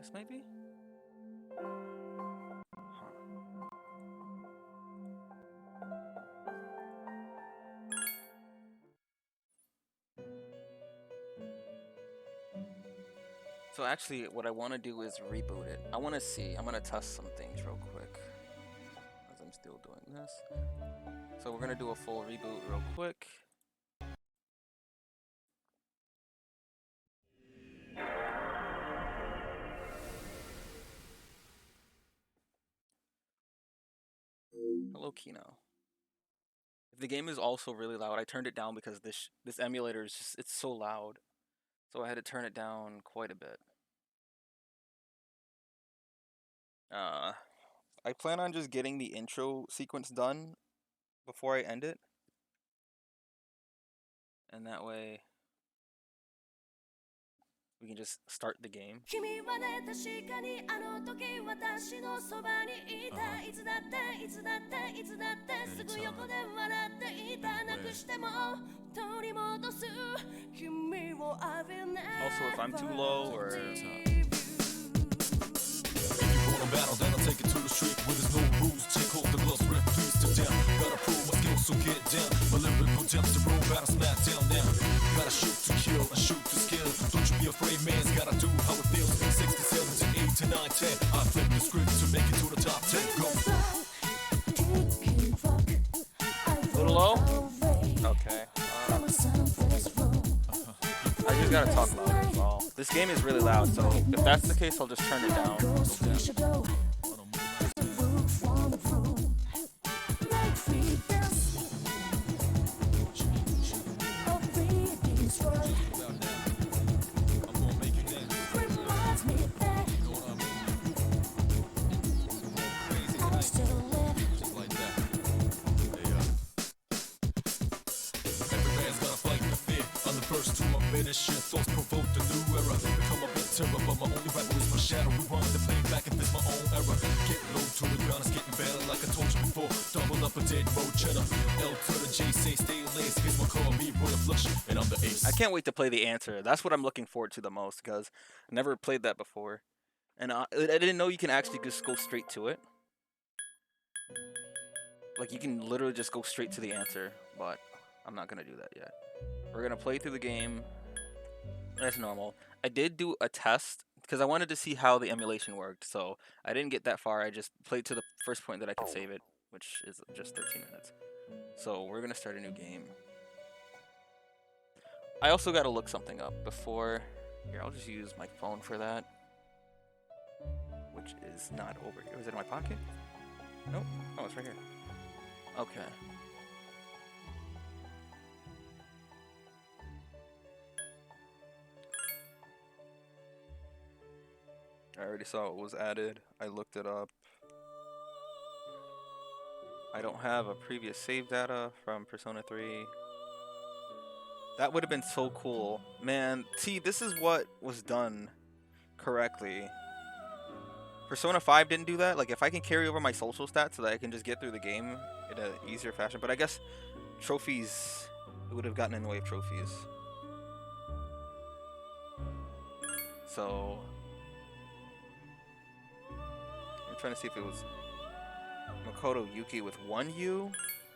This might be? Huh. So actually, what I want to do is reboot it. I want to see. I'm going to test some things real quick as I'm still doing this. So we're going to do a full reboot real quick. Hello, Kino. If the game is also really loud, I turned it down because this emulator is just, it's so loud. So I had to turn it down quite a bit. I plan on just getting the intro sequence done before I end it. And that way we can just start the game. Also, if I'm too low or... Battle, then I'll take it to the street where there's no rules. Take hold the gloves, rip, twist it down. Gotta prove my skills, so get down. My lyrical depths to bro, battle smack down now. Gotta shoot to kill, and shoot to skill. Don't you be afraid, man's gotta do how it feels. 6 to 7 to 8 to 9, 10. I flip the script to make it to the top 10. Go. A little low? Okay. I just gotta talk louder as well. This game is really loud, so if that's the case, I'll just turn it down. Thoughts provoke the new era. Become a bit terror, but my only rival is my shadow. Rewind the play back and this my own era. Get low to the ground, it's getting better like I told you before. Double up a dead road cheddar. L to the J, say stay laced. Here's my call, me, roll a flush, and I'm the ace. I can't wait to play the answer. That's what I'm looking forward to the most, because I never played that before. And I didn't know you can actually just go straight to it. Like, you can literally just go straight to the answer, but I'm not going to do that yet. We're going to play through the game. That's normal. I did do a test because I wanted to see how the emulation worked, so I didn't get that far. I just played to the first point that I could save it, which is just 13 minutes. So we're gonna start a new game. I also gotta look something up before. Here, I'll just use my phone for that, which is not over here. Was it in my pocket? Nope. Oh, it's right here. Okay. I already saw it was added. I looked it up. I don't have a previous save data from Persona 3. That would have been so cool. Man, see, this is what was done correctly. Persona 5 didn't do that. Like, if I can carry over my social stats so that I can just get through the game in an easier fashion. But I guess trophies, it would have gotten in the way of trophies. So... I'm trying to see if it was Makoto Yuki with 1 U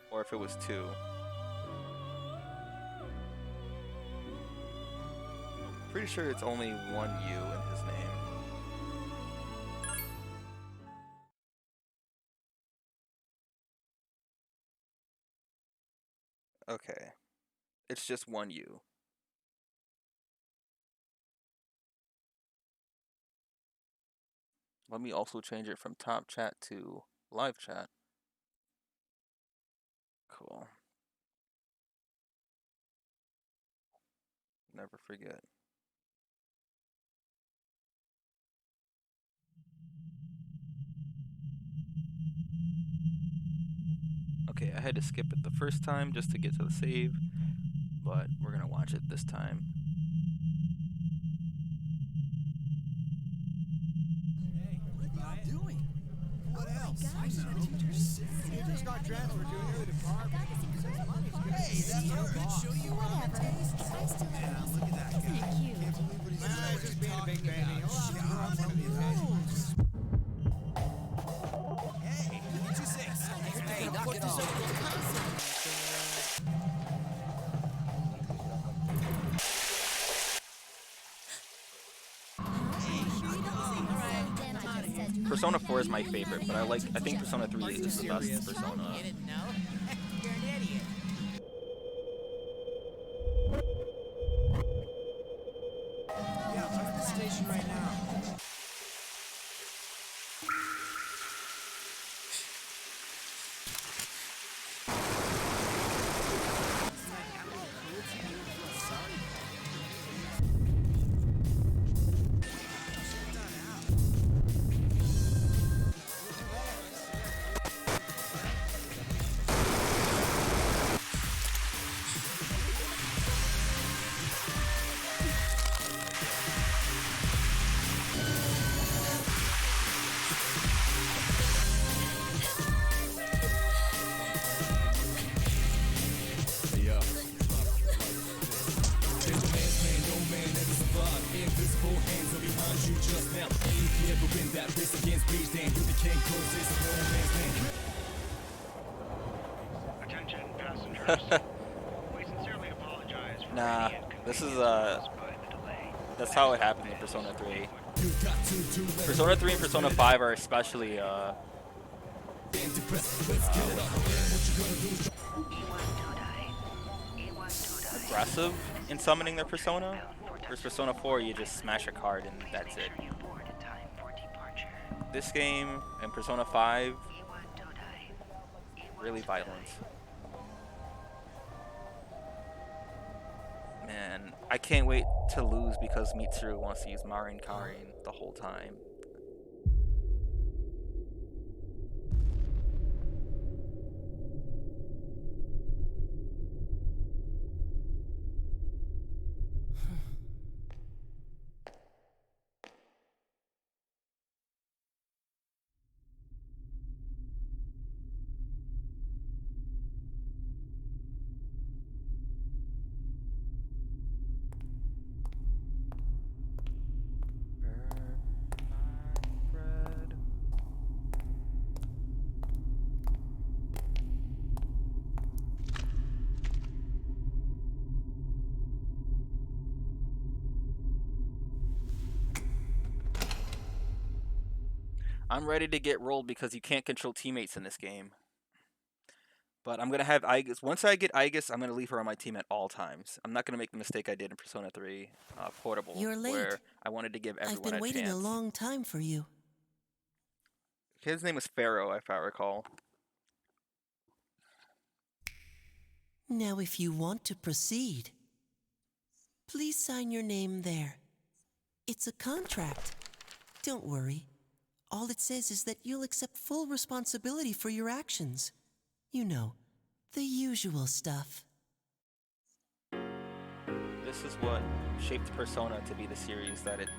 or if it was 2. Pretty sure it's only 1 U in his name. Okay. It's just 1 U. Let me also change it from top chat to live chat. Cool. Never forget. Okay, I had to skip it the first time just to get to the save, but we're gonna watch it this time. Doing? What else? I know. You just got transferred to a new department. Hey, that's our boss. Show you around the taste. Yeah, look at that guy. Can't believe what he's Just being a big baby. Hey, what you say? Hey, knock it off. Persona 4 is my favorite, but I think Persona 3 is the best Persona. You didn't know? You're an idiot. Yeah, I'm at the station right now. Attention passengers. We sincerely apologize for Nah, any this is inconvenience caused by the delay. that's how it happened in Persona 3. Persona 3 and Persona 5 are especially aggressive in summoning their persona. Whereas Persona 4, you just smash a card and that's it. This game and Persona 5, really violent. Man, I can't wait to lose because Mitsuru wants to use Marin Karin the whole time. Bread. I'm ready to get rolled because you can't control teammates in this game. But I'm gonna have Aigis. Once I get Aigis, I'm gonna leave her on my team at all times. I'm not gonna make the mistake I did in Persona 3 Portable, You're late. where I wanted to give I've everyone been a waiting chance. a long time for you. His name was Pharaoh, if I recall. Now, if you want to proceed, please sign your name there. It's a contract. Don't worry. All it says is that you'll accept full responsibility for your actions. You know, the usual stuff. This is what shaped Persona to be the series that it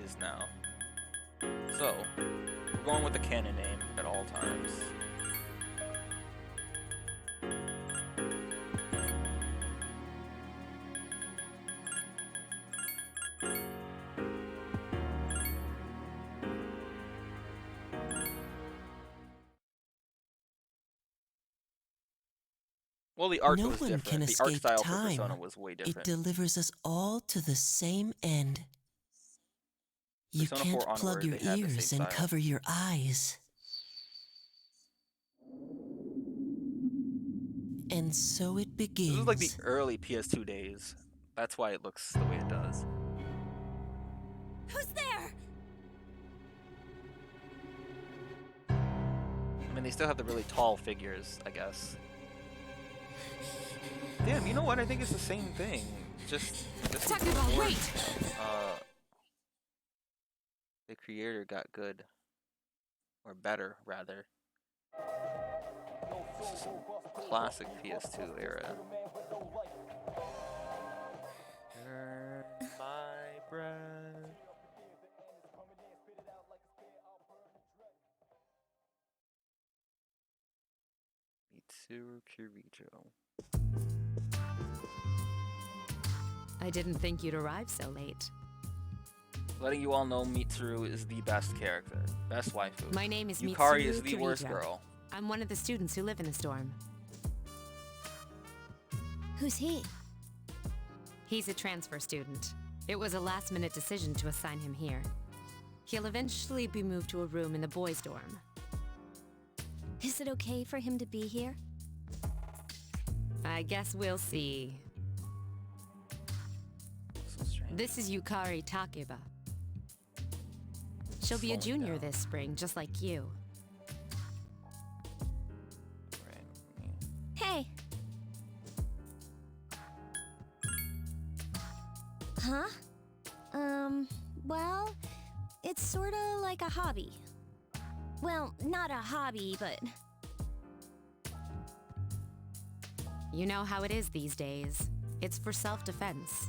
is now. So, we're going with the canon name at all times. Well, the art No was one can different. The art escape style for time. Persona was way It different. delivers us all to the same end. You Persona can't 4 plug onward, your they had the ears same and style. cover your eyes. And so it begins. This is like the early PS2 days. That's why it looks the way it does. Who's there? I mean, they still have the really tall figures, I guess. Damn, you know what? I think it's the same thing. Just this was Takuma, before, wait! the creator got good. Or better, rather. This is some classic PS2 era. Earn my bread. Mitsuru Kirijo. I didn't think you'd arrive so late. letting you all know Mitsuru is the best character. Best waifu. My name is Yukari Mitsuru is the worst Kirito. girl. I'm one of the students who live in this dorm. Who's he? He's a transfer student. It was a last-minute decision to assign him here. He'll eventually be moved to a room in the boys' dorm. Is it okay for him to be here? I guess we'll see. So strange. This is Yukari Takeba. She'll be a Slowing junior down. this spring, just like you. Right. Hey. Huh? Well, it's sorta like a hobby. Well, not a hobby, but You know how it is these days. It's for self-defense.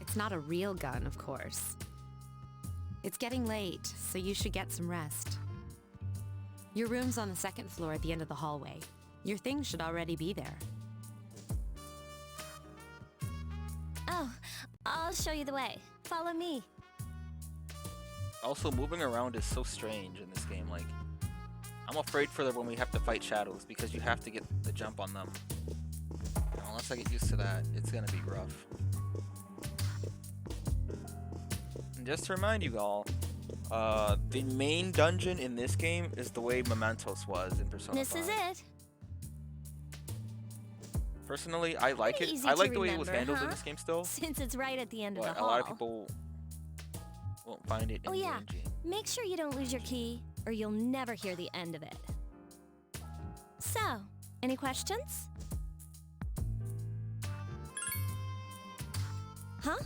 It's not a real gun, of course. It's getting late, so you should get some rest. Your room's on the second floor at the end of the hallway. Your things should already be there. oh, I'll show you the way. Follow me. Also, moving around is so strange in this game. Like, I'm afraid for when we have to fight shadows because you have to get the jump on them. And unless I get used to that, it's gonna be rough. And just to remind you all, the main dungeon in this game is the way Mementos was in Persona This 5. is it. Personally, I like it. Easy I to like the way it was remember, handled in huh? this game still, Since it's right at the end of but the a hall. lot of people won't find it Oh yeah, engaging. make sure you don't lose your key, or you'll never hear the end of it. So, any questions? Huh?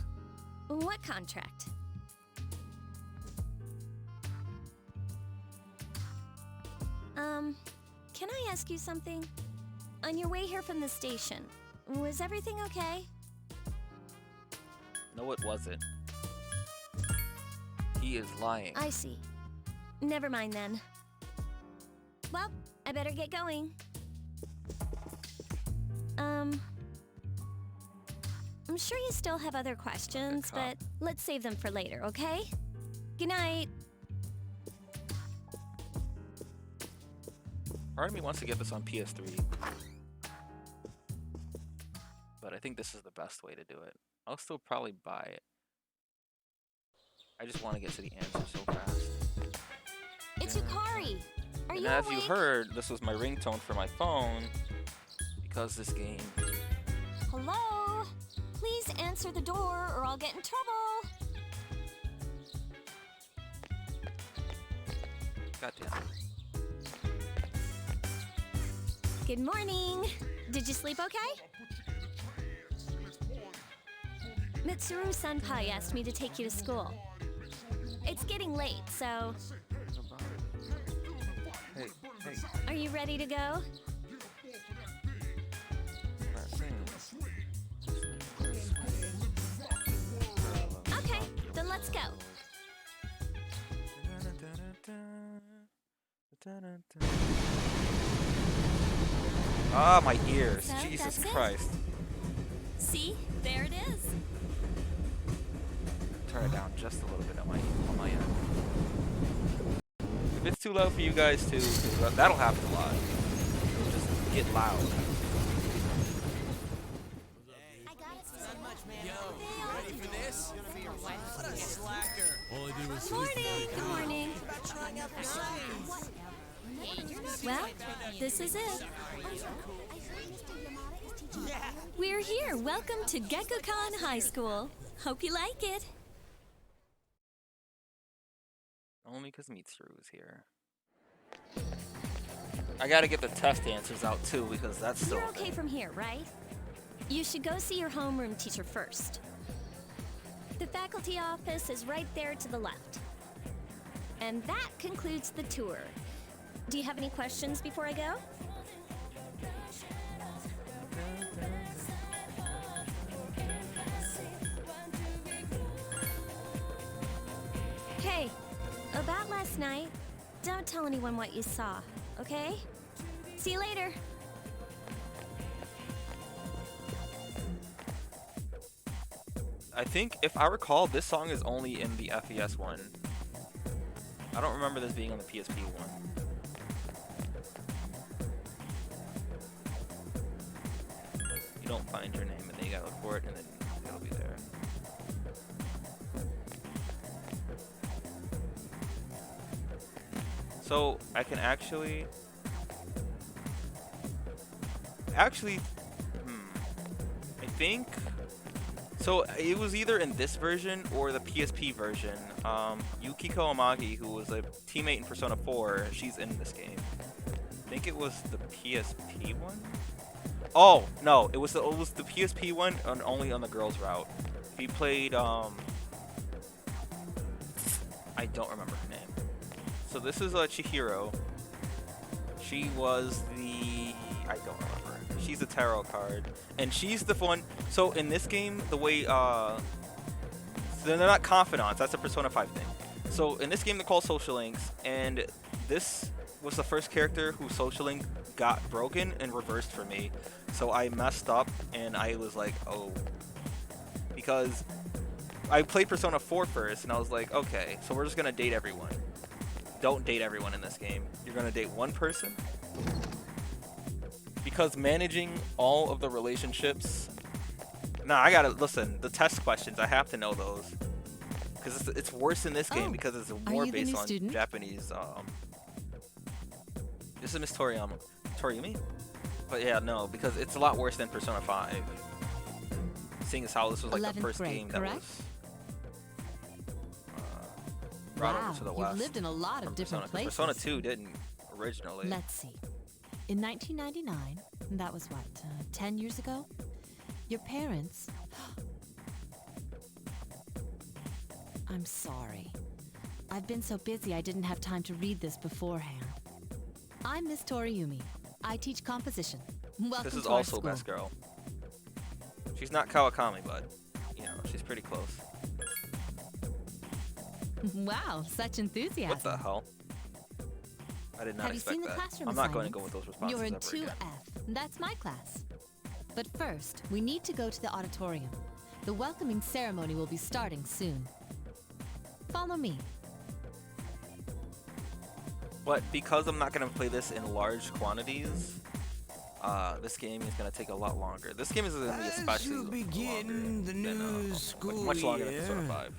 What contract? Can I ask you something? On your way here from the station, was everything okay? No, it wasn't. He is lying. I see. Never mind then. Well, I better get going. I'm sure you still have other questions, cop. but let's save them for later, okay? Good night. Part of me wants to get this on PS3, but I think this is the best way to do it. I'll still probably buy it. I just want to get to the answer so fast. It's Yukari. Are And you as awake? you heard, this was my ringtone for my phone because this game. Hello? Please answer the door or I'll get in trouble. Goddamn. Good morning. Did you sleep okay? Mitsuru Senpai asked me to take you to school. It's getting late, so Hey, hey, are you ready to go? I'm not saying Okay, then let's go. Ah, my ears. So, Jesus that's it. Christ. See, there it is. Turn it down just a little bit on my end. If it's too loud for you guys too, 'cause that'll happen a lot. It'll just get loud. Good morning. Well, this is it. We're here. Welcome to Gekukan High School. Hope you like it. Only because Mitsuru is here. I gotta get the test answers out too because that's still. You're okay from here, right? You should go see your homeroom teacher first. The faculty office is right there to the left. And that concludes the tour. Do you have any questions before I go? Hey, about last night, don't tell anyone what you saw, okay? See you later. I think, if I recall, this song is only in the FES one. I don't remember this being on the PSP one. You don't find your name, and then you gotta look for it, and then it'll be there. So I can actually, I think. So it was either in this version or the PSP version. Yukiko Amagi, who was a teammate in Persona 4, she's in this game. I think it was the PSP one. Oh no, it was the PSP one, and only on the girls route. He played I don't remember her name. So this is Chihiro. She was the, I don't remember. She's a tarot card, and she's the one. So in this game, the way so they're not confidants. That's a Persona 5 thing. So in this game, they're called social links, and this was the first character whose social link got broken and reversed for me. So I messed up, and I was like, oh, because I played Persona 4 first, and I was like, okay, so we're just gonna date everyone. Don't date everyone in this game. You're gonna date one person. Because managing all of the relationships, I gotta listen. The test questions, I have to know those, because it's worse in this game because it's more based on student? Japanese. This is Miss Toriumi, but yeah, no, because it's a lot worse than Persona 5. Seeing as how this was like the 11th first grade, game that correct? was brought over to the West. You've lived in a lot from of different Persona, 'cause places. Persona 2 didn't originally. Let's see. In 1999, that was what, 10 years ago? Your parents... I'm sorry. I've been so busy I didn't have time to read this beforehand. I'm Miss Toriumi. I teach composition. Welcome This is to our also school. Best Girl. She's not Kawakami, but, you know, she's pretty close. Wow, such enthusiasm. What the hell? I did not Have you expect seen the that. classroom I'm not going to go assignments? with those responses You're in ever 2F. again. That's my class. But first, we need to go to the auditorium. The welcoming ceremony will be starting soon. Follow me. But because I'm not going to play this in large quantities, this game is going to take a lot longer. This game is going to be especially you begin longer the new than, school much longer than Persona year, 5.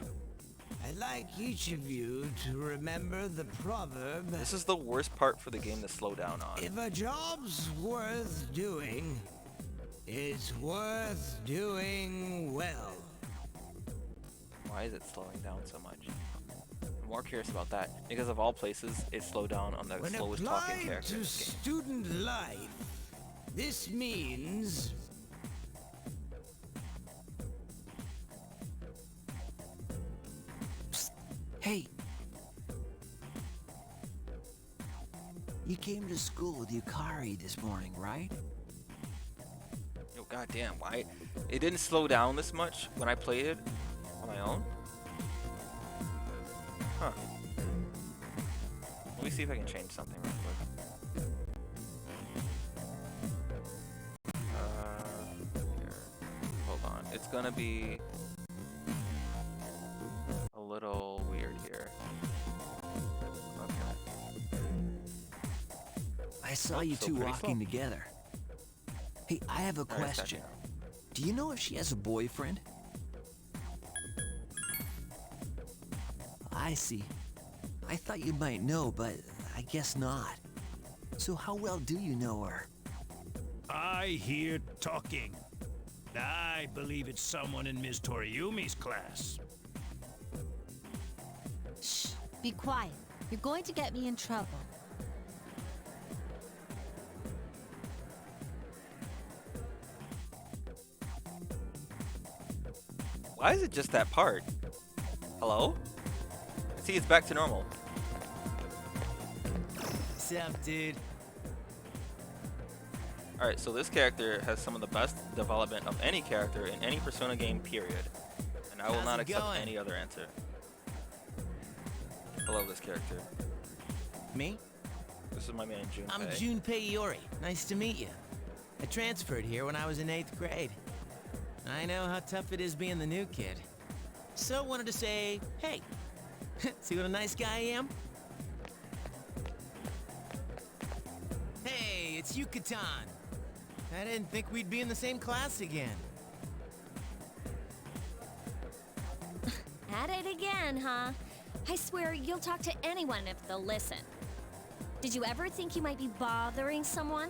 I'd like each of you to remember the proverb, This is the worst part for the game to slow down on. if a job's worth doing, it's worth doing well. Why is it slowing down so much? I'm more curious about that. Because of all places, it slowed down on the When slowest talking applied character to in this game. student life, this means Hey! You came to school with Yukari this morning, right? Oh goddamn! Why? It didn't slow down this much when I played it on my own. Huh? Let me see if I can change something real quick. Here. Hold on. It's gonna be a little weird here. Okay. I saw you still two pretty walking slow. together. Hey, I have a Alright, it's question. back Do you know if she has a boyfriend? I see. I thought you might know, but I guess not. So how well do you know her? I hear talking. I believe it's someone in Ms. Toriumi's class. Shh, be quiet. You're going to get me in trouble. Why is it just that part? Hello? See, it's back to normal. Sup, dude? Alright, so this character has some of the best development of any character in any Persona game, period. And I will How's not it accept going? any other answer. I love this character. Me? This is my man, Junpei. I'm Junpei Iori. Nice to meet you. I transferred here when I was in 8th grade. I know how tough it is being the new kid. So wanted to say, hey, see what a nice guy I am? Hey, it's Yucatan. I didn't think we'd be in the same class again. At it again, huh? I swear you'll talk to anyone if they'll listen. Did you ever think you might be bothering someone?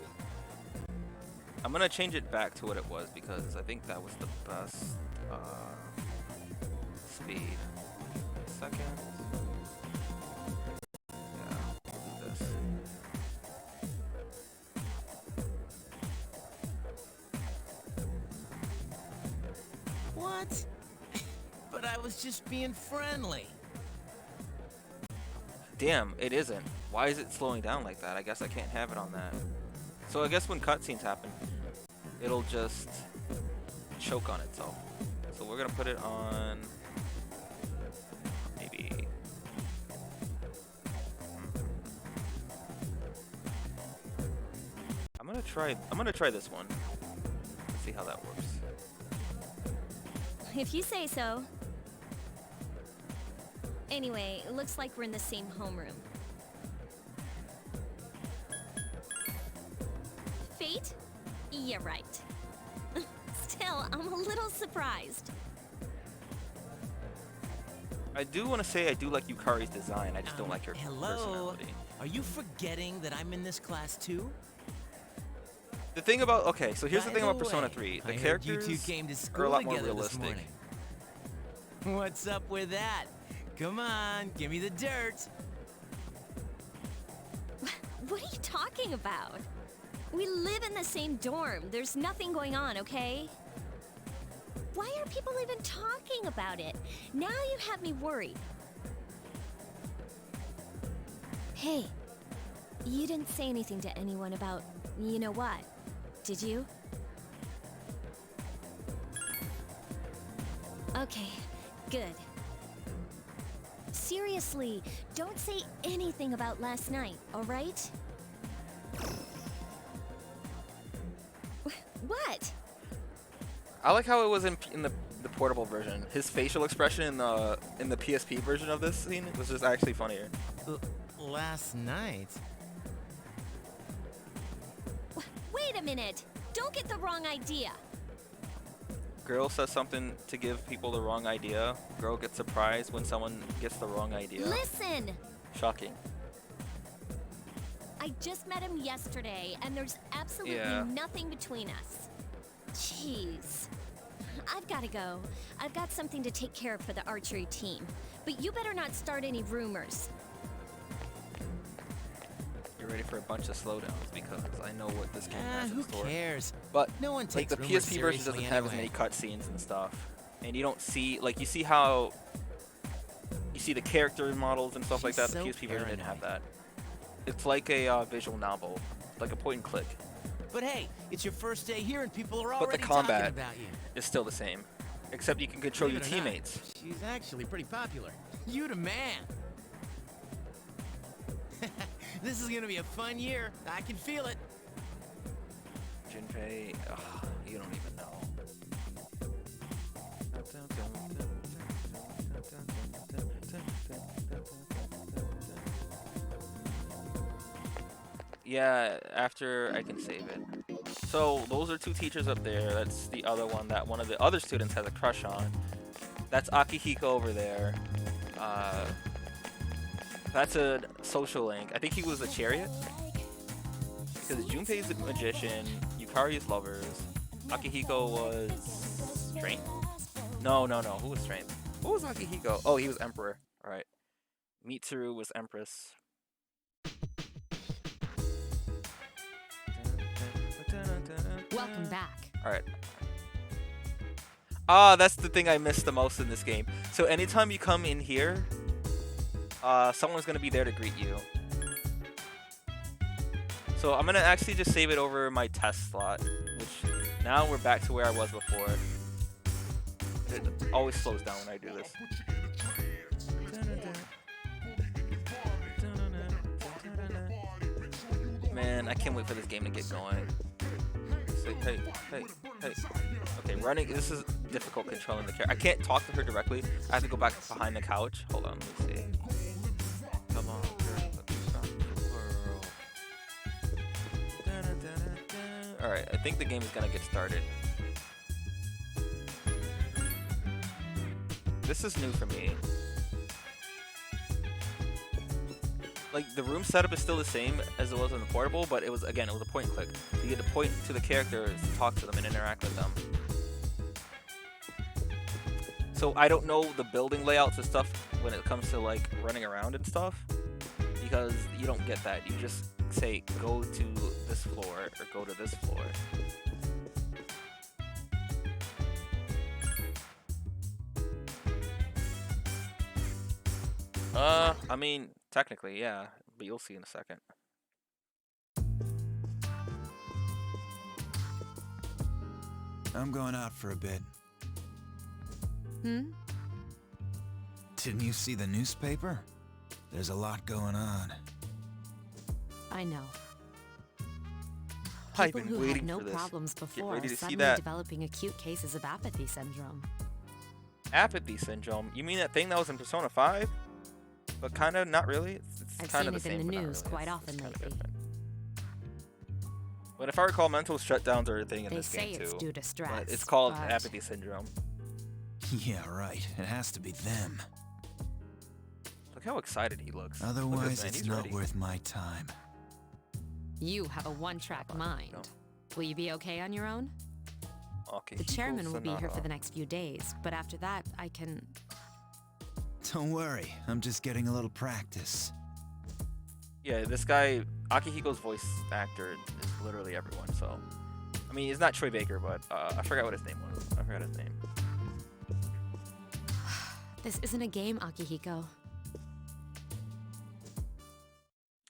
I'm gonna change it back to what it was because I think that was the best speed. Second. Yeah, we'll do this. What? But I was just being friendly. Damn, it isn't. Why is it slowing down like that? I guess I can't have it on that. So I guess when cutscenes happen, it'll just choke on itself. So we're gonna put it on maybe. I'm gonna try this one. Let's see how that works. If you say so. Anyway, it looks like we're in the same homeroom. Fate? Yeah, right. Still, I'm a little surprised. I do want to say I do like Yukari's design. I just don't like her Hello? personality. Are you forgetting that I'm in this class too? The thing about so here's the By thing about the Persona way, 3. The I heard characters you two came to are a school lot more together this realistic. morning. What's up with that? Come on, give me the dirt. What are you talking about? We live in the same dorm. There's nothing going on, okay? Why are people even talking about it? Now you have me worried. Hey, you didn't say anything to anyone about, you know what, did you? Okay, good. Seriously, don't say anything about last night, all right? What? I like how it was in the portable version. His facial expression in the PSP version of this scene was just actually funnier. Last night? Wait a minute! Don't get the wrong idea! Girl says something to give people the wrong idea. Girl gets surprised when someone gets the wrong idea. Listen! Shocking. I just met him yesterday, and there's absolutely nothing between us. Jeez. I've gotta go. I've got something to take care of for the archery team. But you better not start any rumors. You're ready for a bunch of slowdowns because I know what this game has in Who store. cares? But No one like takes the rumors PSP version doesn't seriously have as many anyway. cutscenes and stuff, and you don't see you see how you see the character models and stuff like that. She's The so PSP version didn't have paranoid. that. It's like a visual novel, like a point and click. But hey, it's your first day here and people are But the already combat talking about you. is still the same, except you can control your Believe it or not, teammates. She's actually pretty popular. You the man. This is gonna be a fun year. I can feel it. Junpei, you don't even know. Yeah, after I can save it. So those are two teachers up there. That's the other one that one of the other students has a crush on. That's Akihiko over there. That's a social link. I think he was a chariot. Because Junpei's a magician, Yukari is lovers, Akihiko was strength? No. Who was strength? Who was Akihiko? Oh, he was emperor. Alright. Mitsuru was empress. Welcome back. Alright. That's the thing I missed the most in this game. So anytime you come in here, someone's gonna be there to greet you. So I'm gonna actually just save it over my test slot, which now we're back to where I was before. It always slows down when I do this. Man, I can't wait for this game to get going. Say, hey, hey, hey. Okay, running. This is difficult controlling the character. I can't talk to her directly. I have to go back behind the couch. Hold on, let me see. Come on, girl, let's rock the world. Alright, I think the game is gonna get started. This is new for me. Like, the room setup is still the same as it was on the portable, but it was a point and click. So you get to point to the characters, talk to them, and interact with them. So I don't know the building layouts and stuff when it comes to, like, running around and stuff, because you don't get that. You just say, go to this floor, or go to this floor. I mean, technically, yeah, but you'll see in a second. I'm going out for a bit. Hmm? Didn't you see the newspaper? There's a lot going on. I know. I've People been who waiting had no for this. problems before ready are to see suddenly that. developing acute cases of apathy syndrome. Apathy syndrome? You mean that thing that was in Persona 5? But kind of, not really? It's I've kind seen of the it same, in the but not news really. quite It's often kinda lately. different. But if I recall, mental shutdowns are a thing in They this say game it's too. due to stress. But it's called but apathy syndrome. Yeah, right. It has to be them. Look how excited he looks. Look at Otherwise, this, man. it's He's not ready. worth my time. You have a one-track mind. No. Will you be okay on your own? Okay, The he chairman goes will be here Sonata. for the next few days, but after that, I can... Don't worry, I'm just getting a little practice. Yeah, this guy, Akihiko's voice actor, is literally everyone, so... I mean, he's not Troy Baker, but I forgot what his name was. I forgot his name. This isn't a game, Akihiko.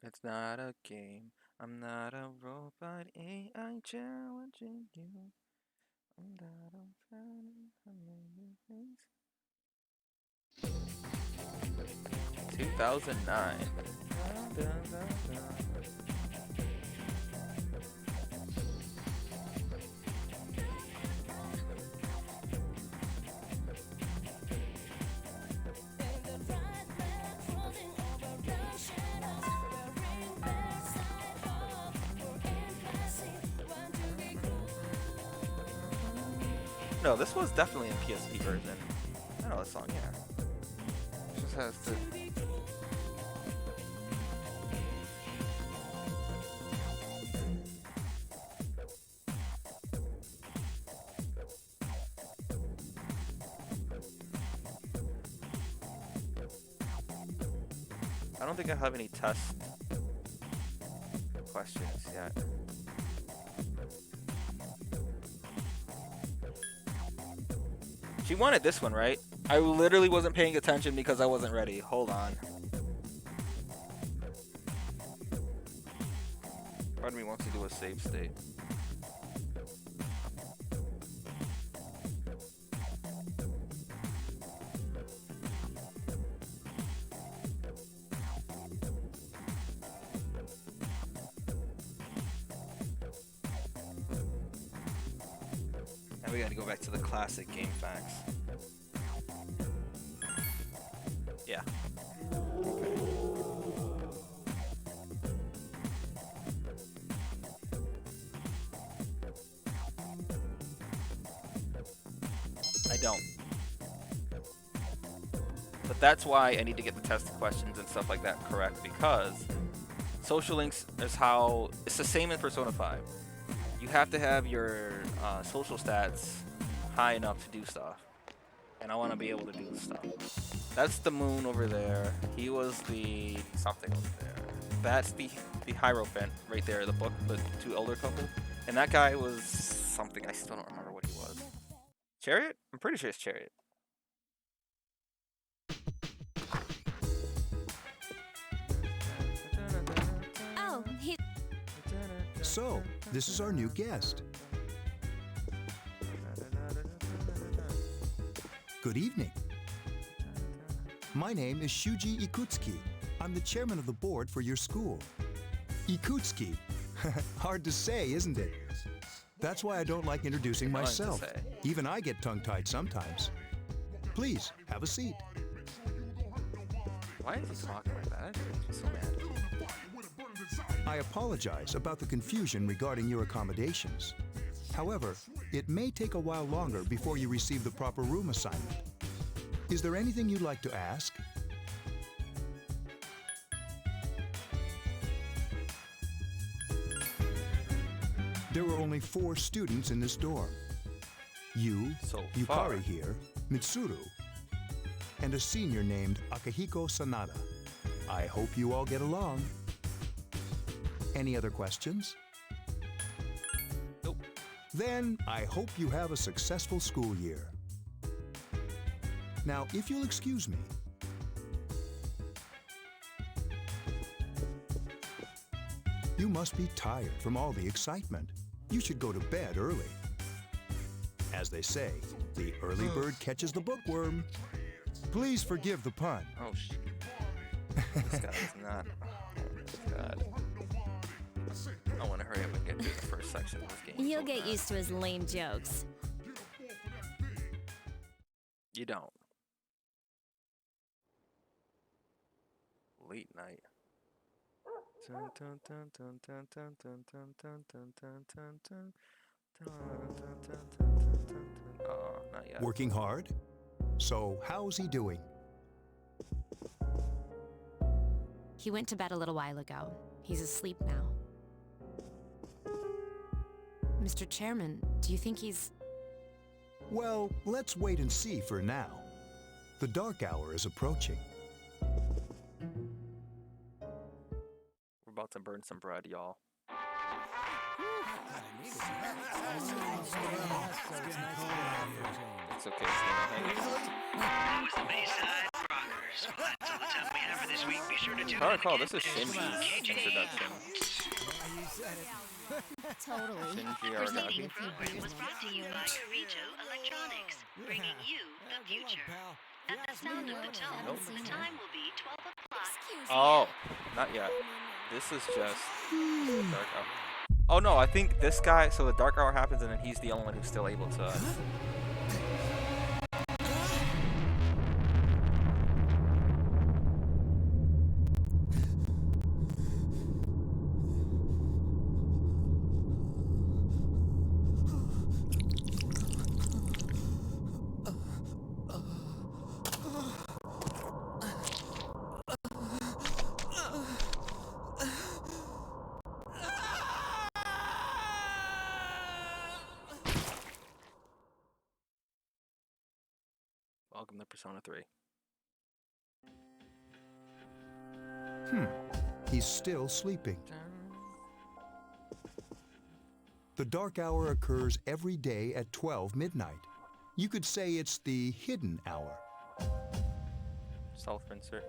It's not a game. I'm not a robot AI challenging you. I'm not a fan of 2009. No, this was definitely a PSP version. I know this song, yeah. It just has to. I don't think I have any test questions yet. She wanted this one, right? I literally wasn't paying attention because I wasn't ready. Hold on. Part of me wants to do a save state. Now we gotta go back to the classic game facts. Yeah. I don't. But that's why I need to get the test questions and stuff like that correct, because social links is how it's the same in Persona 5. You have to have your social stats high enough to do stuff, and I want to be able to do this stuff. That's the moon over there. He was the something over there. That's the Hierophant right there, the book, the two elder couple, and that guy was something. I still don't remember what he was. Chariot? I'm pretty sure it's Chariot. Oh, he. So, this is our new guest. Good evening. My name is Shuji Ikutsuki. I'm the chairman of the board for your school. Ikutsuki. Hard to say, isn't it? That's why I don't like introducing Fun to myself. say. Even I get tongue-tied sometimes. Please, have a seat. Why is he talking like that? I'm so mad. I apologize about the confusion regarding your accommodations. However, it may take a while longer before you receive the proper room assignment. Is there anything you'd like to ask? There were only 4 students in this dorm. You, So Yukari far. here, Mitsuru, and a senior named Akihiko Sanada. I hope you all get along. Any other questions? Nope. Then I hope you have a successful school year. Now, if you'll excuse me. You must be tired from all the excitement. You should go to bed early. As they say, the early bird catches the bookworm. Please forgive the pun. Oh, shit. This guy's not. Oh, God. I want to hurry up and get through the first section of this game. You'll so get bad. used to his lame jokes. You don't. Late night. Dun, dun, dun, dun, dun, dun, dun, dun, dun, dun, dun, dun, dun. Dun, dun, dun, dun, dun, dun. Oh, not yet. Working hard? So, how's he doing? He went to bed a little while ago. He's asleep now. Mr. Chairman, do you think he's... Well, let's wait and see for now. The dark hour is approaching. We're about to burn some bread, y'all. It's okay, Skinner. That was the Bayside Rockers. Well, that's all the time we have for this week. Be sure to tune If I in recall, again this is next week. Shinji's introduction. Totally. Shinji There's Aragaki. nothing Program was brought to you by Kirito Electronics, bringing you the future. At the sound of the tone, Nope. the time will be 12 o'clock. Oh, not yet. This is just the dark hour. Oh no, I think this guy. So the dark hour happens, and then he's the only one who's still able to. Welcome to Persona 3. He's still sleeping. The dark hour occurs every day at 12 midnight. You could say it's the hidden hour. Self-insert.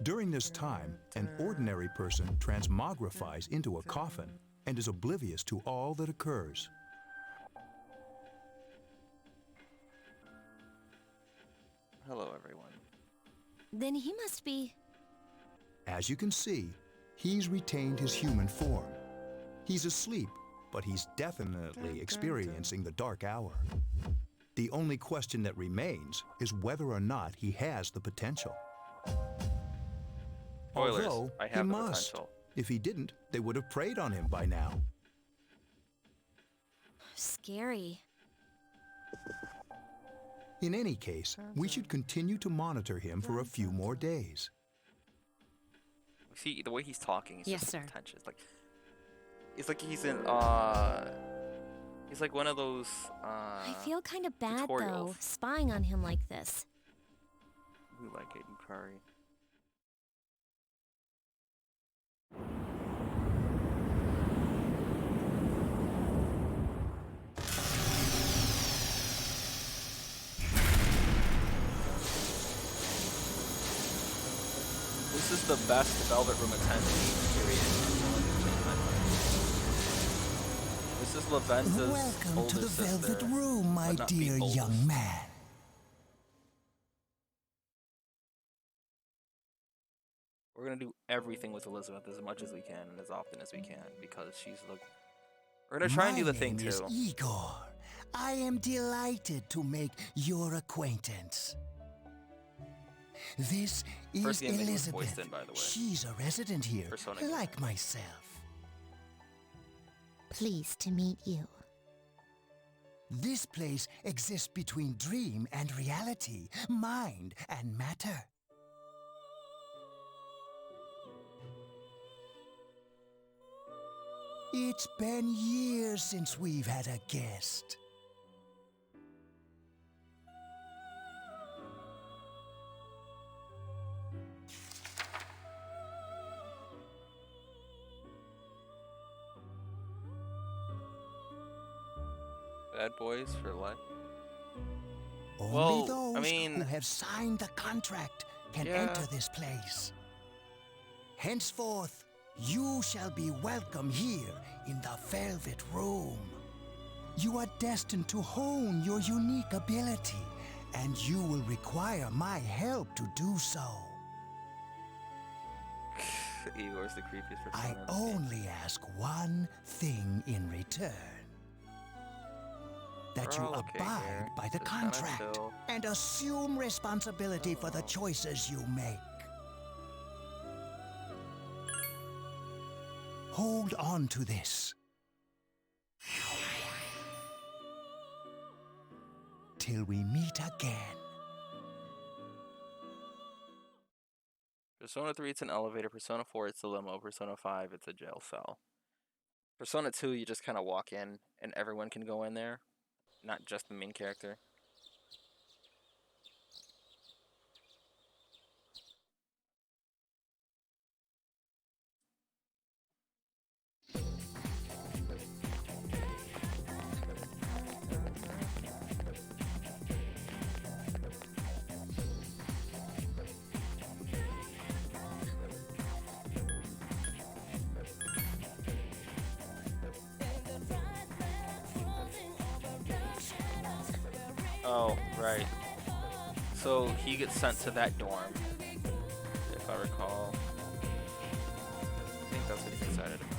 During this time, an ordinary person transmogrifies into a coffin and is oblivious to all that occurs. Hello, everyone. Then he must be... As you can see, he's retained his human form. He's asleep, but he's definitely experiencing the dark hour. The only question that remains is whether or not he has the potential. Spoilers, Although I he have the must. potential. If he didn't, they would have preyed on him by now. scary. In any case, we should continue to monitor him for a few more days. See, the way he's talking, he's Yes, just sir. pretentious. It's like he's in, he's like one of those, I feel kind of bad, though, tutorials. spying on him like this. We like Aiden Curry. This is the best Velvet Room attendee, period. This is Laventa's Welcome older to the sister, Velvet Room, my but not the dear oldest. young man. We're gonna do everything with Elizabeth as much as we can and as often as we can because she's the We're gonna try and do My the thing name is too. Igor. I am delighted to make your acquaintance. This First is game was Elizabeth. voiced in, by the way. She's a resident here, Persona game. like myself. Pleased to meet you. This place exists between dream and reality, mind and matter. It's been years since we've had a guest. Bad boys for life. Only Well, those I mean, who have signed the contract can yeah. enter this place. Henceforth, you shall be welcome here in the Velvet Room. You are destined to hone your unique ability, and you will require my help to do so. Igor's the creepiest I persona. in this game. only ask one thing in return. That you We're all okay abide here. by the Just kinda contract chill. and assume responsibility for the choices you make. Hold on to this. Till we meet again. Persona 3, it's an elevator. Persona 4, it's a limo. Persona 5, it's a jail cell. Persona 2, you just kind of walk in and everyone can go in there, not just the main character. Oh, right. So he gets sent to that dorm, if I recall. I think that's what he's excited about.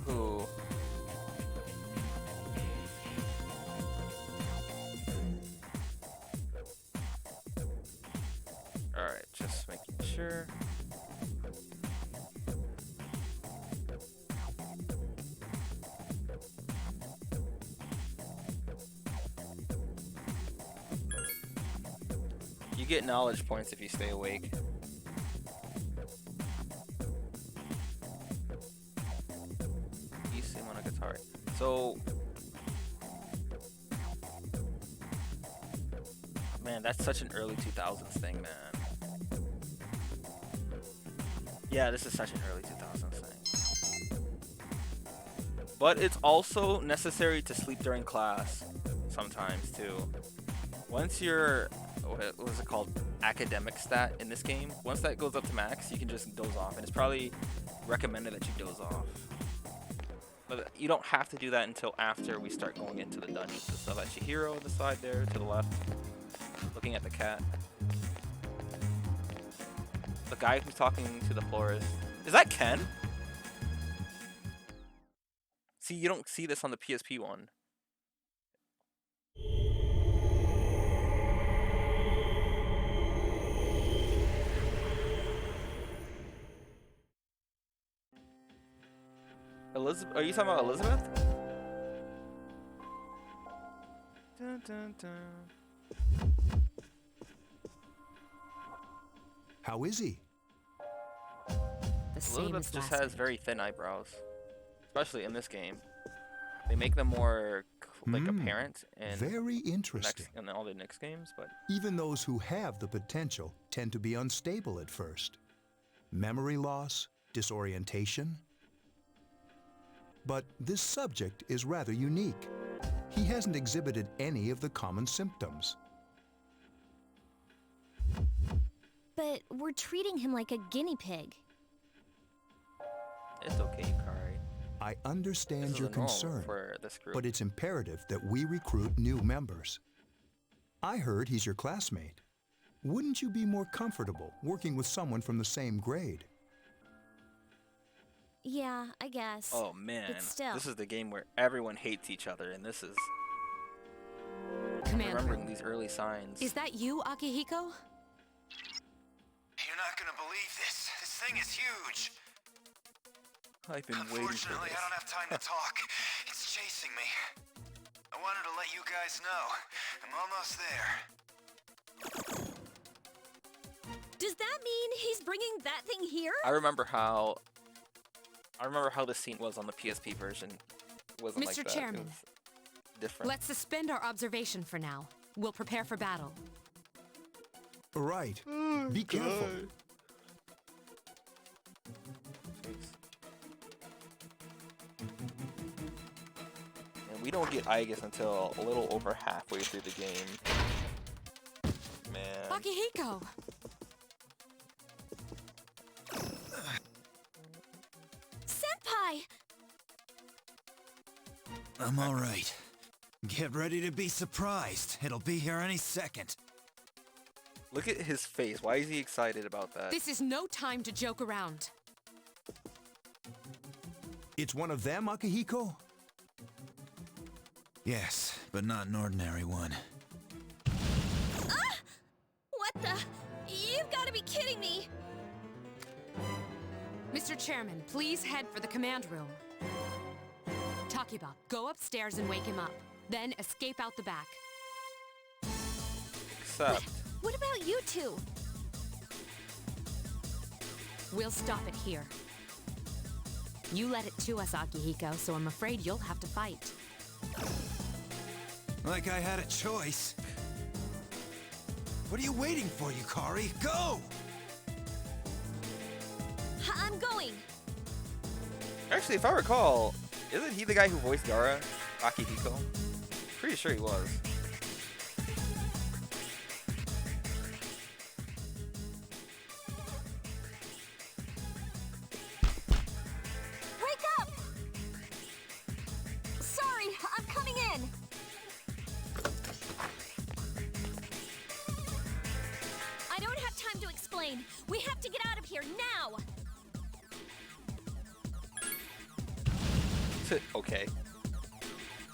Who? Alright, just making sure. You get knowledge points if you stay awake. Issei Monogatari. So, man, that's such an early 2000s thing, man. Yeah, this is such an early 2000s thing. But it's also necessary to sleep during class sometimes too. Once you're, what was it called, academic stat in this game, once that goes up to max, you can just doze off, and it's probably recommended that you doze off. But you don't have to do that until after we start going into the dungeons. So that's Chihiro on the side there to the left, looking at the cat. The guy who's talking to the florist. Is that Ken? See, you don't see this on the PSP one. Elizabeth? Are you talking about Elizabeth? Dun, dun, dun. How is he? The same Elizabeth as just last has night. very thin eyebrows, especially in this game. They make them more like apparent in Very interesting. in all the next games, but Even those who have the potential tend to be unstable at first. Memory loss, disorientation. But this subject is rather unique. He hasn't exhibited any of the common symptoms. But we're treating him like a guinea pig. it's okay, Yukari. I This understand is your the norm concern, for this group. but it's imperative that we recruit new members. I heard he's your classmate. Wouldn't you be more comfortable working with someone from the same grade? Yeah, I guess. Oh man, But still. this is the game where everyone hates each other, and this is Command remembering room. these early signs. Is that you, Akihiko? You're not gonna believe this. This thing is huge. I've been waiting for Unfortunately, this. I don't have time to talk. It's chasing me. I wanted to let you guys know. I'm almost there. Does that mean he's bringing that thing here? I remember how the scene was on the PSP version. It wasn't like Mr. that. Chairman. It was different. Let's suspend our observation for now. We'll prepare for battle. Right. Be careful. And we don't get Aegis until a little over halfway through the game. Man. Akihiko! Senpai! I'm all right. Get ready to be surprised. It'll be here any second. Look at his face. Why is he excited about that? This is no time to joke around. It's one of them, Akihiko? Yes, but not an ordinary one. Ah! What the? You've got to be kidding me! Mr. Chairman, please head for the command room. Takiba, go upstairs and wake him up. Then escape out the back. Except... What about you two? We'll stop it here. You led it to us, Akihiko, so I'm afraid you'll have to fight. Like I had a choice. What are you waiting for, Yukari? Go! I'm going. Actually, if I recall, isn't he the guy who voiced Gara? Akihiko? Pretty sure he was. Wake up! Sorry, I'm coming in. I don't have time to explain. We have to get out of here now. Okay.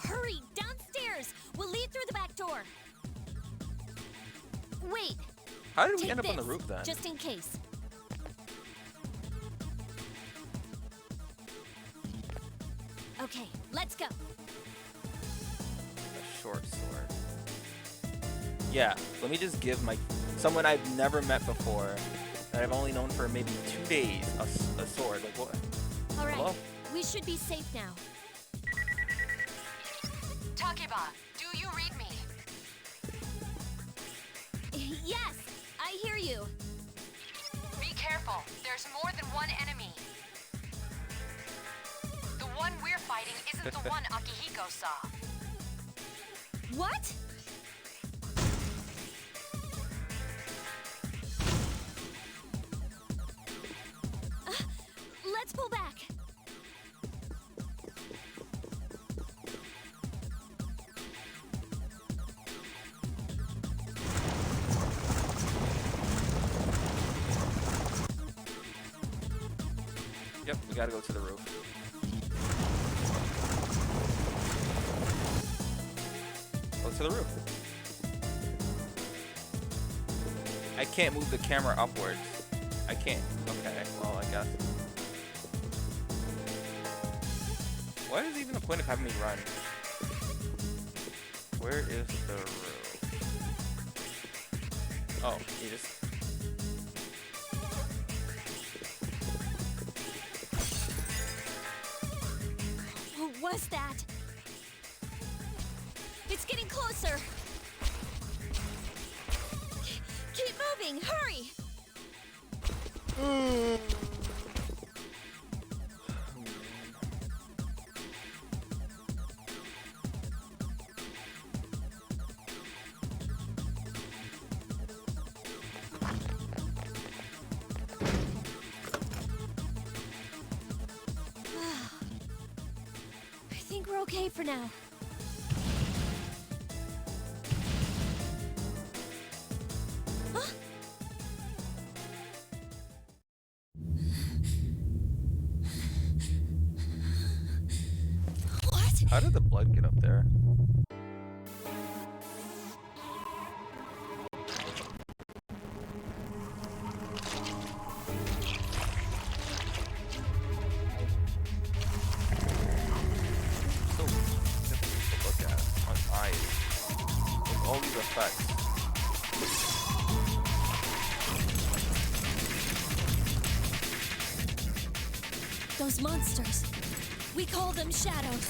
Hurry, downstairs. We'll leave through the back door. Wait. How did we Take end up on the this, roof then? just in case. Okay, let's go. A short sword. Yeah, let me just give someone I've never met before, that I've only known for maybe 2 days, a sword. Like what? All right, Hello? we should be safe now. Takiba, do you read me? Yes, I hear you. Be careful. There's more than one enemy. The one we're fighting isn't the one Akihiko saw. What? Let's pull back. Yep, we gotta go to the roof. Go to the roof. I can't move the camera upwards. I can't. Okay, well, I guess. What is even the point of having me run? Where is the roof? Oh, you just... What was that? It's getting closer. Keep moving, hurry! I think we're okay for now. Huh? How did the blood get up there? So difficult to look at on eyes. With all these effects. Those monsters. We call them shadows.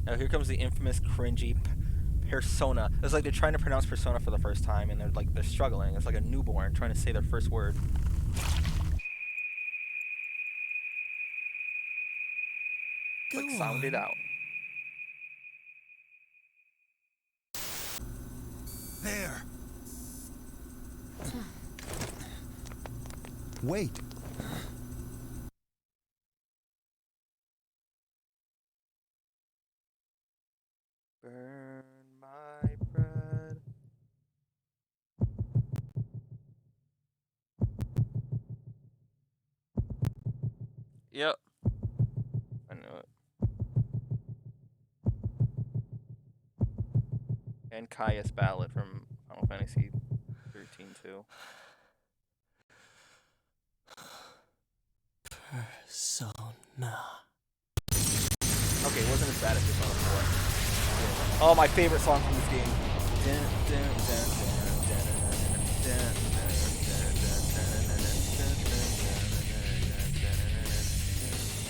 Now here comes the infamous cringy persona. It's like they're trying to pronounce persona for the first time and they're struggling. It's like a newborn trying to say their first word. Go Like sound it on. out. There. Wait. Burn my bread. Yep. I knew it. And Kaya's ballad from Final Fantasy 13 too. Persona. Okay, it wasn't as bad as Persona 4. Oh, my favorite song from this game.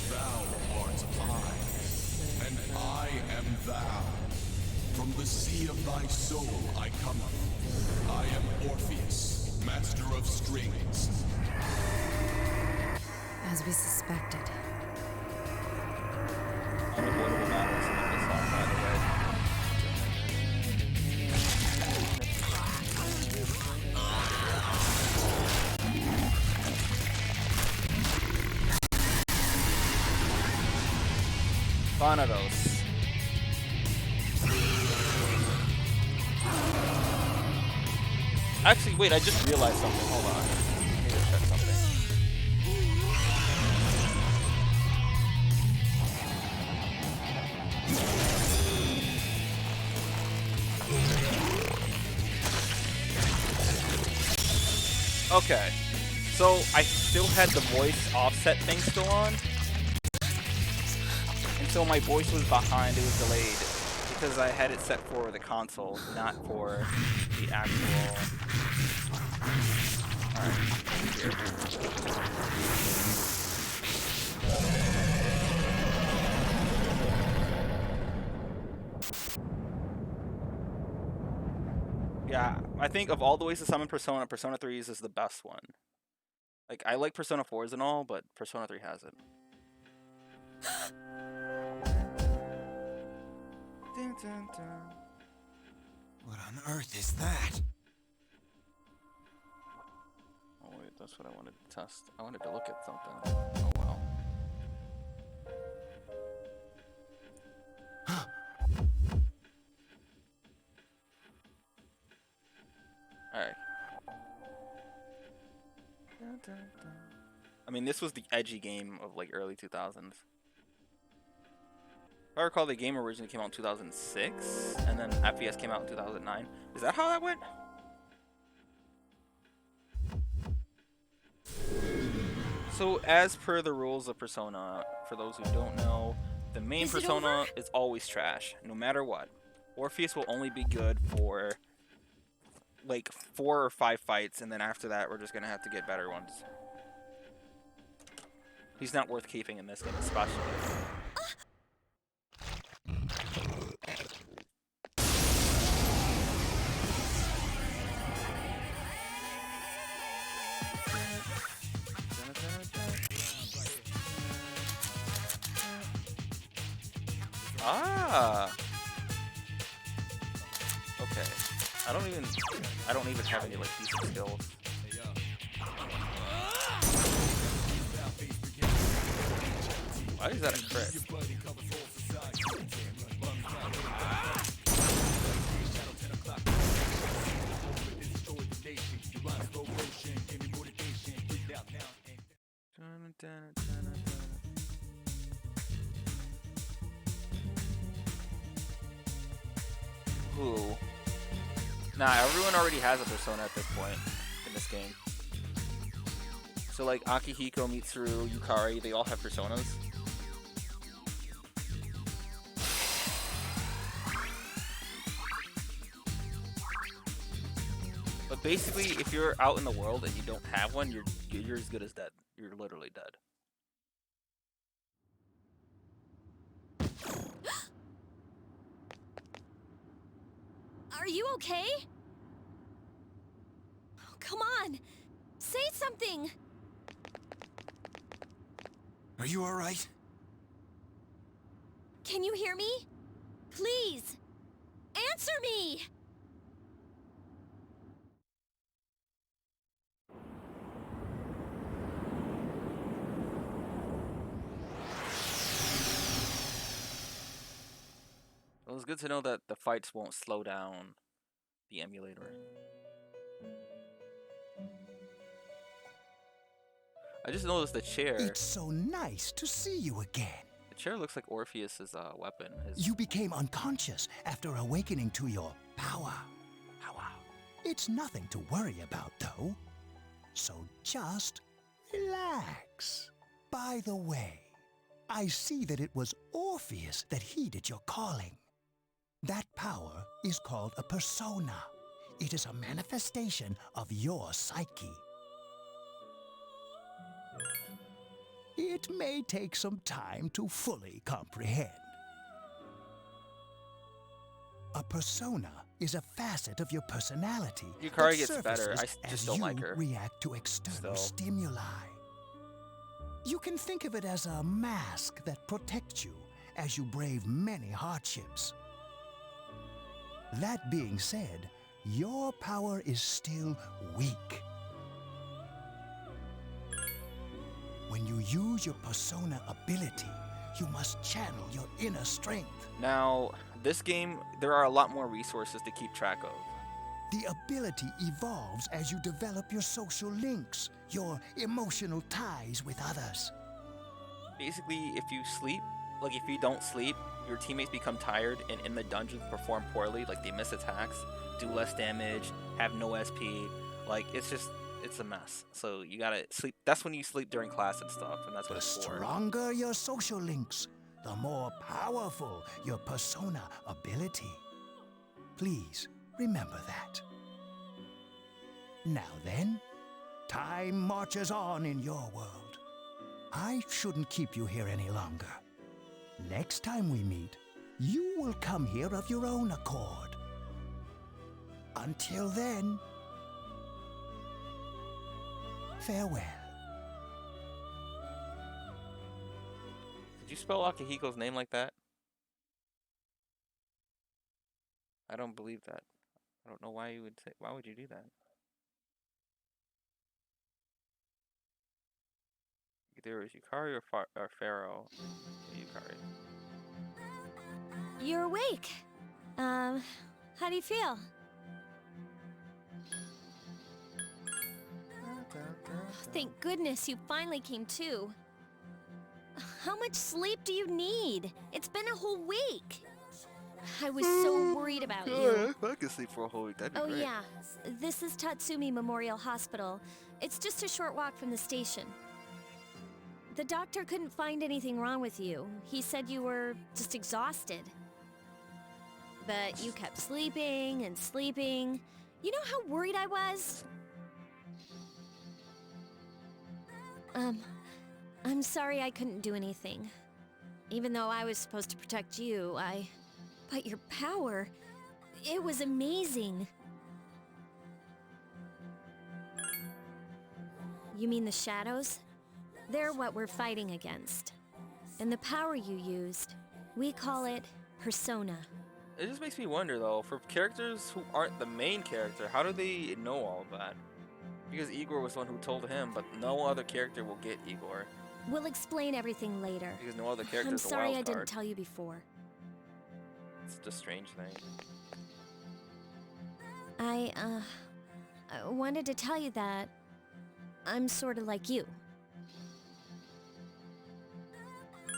Thou art I, and I am thou. From the sea of thy soul I cometh. I am Orpheus, master of strings. As we suspected. Unavoidable battles in this song, by the way. Thanatos. Actually, wait, I just realized something. Hold on. I need to check something. Okay. So, I still had the voice offset thing still on. And so my voice was behind, it was delayed. Because I had it set for the console, not for the actual... Alright, here. Yeah, I think of all the ways to summon Persona, Persona 3's is the best one. Like, I like Persona 4's and all, but Persona 3 has it. Dun, dun, dun. What on earth is that? Oh wait, that's what I wanted to test. I wanted to look at something. Oh well. Alright. I mean, this was the edgy game of like early 2000s. If I recall, the game originally came out in 2006, and then FES came out in 2009. Is that how that went? So, as per the rules of Persona, for those who don't know, the main Persona is always trash, no matter what. Orpheus will only be good for like 4 or 5 fights, and then after that, we're just gonna have to get better ones. He's not worth keeping in this game, especially. Ah. Okay. I don't even have any like decent skills. Why is that a crit? Ooh. Nah, everyone already has a persona at this point in this game. So like Akihiko, Mitsuru, Yukari, they all have personas. But basically, if you're out in the world and you don't have one, you're as good as dead. You're literally dead. Are you okay? Oh, come on! Say something! Are you all right? Can you hear me? Please! Answer me! Well, it's good to know that the fights won't slow down the emulator. I just noticed the chair. It's so nice to see you again. The chair looks like Orpheus's weapon. You became unconscious after awakening to your power. It's nothing to worry about, though. So just relax. By the way, I see that it was Orpheus that heeded your calling. That power is called a persona. It is a manifestation of your psyche. It may take some time to fully comprehend. A persona is a facet of your personality. Yukari gets better. I just don't like her. React to external stimuli. You can think of it as a mask that protects you as you brave many hardships. That being said, your power is still weak. When you use your persona ability, you must channel your inner strength. Now, this game, there are a lot more resources to keep track of. The ability evolves as you develop your social links, your emotional ties with others. Basically, if you sleep, like if you don't sleep, your teammates become tired and in the dungeons perform poorly, like they miss attacks, do less damage, have no SP. Like, it's a mess. So you gotta sleep. That's when you sleep during class and stuff, and that's what it's for. The stronger your social links, the more powerful your persona ability. Please remember that. Now then, time marches on in your world. I shouldn't keep you here any longer. Next time we meet, you will come here of your own accord. Until then, farewell. Did you spell Akihiko's name like that? I don't believe that. I don't know why you would say. Why would you do that? Either it was Yukari or Pharaoh. Yukari. You're awake. How do you feel? Thank goodness you finally came to. How much sleep do you need? It's been a whole week. I was so worried about you. I could sleep for a whole week. That'd be Oh great. yeah, this is Tatsumi Memorial Hospital. It's just a short walk from the station. The doctor couldn't find anything wrong with you. He said you were just exhausted. But you kept sleeping and sleeping. You know how worried I was? I'm sorry I couldn't do anything. Even though I was supposed to protect you, But your power, it was amazing. You mean the shadows? They're what we're fighting against. And the power you used, we call it persona. It just makes me wonder though, for characters who aren't the main character, how do they know all of that? Because Igor was the one who told him, but no other character will get Igor. We'll explain everything later. Because no other character I'm is a sorry wild I didn't card. tell you before. It's just a strange thing. I wanted to tell you that I'm sort of like you.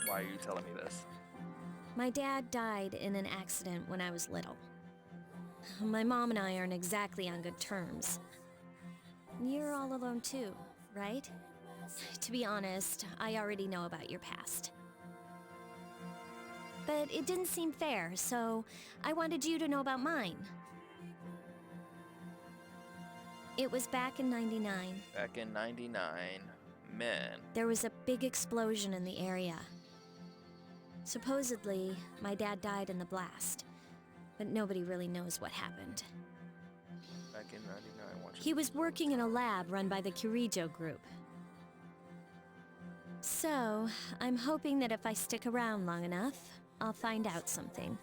Why are you telling me this? My dad died in an accident when I was little. My mom and I aren't exactly on good terms. You're all alone too, right? To be honest, I already know about your past. But it didn't seem fair, so I wanted you to know about mine. It was back in '99. Back in '99, man. There was a big explosion in the area. Supposedly, my dad died in the blast, but nobody really knows what happened. Back in '99, He was working in a lab run by the Kirijo group. So, I'm hoping that if I stick around long enough, I'll find out something.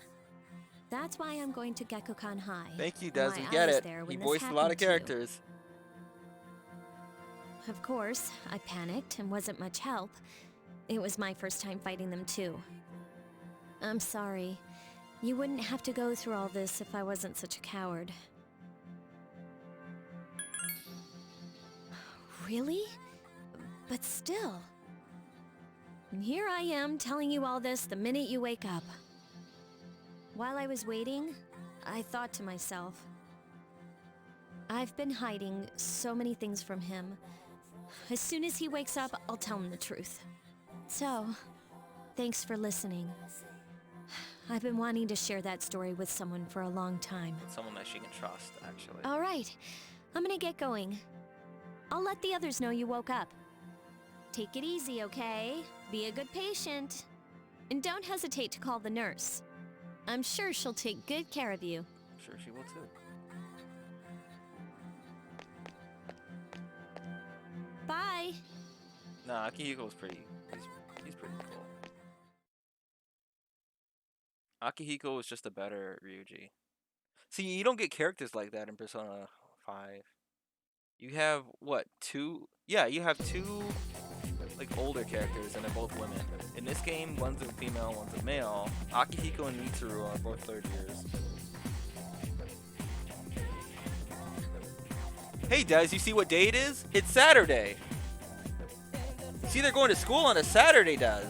That's why I'm going to Gekkoukan High. Thank you, Des. Why We I get was it. there He when this voiced a lot of happened, too. characters. Of course, I panicked and wasn't much help. It was my first time fighting them too. I'm sorry. You wouldn't have to go through all this if I wasn't such a coward. Really? But still. And here I am telling you all this the minute you wake up. While I was waiting, I thought to myself, I've been hiding so many things from him. As soon as he wakes up, I'll tell him the truth. So, thanks for listening. I've been wanting to share that story with someone for a long time. Someone that she can trust, actually. All right, I'm gonna get going. I'll let the others know you woke up. Take it easy, okay? Be a good patient. And don't hesitate to call the nurse. I'm sure she'll take good care of you. I'm sure she will too. Bye! Nah, Akihiko's pretty. He's pretty cool. Akihiko is just a better Ryuji. See, you don't get characters like that in Persona 5. You have, what, two? Yeah, you have two, like, older characters, and they're both women. In this game, one's a female, one's a male. Akihiko and Mitsuru are both third years. Hey, Des, you see what day it is? It's Saturday! See, they're going to school on a Saturday, Des.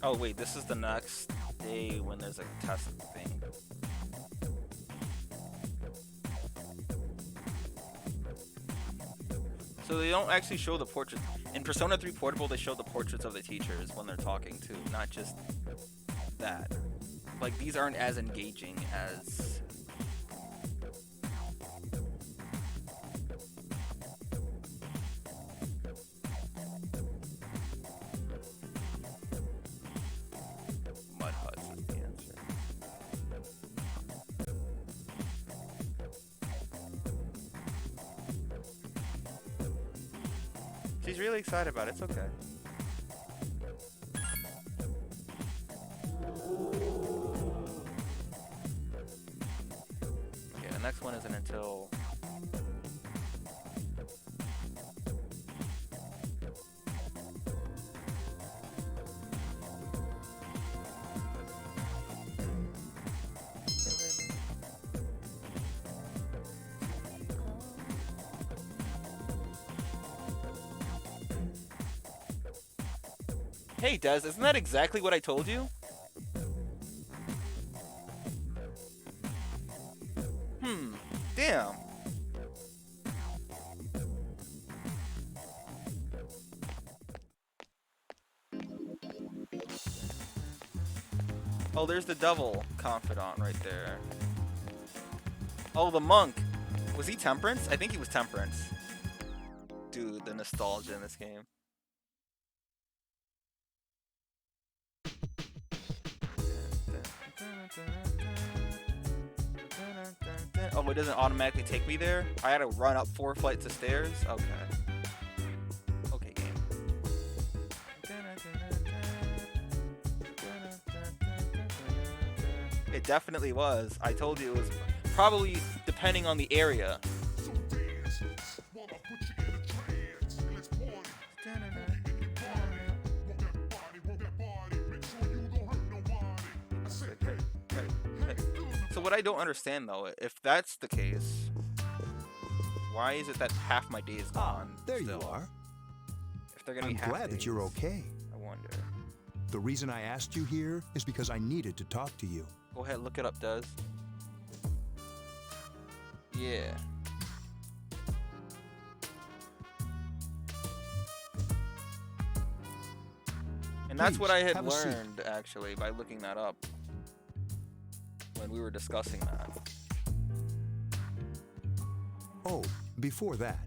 Oh wait, this is the next day when there's a test thing. So they don't actually show the portraits. In Persona 3 Portable, they show the portraits of the teachers when they're talking too, not just that. Like, these aren't as engaging as... Mud Huts is the answer. She's really excited about it. It's okay. Okay, the next one isn't until... Hey, Des, isn't that exactly what I told you? Damn. Oh, there's the double confidant right there. Oh, the monk. Was he Temperance? I think he was Temperance. Dude, the nostalgia in this game. Oh, it doesn't automatically take me there? I had to run up 4 flights of stairs? Okay. Okay, game. It definitely was. I told you it was probably depending on the area. So what I don't understand though, if that's the case, why is it that half my day is gone? There still? you are. If they're gonna I'm be half glad that you're days, okay. I wonder. The reason I asked you here is because I needed to talk to you. Go ahead, look it up, Does. Yeah. And that's what I had have a seat. learned actually by looking that up when we were discussing that. Oh, before that,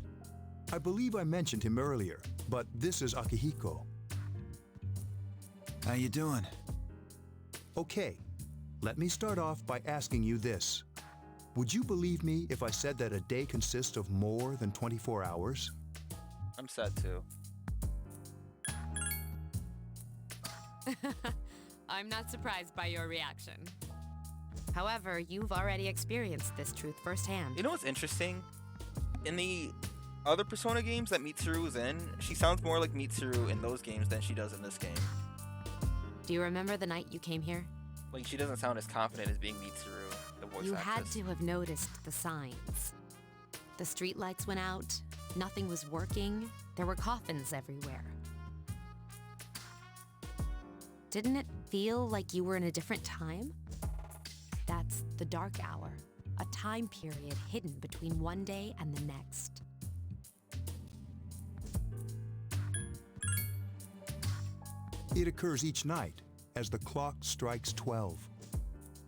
I believe I mentioned him earlier, but this is Akihiko. How you doing? Okay, let me start off by asking you this. Would you believe me if I said that a day consists of more than 24 hours? I'm sad too. I'm not surprised by your reaction. However, you've already experienced this truth firsthand. You know what's interesting? In the other Persona games that Mitsuru is in, she sounds more like Mitsuru in those games than she does in this game. Do you remember the night you came here? Like, she doesn't sound as confident as being Mitsuru, the voice You had actress. to have noticed the signs. The streetlights went out, nothing was working, there were coffins everywhere. Didn't it feel like you were in a different time? That's the dark hour, a time period hidden between one day and the next. It occurs each night as the clock strikes 12.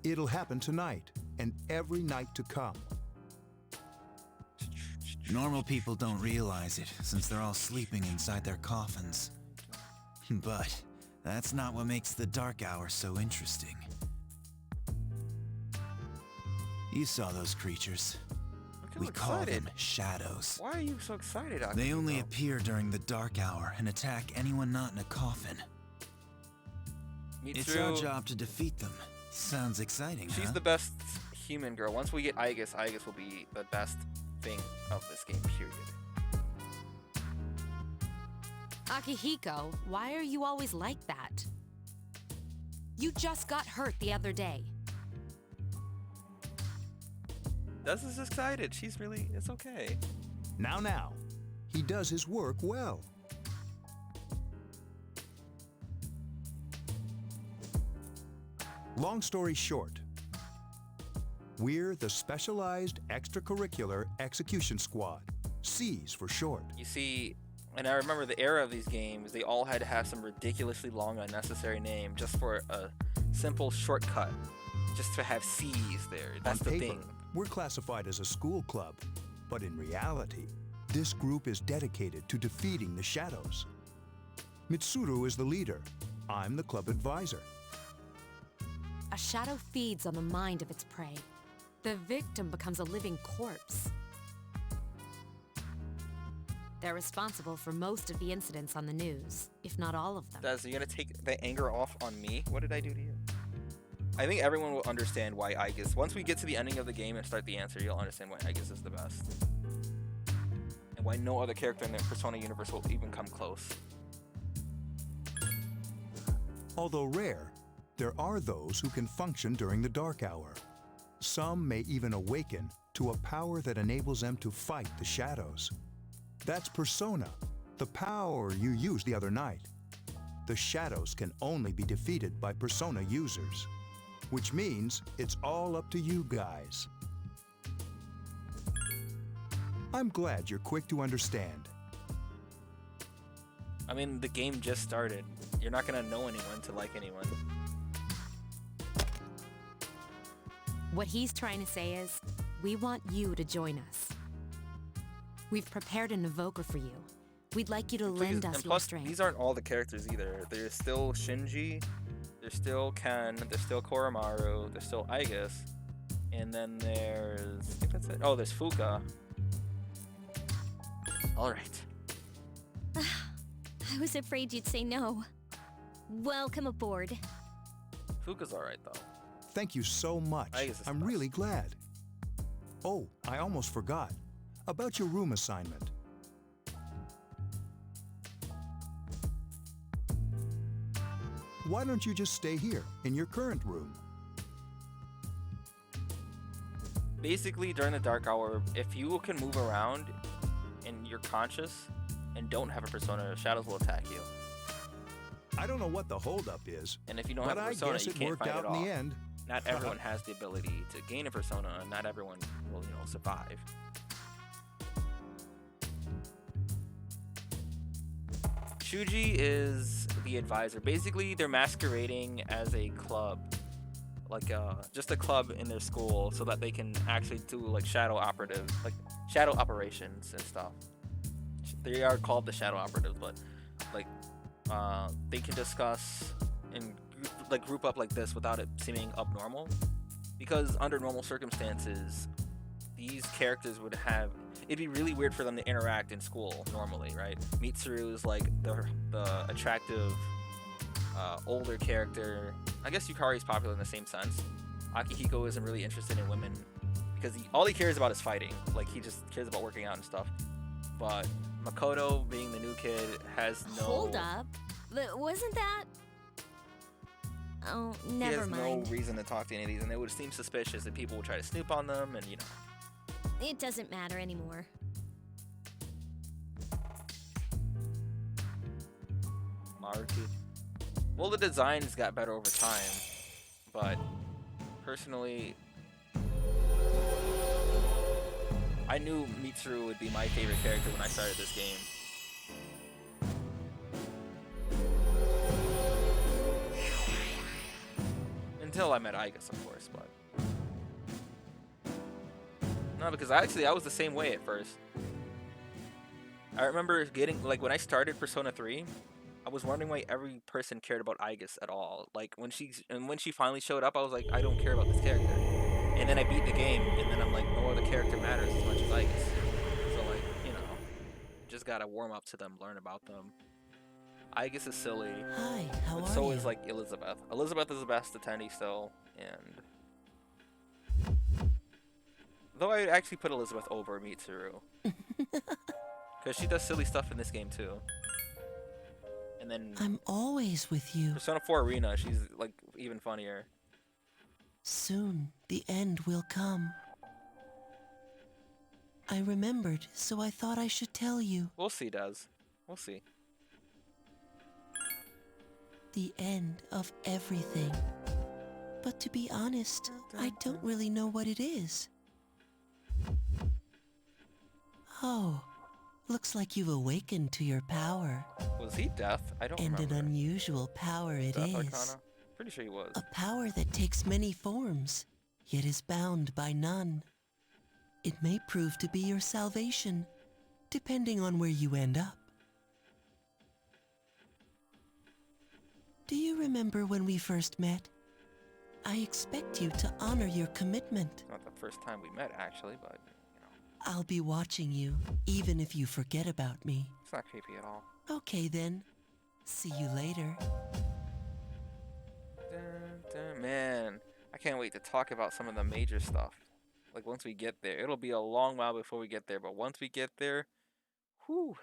It'll happen tonight and every night to come. Normal people don't realize it, since they're all sleeping inside their coffins. But that's not what makes the dark hour so interesting. You saw those creatures. We call them shadows. Why are you so excited, Akihiko? They only appear during the dark hour and attack anyone not in a coffin. It's our job to defeat them. Sounds exciting, She's the best human girl. Once we get Aigis, Aigis will be the best thing of this game, period. Akihiko, why are you always like that? You just got hurt the other day. Duz is excited. She's really, it's okay. Now, he does his work well. Long story short, we're the Specialized Extracurricular Execution Squad, C's for short. You see, and I remember the era of these games, they all had to have some ridiculously long, unnecessary name just for a simple shortcut, just to have C's there. That's On the paper, thing. we're classified as a school club, but in reality, this group is dedicated to defeating the shadows. Mitsuru is the leader. I'm the club advisor. A shadow feeds on the mind of its prey. The victim becomes a living corpse. They're responsible for most of the incidents on the news, if not all of them. Duz, are you gonna take the anger off on me? What did I do to you? I think everyone will understand why Aigis. Once we get to the ending of the game and start the answer, you'll understand why Aigis is the best. And why no other character in the Persona universe will even come close. Although rare, there are those who can function during the dark hour. Some may even awaken to a power that enables them to fight the shadows. That's Persona, the power you used the other night. The shadows can only be defeated by Persona users, which means it's all up to you guys. I'm glad you're quick to understand. I mean, the game just started. You're not gonna know anyone to like anyone. What he's trying to say is, we want you to join us. We've prepared an evoker for you. We'd like you to lend us And your plus, strength. these aren't all the characters either. There's still Shinji, there's still Ken, there's still Koromaru, there's still Aigis, And then there's, I think that's it. Oh, there's Fuka. All right. I was afraid you'd say no. Welcome aboard. Fuka's all right though. Thank you so much. I'm really glad. Oh, I almost forgot. About your room assignment. Why don't you just stay here, in your current room? Basically, during the dark hour, if you can move around and you're conscious and don't have a persona, shadows will attack you. I don't know what the holdup is, and if you don't have a persona, I guess you it can't worked fight out it off. in the end. Not everyone has the ability to gain a persona, and not everyone will, survive. Shuji is the advisor. Basically, they're masquerading as a club, like just a club in their school, so that they can actually do like shadow operations and stuff. They are called the shadow operatives, but like they can discuss and group up like this without it seeming abnormal, because under normal circumstances, these characters would have. It'd be really weird for them to interact in school normally, right? Mitsuru is like the attractive older character. I guess Yukari is popular in the same sense. Akihiko isn't really interested in women because all he cares about is fighting. Like, he just cares about working out and stuff. But Makoto, being the new kid, has no... Hold up. But wasn't that... Oh, never mind. He has no reason to talk to any of these, and it would seem suspicious that people would try to snoop on them, and It doesn't matter anymore. Maruki. Well, the designs got better over time, but personally, I knew Mitsuru would be my favorite character when I started this game. Until I met Igus, of course, but... No, because I was the same way at first. I remember getting, when I started Persona 3, I was wondering why every person cared about Igus at all. Like, when she finally showed up, I was like, I don't care about this character. And then I beat the game, and then I'm like, no other character matters as much as Igus. So, just gotta warm up to them, learn about them. Igus is silly. Hi, how but are so you? is, Elizabeth. Elizabeth is the best attendee still, and... Though I would actually put Elizabeth over Mitsuru. Because she does silly stuff in this game, too. And then... I'm always with you. Persona 4 Arena, she's, even funnier. Soon, the end will come. I remembered, so I thought I should tell you. We'll see, Des. We'll see. The end of everything. But to be honest, I don't really know what it is. Oh, looks like you've awakened to your power. Was he Death? I don't remember. And an remember. unusual power it Death is. Arcana? Pretty sure he was. A power that takes many forms, yet is bound by none. It may prove to be your salvation, depending on where you end up. Do you remember when we first met? I expect you to honor your commitment. Not the first time we met, actually, but, I'll be watching you, even if you forget about me. It's not creepy at all. Okay, then. See you later. Man, I can't wait to talk about some of the major stuff. Once we get there. It'll be a long while before we get there, but once we get there, whew.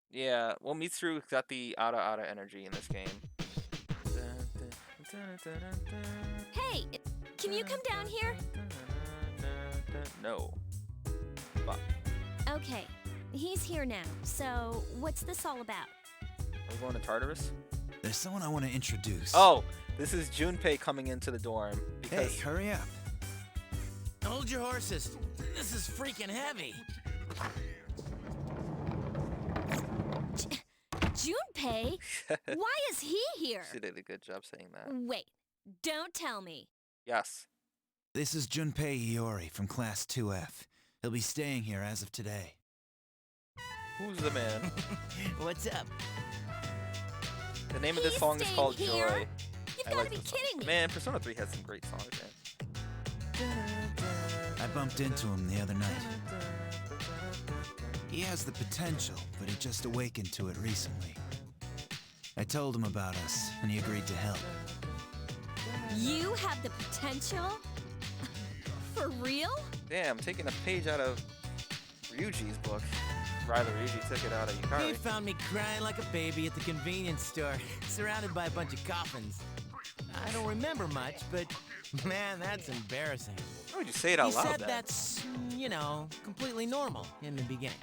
Yeah, well, Mitsuru got the Ada energy in this game. Hey, can you come down here? No. Fuck. Okay, he's here now. So, what's this all about? Are we going to Tartarus? There's someone I want to introduce. Oh, this is Junpei coming into the dorm. Hey, hurry up. Hold your horses. This is freaking heavy. Junpei? Why is he here? She did a good job saying that. Wait, don't tell me. Yes. This is Junpei Iori from Class 2F. He'll be staying here as of today. Who's the man? What's up? The name of this He's song is staying called here? Joy. You've I got like to be this song. kidding me. Man, Persona 3 has some great songs, man. I bumped into him the other night. He has the potential, but he just awakened to it recently. I told him about us, and he agreed to help. You have the potential? For real? Damn, taking a page out of Ryuji's book. Rather, Ryuji took it out of He Yukari. found me crying like a baby at the convenience store, surrounded by a bunch of coffins. I don't remember much, but man, that's embarrassing. Why would you say it out He loud said then? that's, you know, completely normal in the beginning.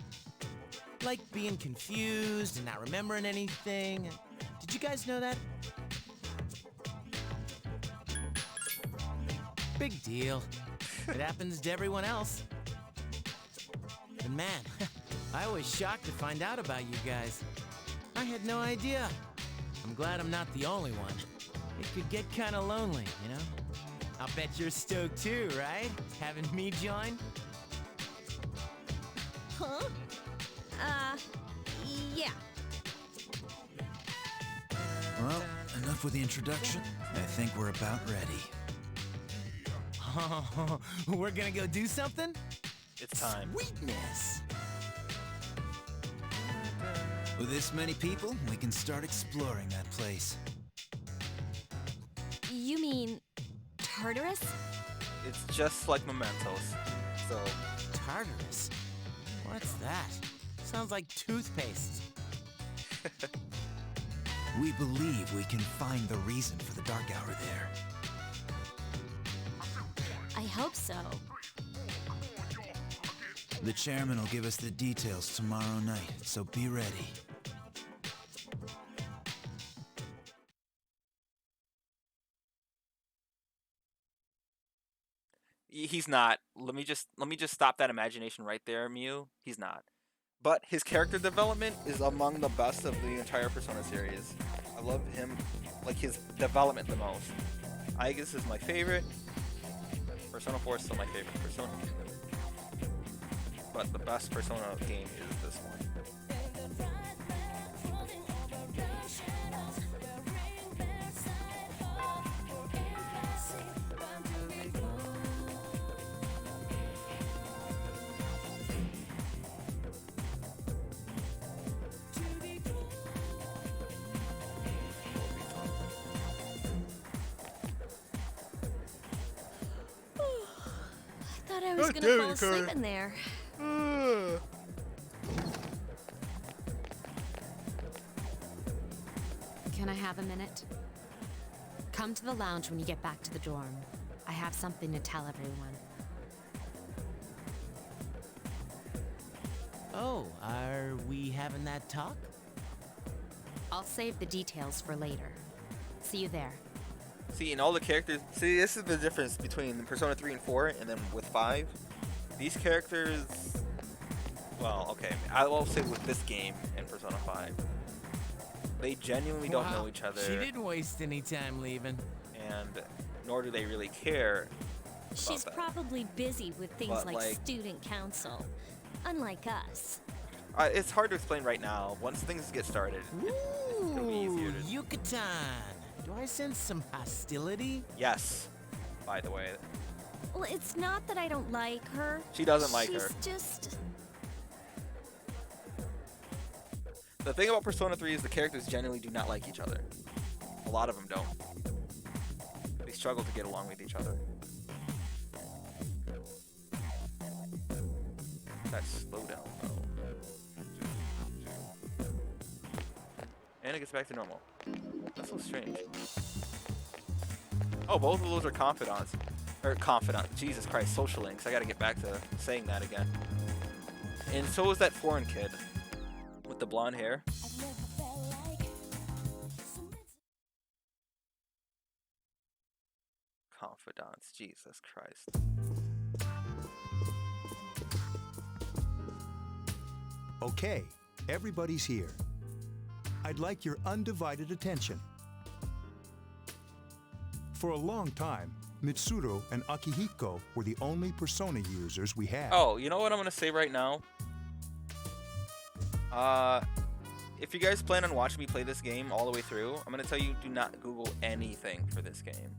Like being confused and not remembering anything. Did you guys know that? Big deal. It happens to everyone else. But man, I was shocked to find out about you guys. I had no idea. I'm glad I'm not the only one. It could get kind of lonely, you know? I'll bet you're stoked too, right? Having me join? Huh? Yeah. Well, enough with the introduction. I think we're about ready. Oh, we're gonna go do something? It's time. Sweetness! With this many people, we can start exploring that place. You mean Tartarus? It's just like Mementos. So, Tartarus? What's that? Sounds like toothpaste. We believe we can find the reason for the Dark Hour there. I hope so. The chairman will give us the details tomorrow night, so be ready. he's not. Let me just stop that imagination right there, Mew. He's not. But his character development is among the best of the entire Persona series. I love him, like his development the most. Aegis is my favorite. Persona 4 is still my favorite Persona. But the best Persona game is this one. I was gonna fall asleep in there. Can I have a minute? Come to the lounge when you get back to the dorm. I have something to tell everyone. Oh, are we having that talk? I'll save the details for later. See you there. See, in all the characters, see, this is the difference between Persona 3 and 4, and then with 5. These characters, well, okay, I will say with this game and Persona 5, they genuinely don't know each other. She didn't waste any time leaving. And nor do they really care. She's probably busy with things But, like like, student council, unlike us. It's hard to explain right now. Once things get started, it'll be easier to... Yucatan! Do I sense some hostility? Yes, by the way. Well, it's not that I don't like her. She doesn't like her. She's just... The thing about Persona 3 is the characters generally do not like each other. A lot of them don't. They struggle to get along with each other. That slow down though. And it gets back to normal. That's so strange. Oh, both of those are confidants. Or confidant. Jesus Christ, social links. I gotta get back to saying that again. And so is that foreign kid with the blonde hair. Confidants. Jesus Christ. Okay, everybody's here. I'd like your undivided attention. For a long time, Mitsuru and Akihiko were the only Persona users we had. Oh, you know what I'm gonna say right now? If you guys plan on watching me play this game all the way through, I'm gonna tell you, do not Google anything for this game.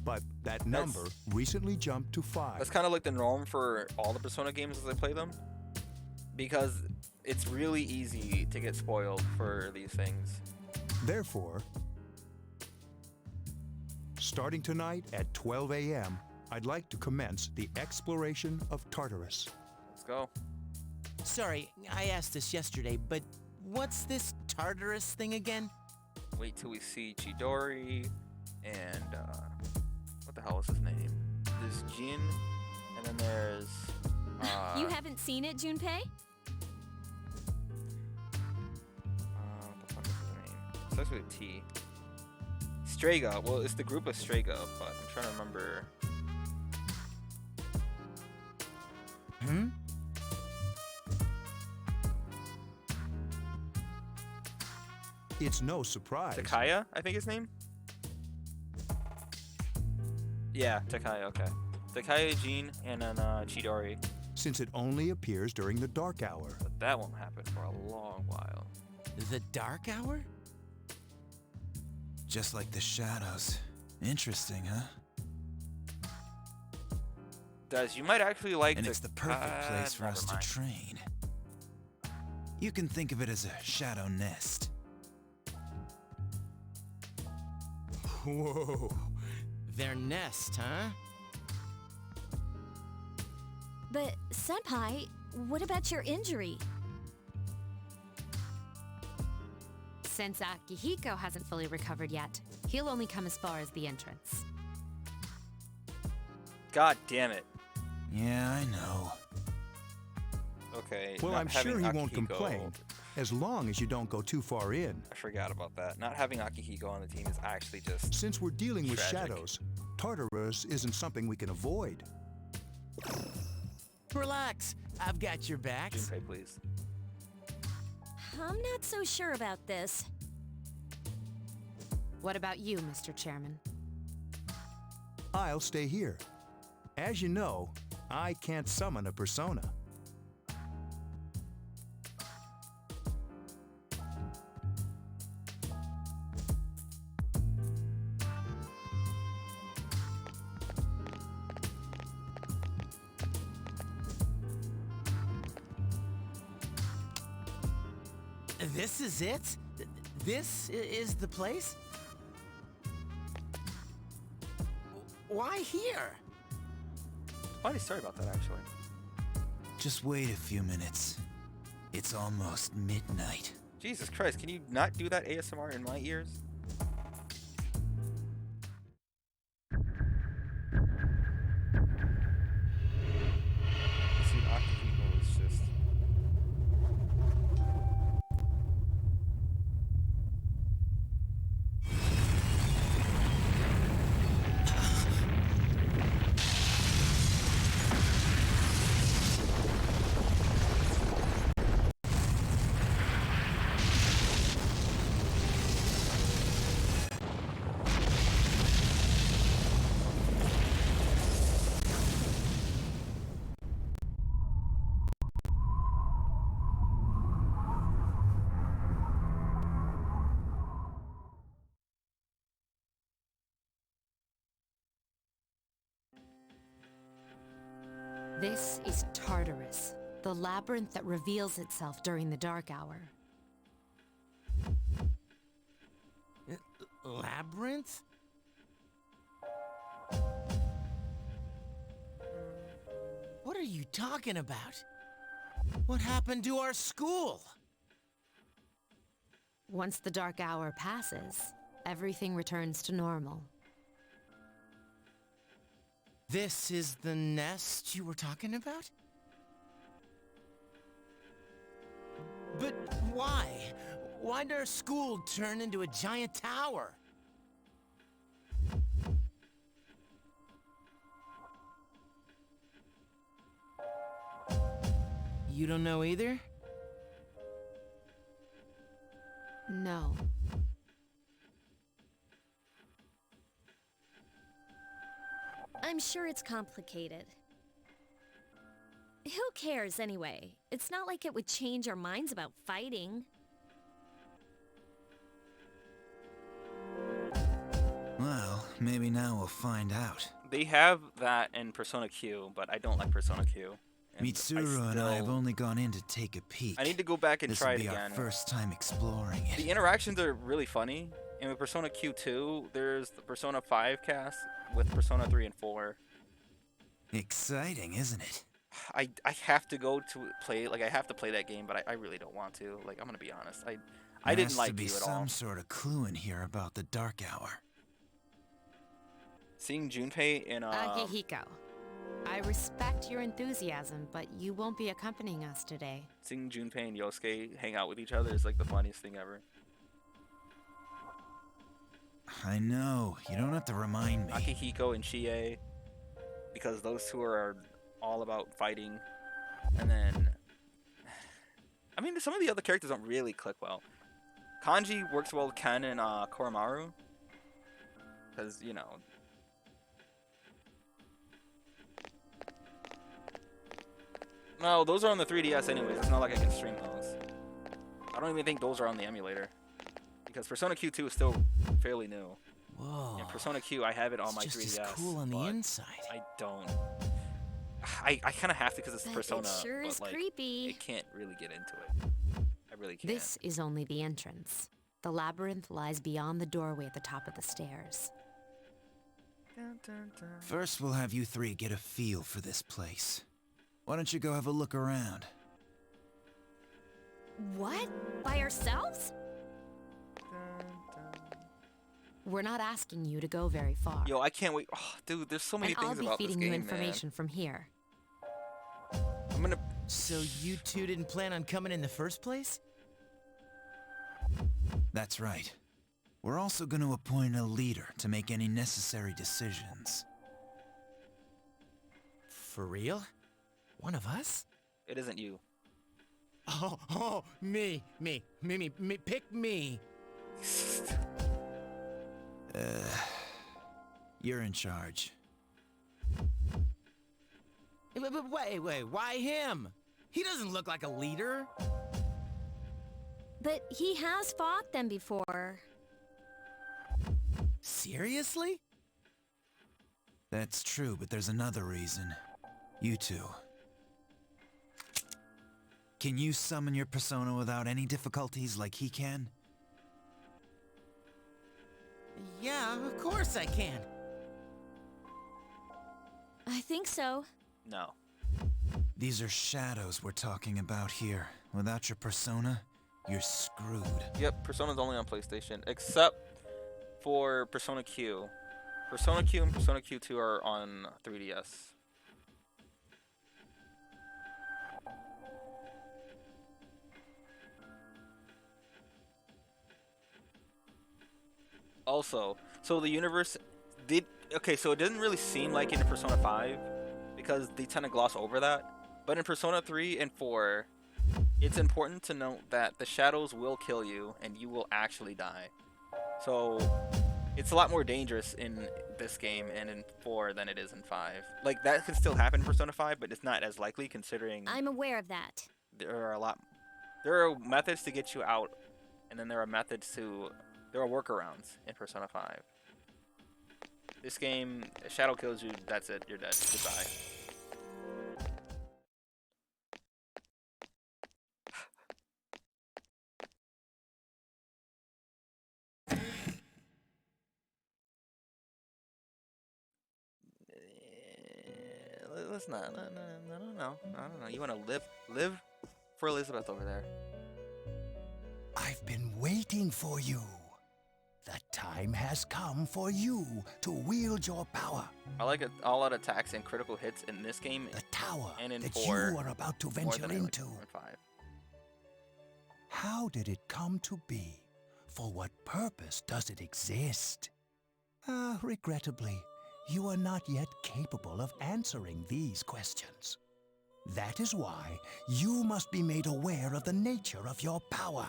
But that number recently jumped to 5. That's kind of like the norm for all the Persona games as I play them, because it's really easy to get spoiled for these things. Therefore, starting tonight at 12 a.m., I'd like to commence the exploration of Tartarus. Let's go. Sorry, I asked this yesterday, but what's this Tartarus thing again? Wait till we see Chidori and what the hell is his name? There's Jin, and then there's You haven't seen it, Junpei? what the fuck is his name? It starts with a T. Strega. Well, it's the group of Strega, but I'm trying to remember. It's no surprise. Takaya, I think his name? Yeah, Takaya, okay. Takaya, Jin, and then Chidori. Since it only appears during the dark hour. But that won't happen for a long while. The dark hour? Just like the shadows. Interesting, huh? Des, you might actually like And it's the perfect place for us to train. You can think of it as a shadow nest. Whoa. Their nest, huh? But, Senpai, what about your injury? Since Akihiko hasn't fully recovered yet, he'll only come as far as the entrance. God damn it. Yeah, I know. Okay. Well, I'm sure he won't Akihiko- complain, as long as you don't go too far in. I forgot about that. Not having Akihiko on the team is actually just Since we're dealing with tragic. shadows, Tartarus isn't something we can avoid. Relax, I've got your backs. Junpei, please. I'm not so sure about this. What about you, Mr. Chairman? I'll stay here. As you know, I can't summon a persona. This is it? This is the place? Why here? Funny story about that, actually. Just wait a few minutes. It's almost midnight. Jesus Christ, can you not do that ASMR in my ears? See, Akihiko is just... This is Tartarus, the labyrinth that reveals itself during the dark hour. Labyrinth? What are you talking about? What happened to our school? Once the dark hour passes, everything returns to normal. This is the nest you were talking about? But why? Why'd our school turn into a giant tower? You don't know either? No. I'm sure it's complicated. Who cares anyway? It's not like it would change our minds about fighting. Well, maybe now we'll find out. They have that in Persona Q, but I don't like Persona Q. Mitsuru and I have only gone in to take a peek. I need to go back and this try will it be again. Our first time exploring it. The interactions are really funny. And with Persona Q2, there's the Persona 5 cast with Persona 3 and 4. Exciting, isn't it? I have to go to play, like I have to play that game, but I really don't want to. Like I'm gonna be honest, I didn't like you at all. There has to be some sort of clue in here about the Dark Hour. Seeing Junpei in Akihiko, I respect your enthusiasm, but you won't be accompanying us today. seeing Junpei and Yosuke hang out with each other is like the funniest thing ever. I know, you don't have to remind me. Akihiko and Chie, because those two are all about fighting. And then, I mean, some of the other characters don't really click well. Kanji works well with Ken and Koromaru, because, you know. No, those are on the 3DS anyways. It's not like I can stream those. I don't even think those are on the emulator. Because Persona Q2 is still fairly new. Whoa. And Persona Q, I have it on my just 3DS. as cool on the inside. I don't. I kind of have to because it's But Persona. it sure is but, like, creepy. It can't really get into it. I really can't. This is only the entrance. The labyrinth lies beyond the doorway at the top of the stairs. First, we'll have you three get a feel for this place. Why don't you go have a look around? What? By ourselves? We're not asking you to go very far. Yo, I can't wait. Oh, dude, there's so many and things I'll about be this feeding game, you information from here. I'm gonna. So you two didn't plan on coming in the first place? That's right. We're also going to appoint a leader to make any necessary decisions. For real? One of us? It isn't you. Oh, me, pick me. You're in charge. But wait, why him? He doesn't look like a leader. But he has fought them before. Seriously? That's true, but there's another reason. You two. Can you summon your persona without any difficulties like he can? Yeah, of course I can. I think so. No. These are shadows we're talking about here. Without your persona, you're screwed. Yep, Persona's only on PlayStation, except for Persona Q. Persona Q and Persona Q2 are on 3DS. Also, so the universe did okay, so it didn't really seem like in Persona 5 because they tend to gloss over that. But in Persona 3 and 4, it's important to note that the shadows will kill you and you will actually die. So it's a lot more dangerous in this game and in 4 than it is in 5. Like that can still happen in Persona 5, but it's not as likely considering I'm aware of that. there are methods to get you out, and then there are workarounds in Persona 5. This game, a shadow kills you, that's it, you're dead. Goodbye. Let's not. No. I don't know. You want to live for Elizabeth over there. I've been waiting for you. The time has come for you to wield your power. I like all-out attacks and critical hits in this game. The tower and in that 4, you are about to more venture than I like into. in 5. How did it come to be? For what purpose does it exist? Regrettably, you are not yet capable of answering these questions. That is why you must be made aware of the nature of your power.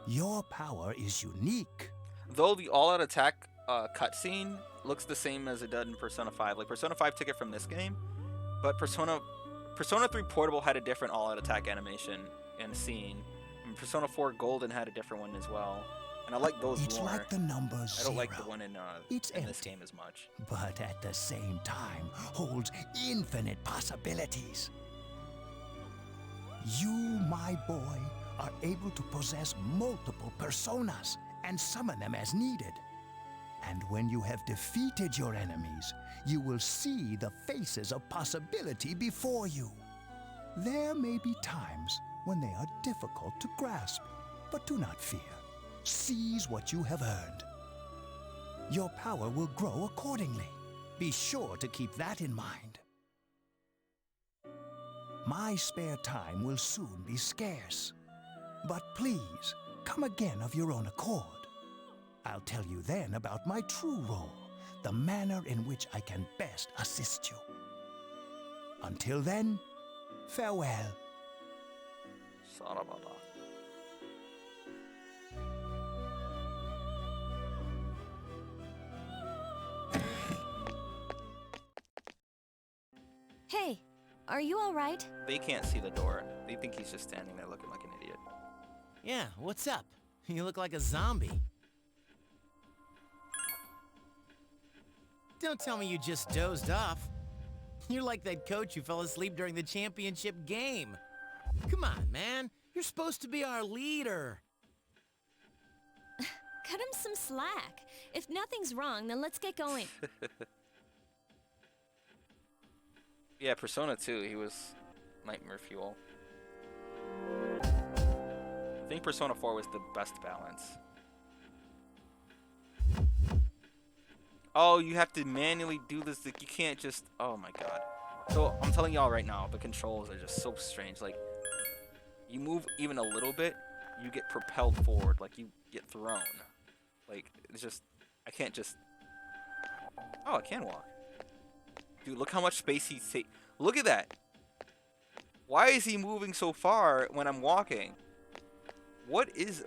Your power is unique. Though the all-out attack cutscene looks the same as it did in Persona 5. Like Persona 5 took it from this game, but Persona 3 Portable had a different all-out attack animation and scene. And Persona 4 Golden had a different one as well. And I like those It's more. like the number I don't like the zero. one in It's this empty, game as much. but at the same time holds infinite possibilities. You, my boy, are able to possess multiple personas and summon them as needed. And when you have defeated your enemies, you will see the faces of possibility before you. There may be times when they are difficult to grasp, but do not fear. Seize what you have earned. Your power will grow accordingly. Be sure to keep that in mind. My spare time will soon be scarce. But please, come again of your own accord. I'll tell you then about my true role, the manner in which I can best assist you. Until then, farewell. Sarabada. Hey, are you alright? They can't see the door. They think he's just standing there looking like an idiot. Yeah, what's up? You look like a zombie. Don't tell me you just dozed off. You're like that coach who fell asleep during the championship game. Come on, man. You're supposed to be our leader. Cut him some slack. If nothing's wrong, then let's get going. Yeah, Persona 2, he was nightmare fuel. I think Persona 4 was the best balance. Oh, you have to manually do this. Like, you can't just... Oh my god. So, I'm telling y'all right now, the controls are just so strange. Like, you move even a little bit, you get propelled forward. Like, you get thrown. Like, it's just... I can't just... Oh, I can walk. Dude, look how much space he's taking. Look at that. Why is he moving so far when I'm walking? What is...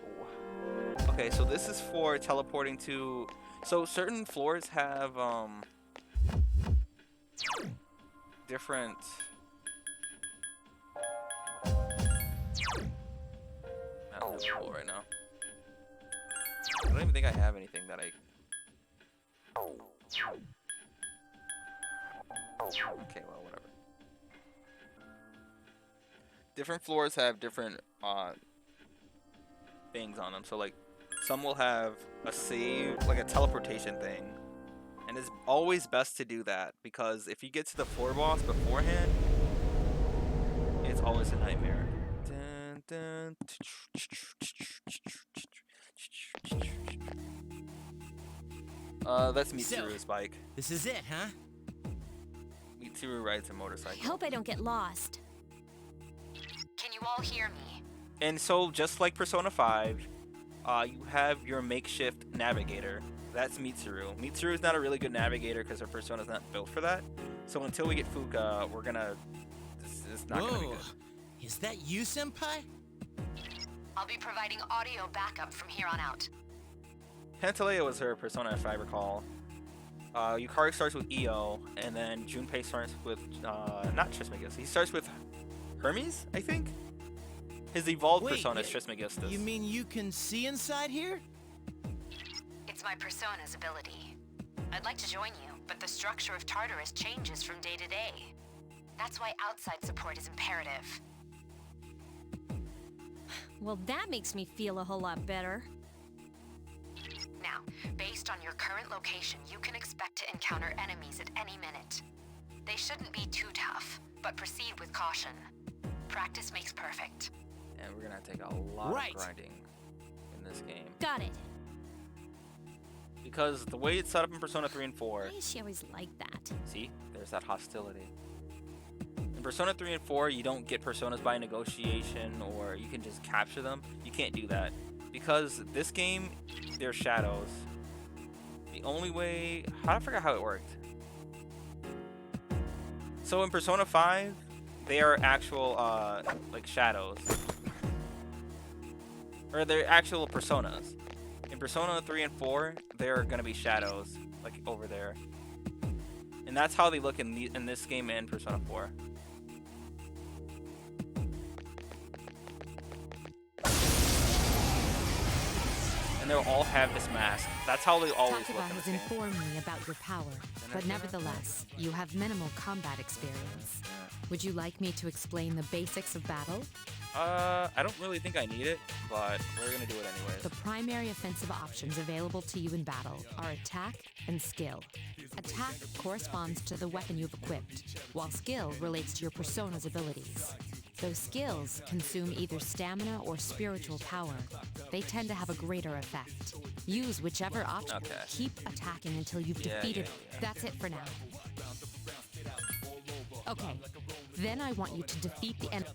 Okay, so this is for teleporting to... So certain floors have different... Not really cool right now. I don't even think I have anything that I... Okay, well, whatever. Different floors have different things on them. So, like, some will have a save, like a teleportation thing. And it's always best to do that, because if you get to the floor boss beforehand, it's always a nightmare. Dun, dun. That's Mitsuru's bike. This is it, huh? Mitsuru rides a motorcycle. I hope I don't get lost. Can you all hear me? And so, just like Persona 5, you have your makeshift navigator. That's Mitsuru. Mitsuru is not a really good navigator because her Persona's not built for that. So until we get Fuka, we're gonna... This is not gonna be good. Is that you, Senpai? I'll be providing audio backup from here on out. Pantaleo was her Persona, if I recall. Yukari starts with EO, and then Junpei starts with, not Trismegistus. He starts with Hermes, I think? His evolved persona is Trismegistus. You mean you can see inside here? It's my Persona's ability. I'd like to join you, but the structure of Tartarus changes from day to day. That's why outside support is imperative. Well, that makes me feel a whole lot better. Now, based on your current location, you can expect to encounter enemies at any minute. They shouldn't be too tough, but proceed with caution. Practice makes perfect. And we're gonna take a lot of grinding in this game. Got it. Because the way it's set up in Persona 3 and 4... Why is she always like that? See? There's that hostility. In Persona 3 and 4, you don't get personas by negotiation, or you can just capture them. You can't do that. Because this game, they're shadows. The only way... I forgot how it worked. So in Persona 5, they are actual, like, shadows. Or they're actual personas. In Persona 3 and 4, they're gonna be shadows. like over there. And that's how they look in this game and Persona 4. And they'll all have this mask. That's how they always Takuba look in has this game. informed me about your power, but nevertheless, you have minimal combat experience. Would you like me to explain the basics of battle? I don't really think I need it, but we're gonna do it anyways. The primary offensive options available to you in battle are attack and skill. Attack corresponds to the weapon you've equipped, while skill relates to your persona's abilities. Those skills consume either stamina or spiritual power. They tend to have a greater effect. Use whichever option. Okay. Keep attacking until you've defeated. That's it for now. Okay. Then I want you to defeat the enemy.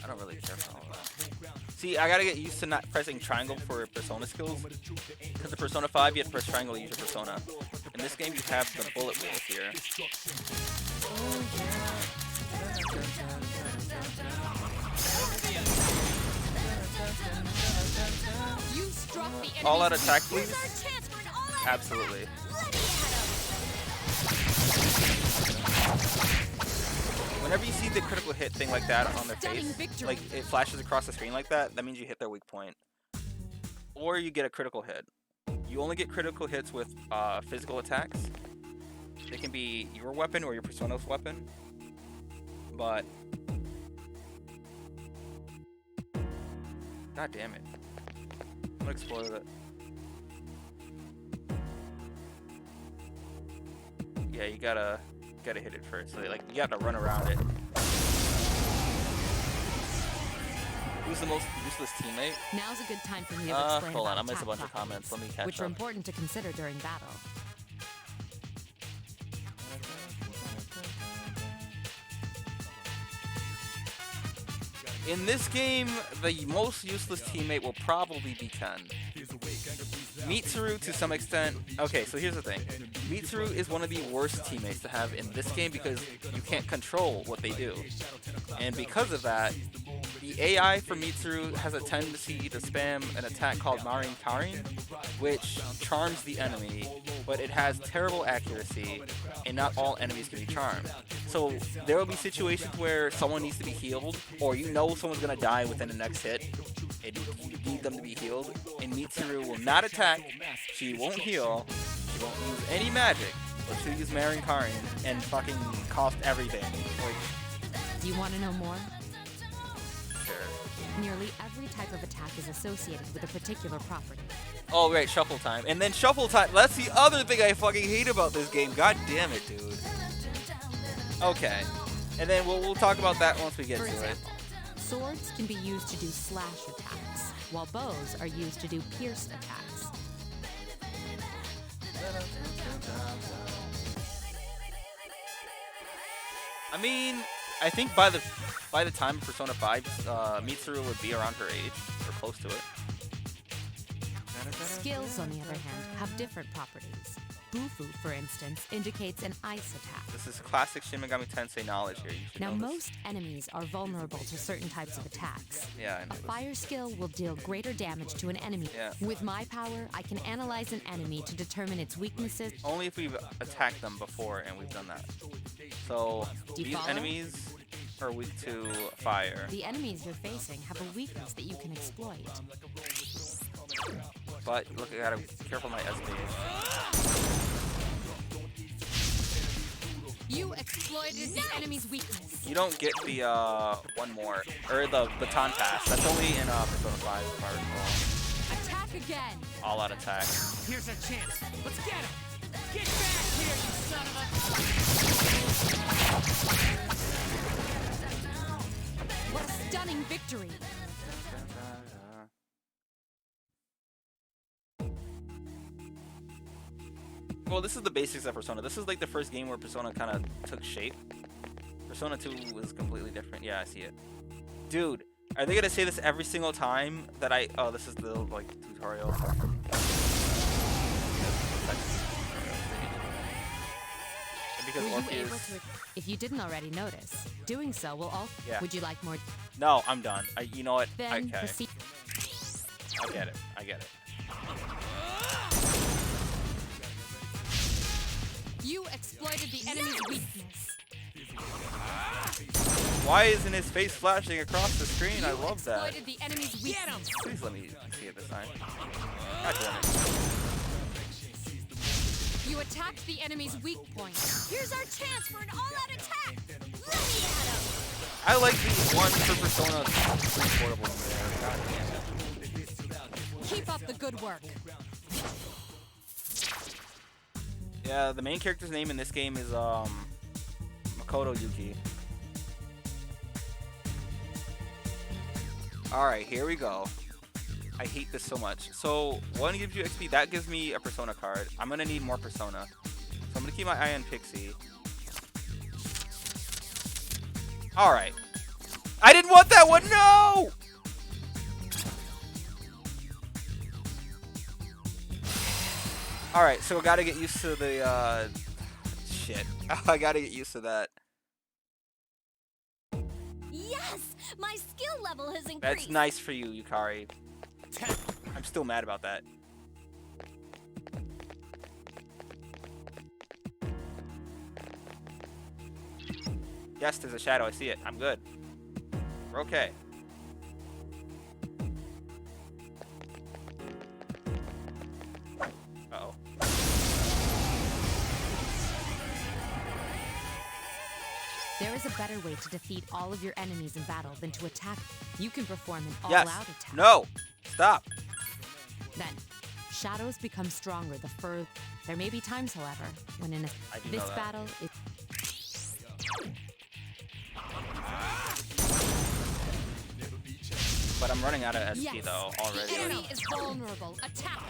I don't really care for all that. See, I gotta get used to not pressing triangle for Persona skills. Because in Persona 5, you have to press triangle to use your Persona. In this game, you have the bullet wheel here. You struck the enemy. All out attack, please. Absolutely. Whenever you see the critical hit thing like that on their face, like it flashes across the screen like that, that means you hit their weak point. Or you get a critical hit. You only get critical hits with physical attacks. They can be your weapon or your Persona's weapon. But god damn it. I'm gonna explore that. Yeah, you gotta hit it first. So like you gotta run around it. Who's the most useless teammate? Now's a good time for me to explain hold on, I about missed a bunch of attack comments. Let me catch which are up. important to consider during battle. In this game, the most useless teammate will probably be Ken. Mitsuru to some extent. Okay, so here's the thing. Mitsuru is one of the worst teammates to have in this game because you can't control what they do. And because of that, the AI for Mitsuru has a tendency to spam an attack called Marin Karin, which charms the enemy, but it has terrible accuracy, and not all enemies can be charmed. So there will be situations where someone needs to be healed, or you know someone's gonna die within the next hit, and you need them to be healed, and Mitsuru will not attack, she won't heal, she won't use any magic, but she'll use Marin Karin and fucking cost everything. Like, Do you want to know more? sure. Nearly every type of attack is associated with a particular property. Oh, right, shuffle time. And then shuffle time, that's the other thing I fucking hate about this game. God damn it, dude. Okay. And then we'll talk about that once we get For to it. example, swords can be used to do slash attacks, while bows are used to do pierce attacks. I mean, I think by the time of Persona 5, Mitsuru would be around her age, or close to it. Skills, on the other hand, have different properties. Bufu, for instance, indicates an ice attack. This is classic Shin Megami Tensei knowledge here. You should Now, know this. most enemies are vulnerable to certain types of attacks. Yeah, I know A this. fire skill will deal greater damage to an enemy. Yeah. With my power, I can analyze an enemy to determine its weaknesses. Only if we've attacked them before, and we've done that. So, Do you these follow? enemies are weak to fire. The enemies you're facing have a weakness that you can exploit. But, look, I gotta be careful my SD. You exploited the enemy's weakness. You don't get the, one more, or the baton pass. That's only in, Persona 5, if I recall. Attack again. All out attack. Here's our chance. Let's get him. Get back here, you son of a... What a stunning victory. Well, this is the basics of Persona. This is like the first game where Persona kind of took shape. Persona 2 was completely different. Yeah, I see it. Dude, are they gonna say this every single time that I... Oh, this is the, like, tutorial. And because Were you Orpheus... able to... If you didn't already notice, doing so will all... Yeah. Would you like more... No, I'm done. You know what? Then Okay. proceed... I get it. I get it. You exploited the enemy's weakness. Why isn't his face flashing across the screen? I love that. Exploited the enemy's weakness. Please let me see it this time. God damn it. You attacked the enemy's weak point. Here's our chance for an all-out attack. Let me at him. I like the one for Persona 3 portable in there. God damn it. Keep up the good work. Yeah, the main character's name in this game is Makoto Yuki. Alright, here we go. I hate this so much. So, one gives you XP, that gives me a Persona card. I'm gonna need more Persona. So I'm gonna keep my eye on Pixie. Alright. I didn't want that one, no! Alright, so I gotta get used to the, shit. I gotta get used to that. Yes, my skill level has increased. That's nice for you, Yukari. I'm still mad about that. Yes, there's a shadow. I see it. I'm good. We're okay. Uh-oh. There is a better way to defeat all of your enemies in battle than to attack. You can perform an all-out attack. No. Stop. Then, shadows become stronger the further. There may be times, however, when in this battle it. But I'm running out of SP though already. The enemy is vulnerable. Attack.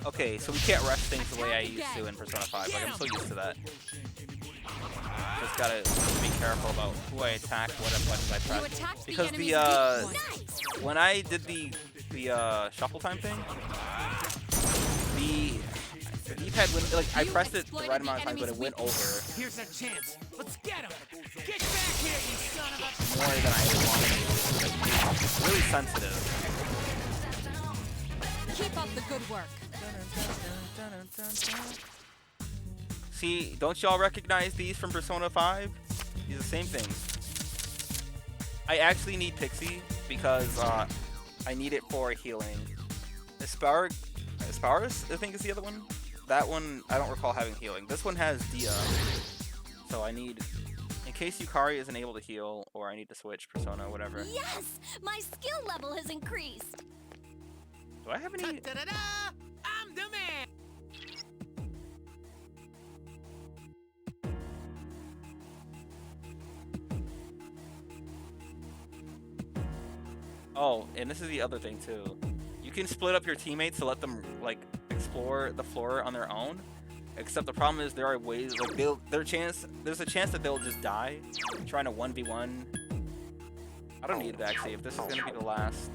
Okay, so we can't rush things the way I used to in Persona 5. Like, I'm so used to that. Just gotta be careful about who I attack, what buttons I press. Because when I did the shuffle time thing, the D-pad went, like, I pressed it the right amount of times, but it went over. Here's our chance. Let's get him. Get back here, you son of a... More than I wanted to. It's really sensitive. Keep up the good work. See, don't y'all recognize these from Persona 5? These are the same things. I actually need Pixie because I need it for healing. Asparagus, I think is the other one. That one, I don't recall having healing. This one has Dia. So I need, in case Yukari isn't able to heal, or I need to switch Persona, whatever. Yes, my skill level has increased. Do I have any? I'm the man. Oh, and this is the other thing too. You can split up your teammates to let them like explore the floor on their own. Except the problem is there are ways like there's a chance that they'll just die trying to 1v1. I don't need it actually if this is gonna be the last.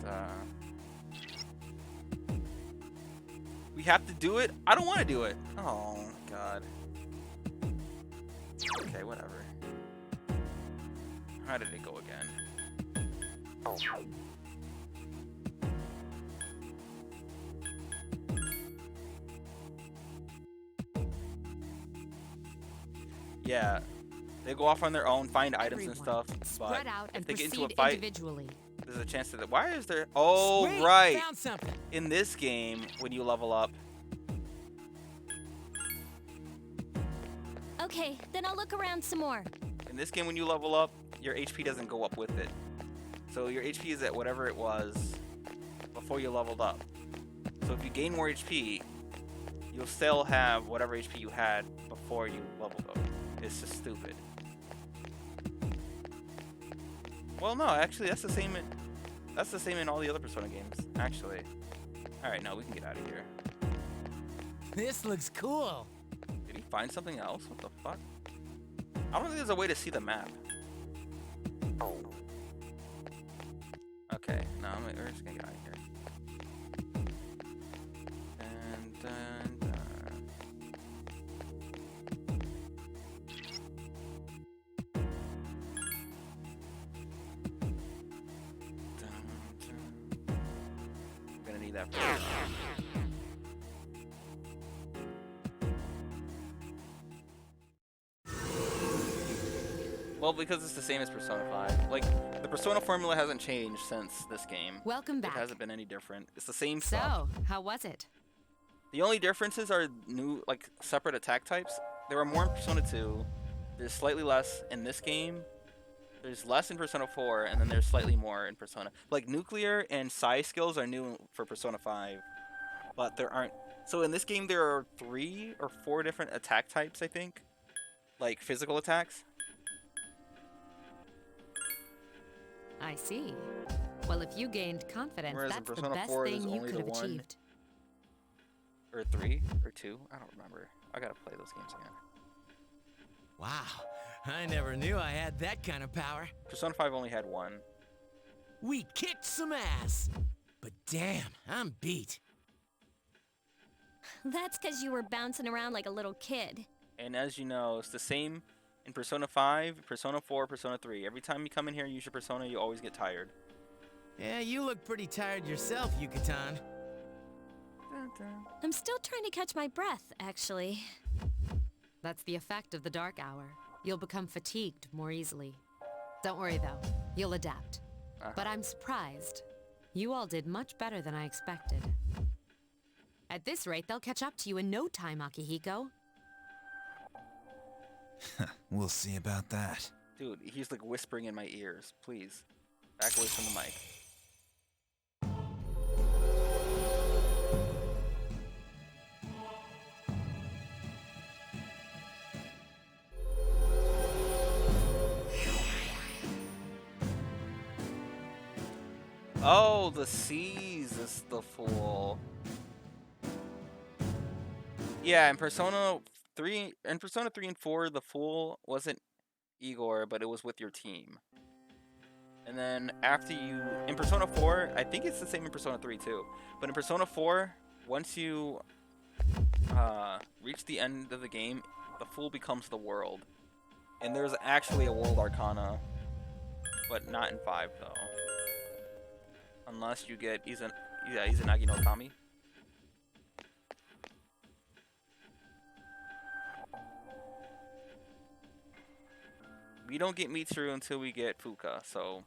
We have to do it. I don't want to do it. Oh god. Okay, whatever. How did it go again? Yeah, they go off on their own, find items and stuff, but if they get into a fight, there's a chance that... Why is there... Oh, Sweet, right! found something. In this game, when you level up... Okay, then I'll look around some more. In this game, when you level up, your HP doesn't go up with it. So your HP is at whatever it was before you leveled up. So if you gain more HP, you'll still have whatever HP you had before you leveled up. It's just stupid. Well, no, actually, that's the same in all the other Persona games. Actually. All right, now we can get out of here. This looks cool. Did he find something else? What the fuck? I don't think there's a way to see the map. Okay, no, we're just gonna get out of here. I'm gonna need that for Well, because it's the same as Persona 5. Like, the Persona formula hasn't changed since this game. Welcome back. It hasn't been any different. It's the same stuff. So, how was it? The only differences are new, like, separate attack types. There are more in Persona 2. There's slightly less in this game. There's less in Persona 4, and then there's slightly more in Persona. Like, nuclear and psi skills are new for Persona 5, but there aren't. So in this game, there are 3 or 4 different attack types, I think. Like, physical attacks. I see. Well, if you gained confidence, Whereas in that's the Persona best 4, there's thing you only could the have 1. achieved. Or 3 or 2. I don't remember. I gotta play those games again. Wow, I never knew I had that kind of power. Persona 5 only had 1. We kicked some ass. But damn, I'm beat. That's because you were bouncing around like a little kid. And as you know, it's the same in Persona 5, Persona 4, Persona 3. Every time you come in here and use your Persona, you always get tired. Yeah, you look pretty tired yourself, Yucatan. I'm still trying to catch my breath, actually. That's the effect of the dark hour. You'll become fatigued more easily. Don't worry though, you'll adapt. But I'm surprised. You all did much better than I expected. At this rate, they'll catch up to you in no time, Akihiko. We'll see about that. Dude, he's like whispering in my ears. Please, back away from the mic. Oh, the seas is the fool. Yeah, in Persona 3 and 4, the fool wasn't Igor, but it was with your team. And then after you in Persona 4, I think it's the same in Persona 3 too. But in Persona 4, once you reach the end of the game, the fool becomes the world. And there's actually a world arcana, but not in 5 though. Unless you get Izanagi no Kami. We don't get Mitsuru until we get Fuka, so...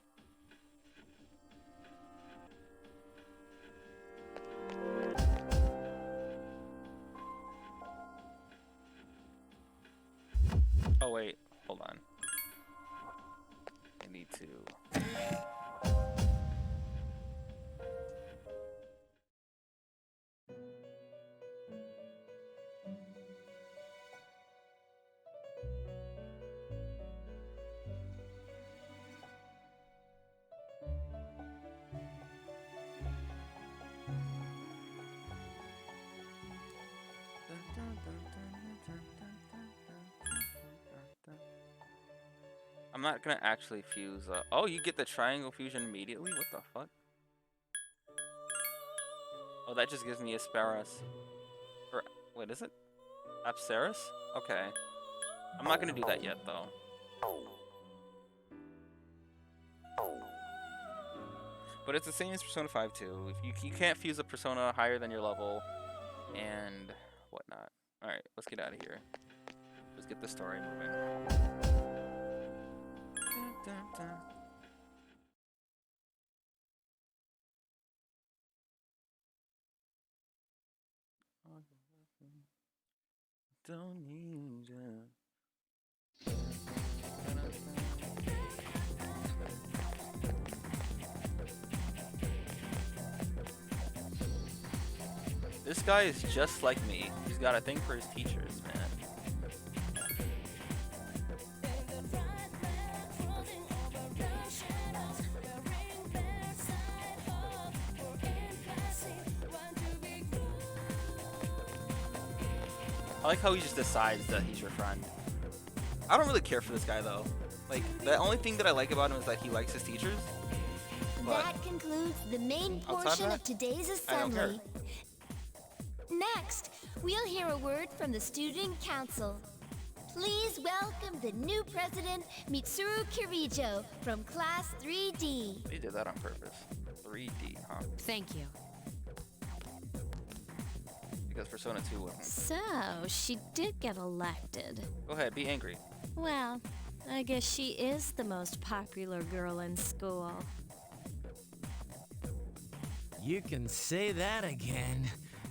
Oh wait, hold on. I need to... I'm not gonna actually fuse. Oh, you get the triangle fusion immediately? What the fuck? Oh, that just gives me Asperas. Or, wait, is it? Apsaris? Okay. I'm not gonna do that yet, though. But it's the same as Persona 5 too. If you can't fuse a Persona higher than your level, and whatnot. All right, let's get out of here. Let's get the story moving. Don't need you. This guy is just like me. He's got a thing for his teachers, man. I like how he just decides that he's your friend. I don't really care for this guy though. Like, the only thing that I like about him is that he likes his teachers. But That concludes the main outside portion that, of today's I don't care. assembly. Next, we'll hear a word from the student council. Please welcome the new president, Mitsuru Kirijo, from Class 3D. They did that on purpose. 3D, huh? Thank you. Because Persona 2 wasn't. So, she did get elected. Go ahead, be angry. Well, I guess she is the most popular girl in school. You can say that again.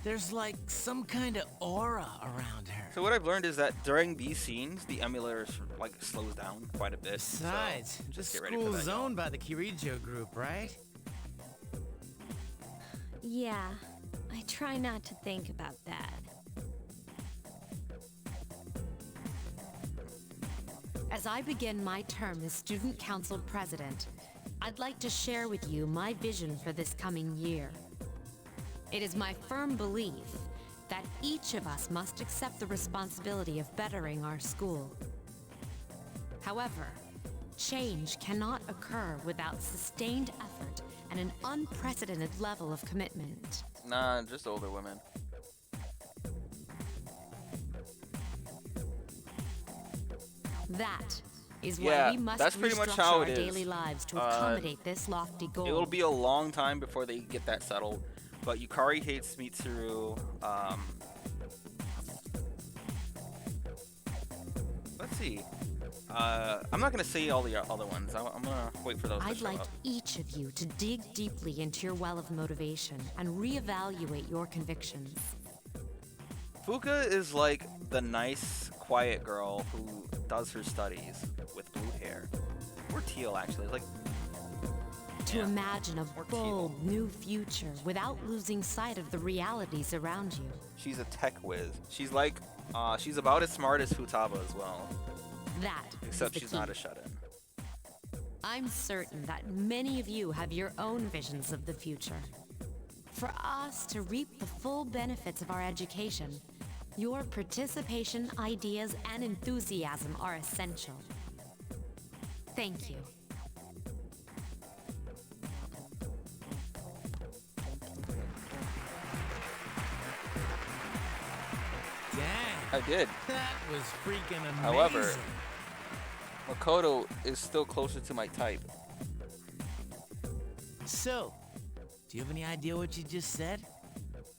There's like some kind of aura around her. So what I've learned is that during these scenes, the emulator like slows down quite a bit. Besides, so the just get ready for school's that, y'all. owned by the Kirijo group, right? Yeah, I try not to think about that. As I begin my term as Student Council President, I'd like to share with you my vision for this coming year. It is my firm belief that each of us must accept the responsibility of bettering our school. However, change cannot occur without sustained effort and an unprecedented level of commitment. Nah, just older women. That is Yeah, why we must that's pretty much restructure how our it is. daily lives to accommodate this lofty goal. It will be a long time before they get that settled. But Yukari hates Mitsuru. Let's see. I'm not gonna say all the other ones. I'm gonna wait for those to I'd show like up. each of you to dig deeply into your well of motivation and reevaluate your convictions. Fuka is like the nice, quiet girl who does her studies with blue hair. Or teal, actually. Like, To yeah. imagine a Or bold, teal. new future without losing sight of the realities around you. She's a tech whiz. She's like, she's about as smart as Futaba as well. That Except is the she's key. not a shut-in. I'm certain that many of you have your own visions of the future. For us to reap the full benefits of our education, your participation, ideas, and enthusiasm are essential. Thank you. Dang, I did. that was freaking amazing. However, Makoto is still closer to my type. So, do you have any idea what you just said?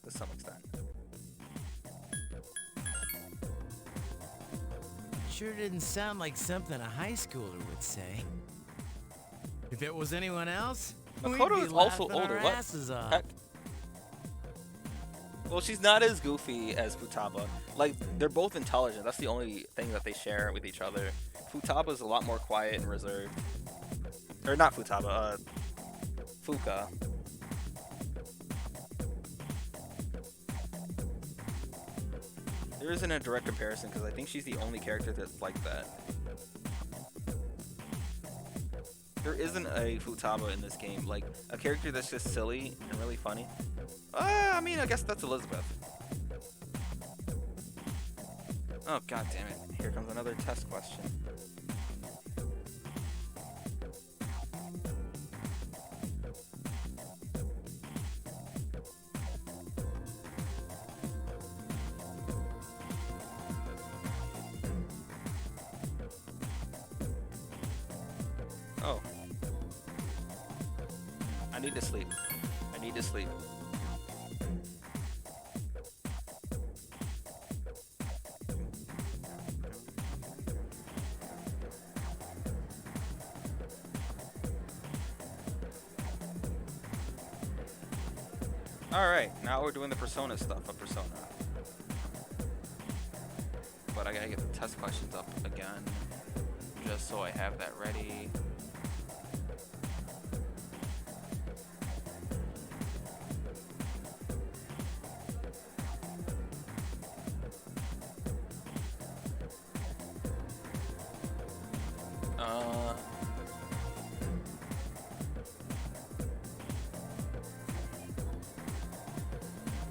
To some extent. Sure didn't sound like something a high schooler would say. If it was anyone else, Makoto we'd be is also laughing older. our What? asses off. Heck? Well, she's not as goofy as Futaba. Like, they're both intelligent. That's the only thing that they share with each other. Futaba's a lot more quiet and reserved. Or not Futaba, Fuka. There isn't a direct comparison because I think she's the only character that's like that. There isn't a Futaba in this game, like a character that's just silly and really funny. I mean, I guess that's Elizabeth. Oh, god damn it. Here comes another test question. Oh. I need to sleep. I need to sleep. Alright, now we're doing the Persona stuff of Persona. But I gotta get the test questions up again, just so I have that ready.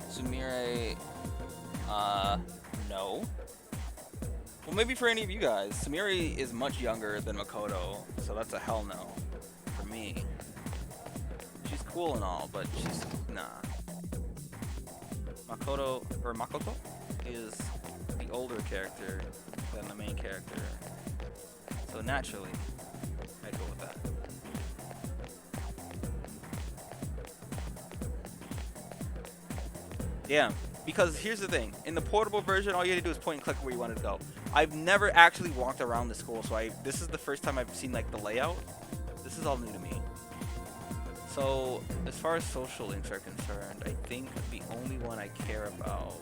Sumire, no. Well, maybe for any of you guys. Sumire is much younger than Makoto, so that's a hell no for me. She's cool and all, but she's, nah. Makoto is the older character than the main character. So naturally, I'd go with that. Yeah, because here's the thing. In the portable version, all you had to do is point and click where you wanted to go. I've never actually walked around the school, so this is the first time I've seen like the layout. This is all new to me. So as far as social links are concerned, I think the only one I care about,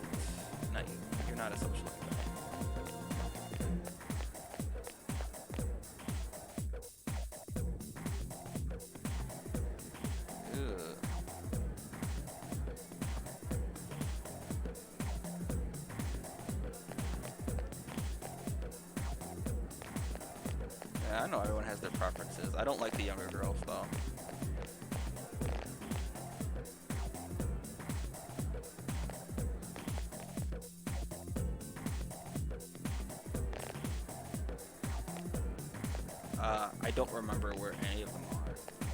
not you. You're not a social link. Yeah, I know everyone has their preferences. I don't like the younger girls though. I don't remember where any of them are.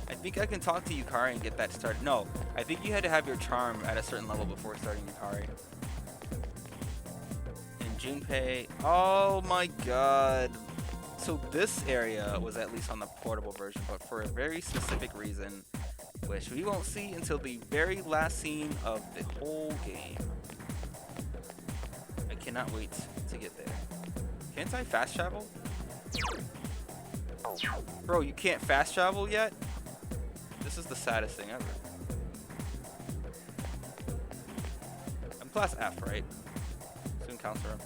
I think I can talk to Yukari and get that started. No, I think you had to have your charm at a certain level before starting Yukari. And Junpei, oh my god. So this area was at least on the portable version, but for a very specific reason, which we won't see until the very last scene of the whole game. I cannot wait to get there. Can't I fast travel? Bro, you can't fast travel yet? This is the saddest thing ever. I'm class F, right? Student counselor.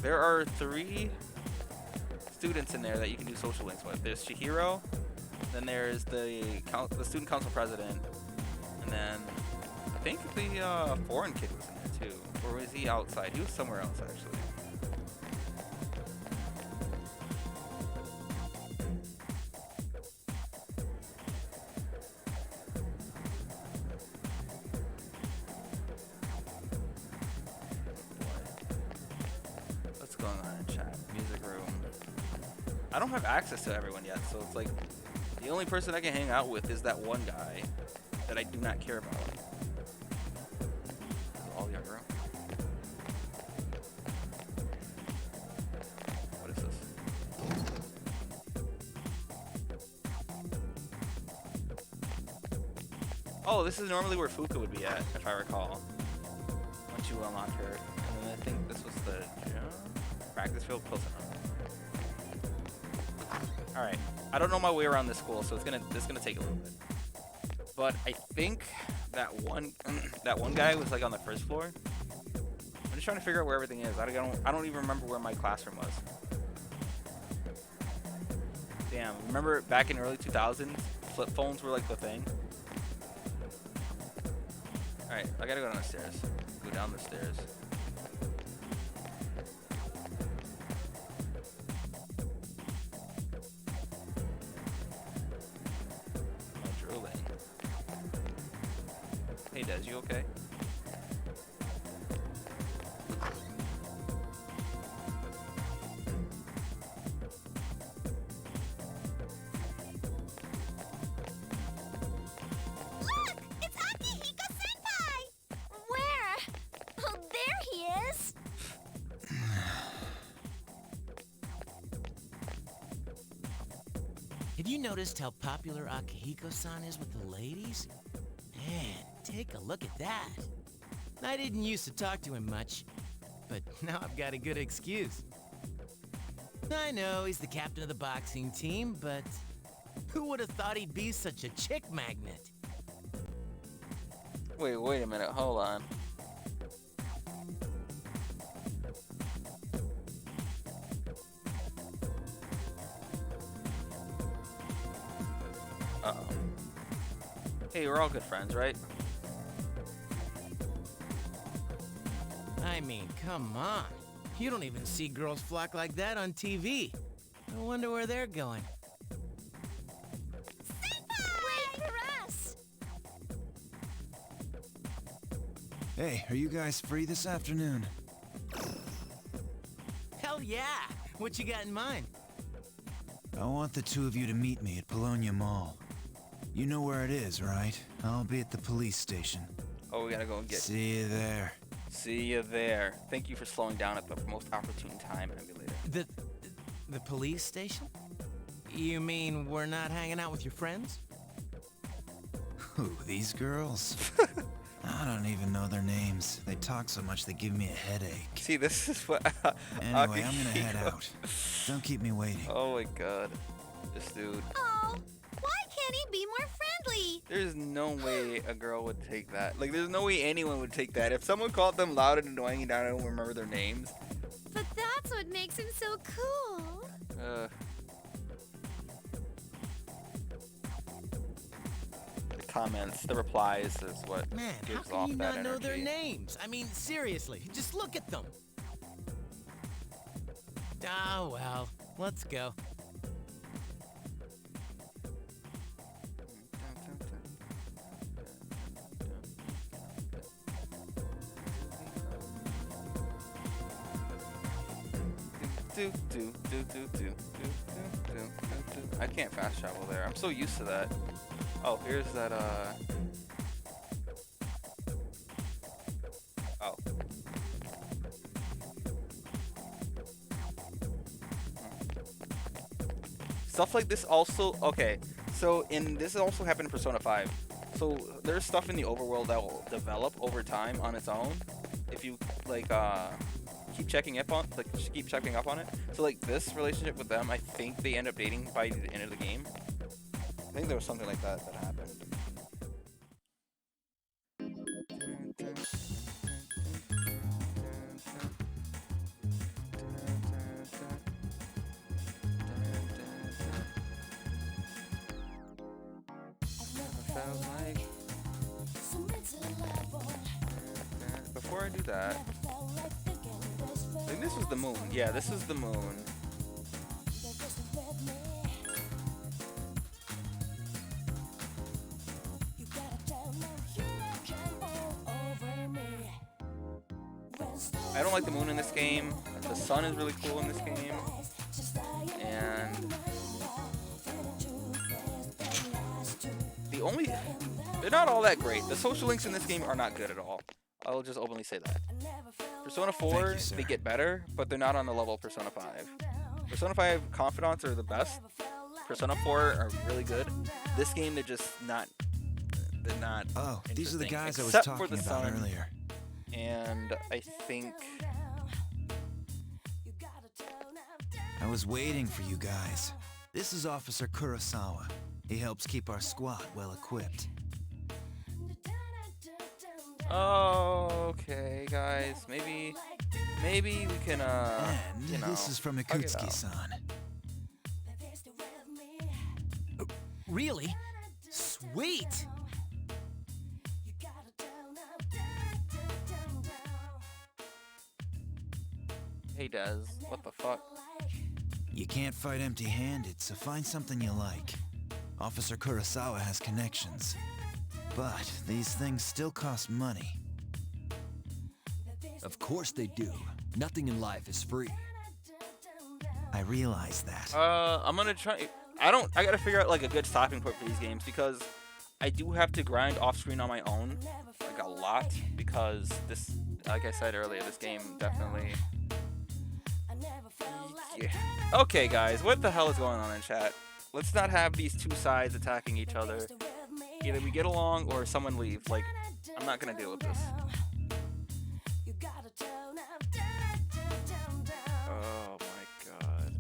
There are 3 students in there that you can do social links with. There's Chihiro, then there's the student council president, and then I think the foreign kid was in there too. Or was he outside? He was somewhere else actually. I don't have access to everyone yet, so it's like the only person I can hang out with is that one guy that I do not care about. All younger. What is this? Oh, this is normally where Fuka would be at, if I recall. Once you unlock her. And then I think this was the practice field close enough. Alright, I don't know my way around this school, so this is gonna take a little bit. But I think that one guy was like on the first floor. I'm just trying to figure out where everything is. I don't even remember where my classroom was. Damn, remember back in early 2000s, flip phones were like the thing? Alright, I gotta go down the stairs. Go down the stairs. Hey Des, you okay? Look! It's Akihiko-senpai! Where? Oh, there he is! Have you noticed how popular Akihiko-san is with the ladies? Man, take a look at that. I didn't used to talk to him much, but now I've got a good excuse. I know he's the captain of the boxing team, but who would have thought he'd be such a chick magnet? Wait a minute, hold on. Uh-oh. Hey, we're all good friends, right? I mean, come on. You don't even see girls flock like that on TV. I wonder where they're going. Wait for us! Hey, are you guys free this afternoon? Hell yeah! What you got in mind? I want the 2 of you to meet me at Polonia Mall. You know where it is, right? I'll be at the police station. Oh, we gotta go and get... See you there. See you there. Thank you for slowing down at the most opportune time, emulator. The police station? You mean we're not hanging out with your friends? Who, these girls? I don't even know their names. They talk so much they give me a headache. See, this is what. Anyway, I'm gonna head out. Don't keep me waiting. Oh my god. This dude. Oh, why can't he be more friendly? There's no way a girl would take that. Like, there's no way anyone would take that. If someone called them loud and annoying and I don't remember their names. But that's what makes him so cool. The comments, the replies is what Man, how gives can off you that not know their energy. names? I mean, seriously, just look at them. Ah, well, let's go. I can't fast travel there. I'm so used to that. Oh, here's that, oh. Stuff like this also, okay, so this also happened in Persona 5. So there's stuff in the overworld that will develop over time on its own. If you, like, keep checking up on it. So like this relationship with them, I think they end up dating by the end of the game. I think there was something like that happened. Before I do that, I think this was the moon. Yeah, this is the moon. I don't like the moon in this game. The sun is really cool in this game. And they're not all that great. The social links in this game are not good at all. I'll just openly say that. Persona 4, they get better, but they're not on the level of Persona 5. Persona 5 Confidants are the best. Persona 4 are really good. This game, they're just not. They're not. Oh, these are the guys I was except talking for the about sun. earlier. And I think I was waiting for you guys. This is Officer Kurosawa. He helps keep our squad well equipped. okay, guys. Maybe we can And you know, this is from hug it out. Ikutsuki-san. Really? Sweet! Hey, Des. What the fuck? You can't fight empty-handed, so find something you like. Officer Kurosawa has connections. But these things still cost money. Of course they do. Nothing in life is free. I realize that. I'm gonna try. I gotta figure out like a good stopping point for these games because I do have to grind off screen on my own, like a lot, because this, like I said earlier, this game definitely. Yeah. Okay, guys, what the hell is going on in chat? Let's not have these two sides attacking each other. Either we get along or someone leaves. Like, I'm not gonna deal with this. Oh my god.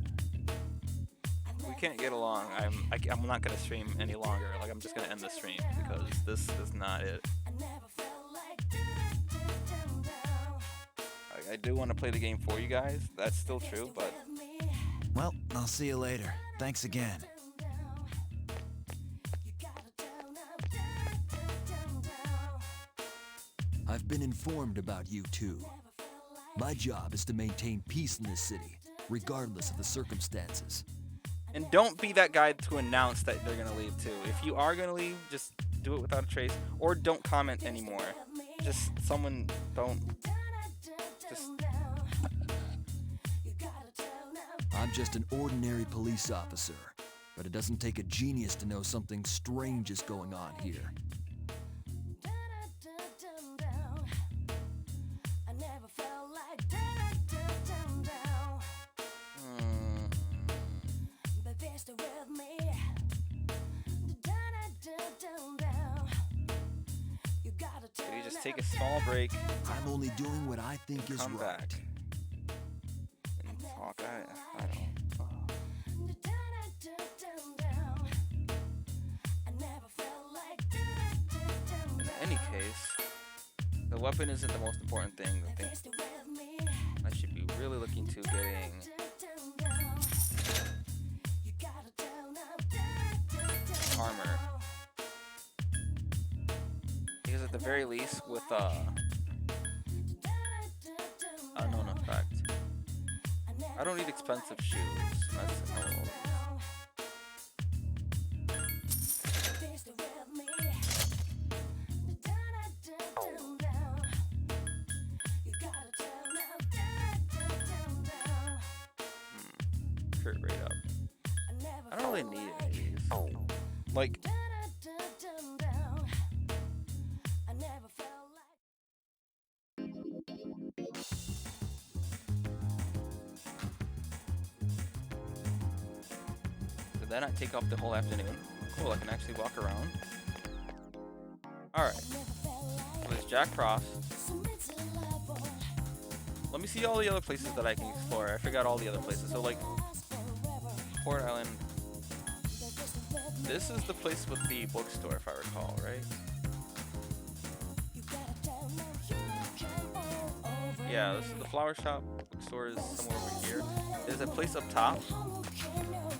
We can't get along. I'm not gonna stream any longer. Like, I'm just gonna end the stream because this is not it. I do want to play the game for you guys. That's still true, but Well, I'll see you later. Thanks again. I've been informed about you two. My job is to maintain peace in this city, regardless of the circumstances. and don't be that guy to announce that they're gonna leave too. If you are gonna leave, just do it without a trace, or don't comment anymore. Just someone don't. Just. I'm just an ordinary police officer, but it doesn't take a genius to know something strange is going on here. Did he just take a small break. I'm only doing what I think is Come right. back and talk. I don't. In any case, the weapon isn't the most important thing. I think I should be really looking to getting armor. Because at the very least, with unknown effect, I don't need expensive shoes. That's no. Crit rate up. I don't really need any of these. Like. Did that not take off the whole afternoon? Cool, I can actually walk around. Alright. So there's Jack Frost. Let me see all the other places that I can explore. I forgot all the other places. So like Port Island. This is the place with the bookstore, if I recall, right? Yeah, this is the flower shop. Bookstore is somewhere over here. There's a place up top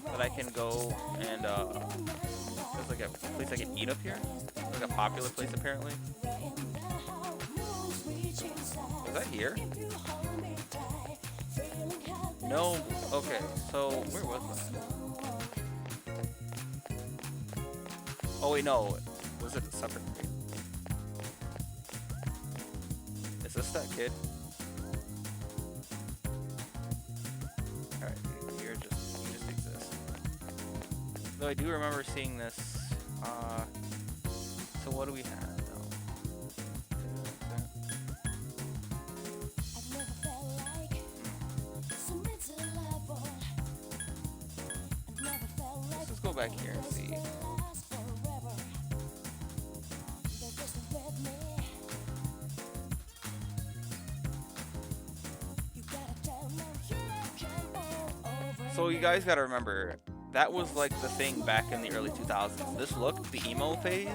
that I can go and there's like a place I can eat up here. Like a popular place apparently. Was that here? No. Okay, so where was that? Oh wait, no. Was it a separate kid? Is this that kid? Alright, you just exist. Though I do remember seeing this. So what do we have though? Let's just go back here and see. So you guys gotta remember, that was like the thing back in the early 2000s. This look, the emo phase.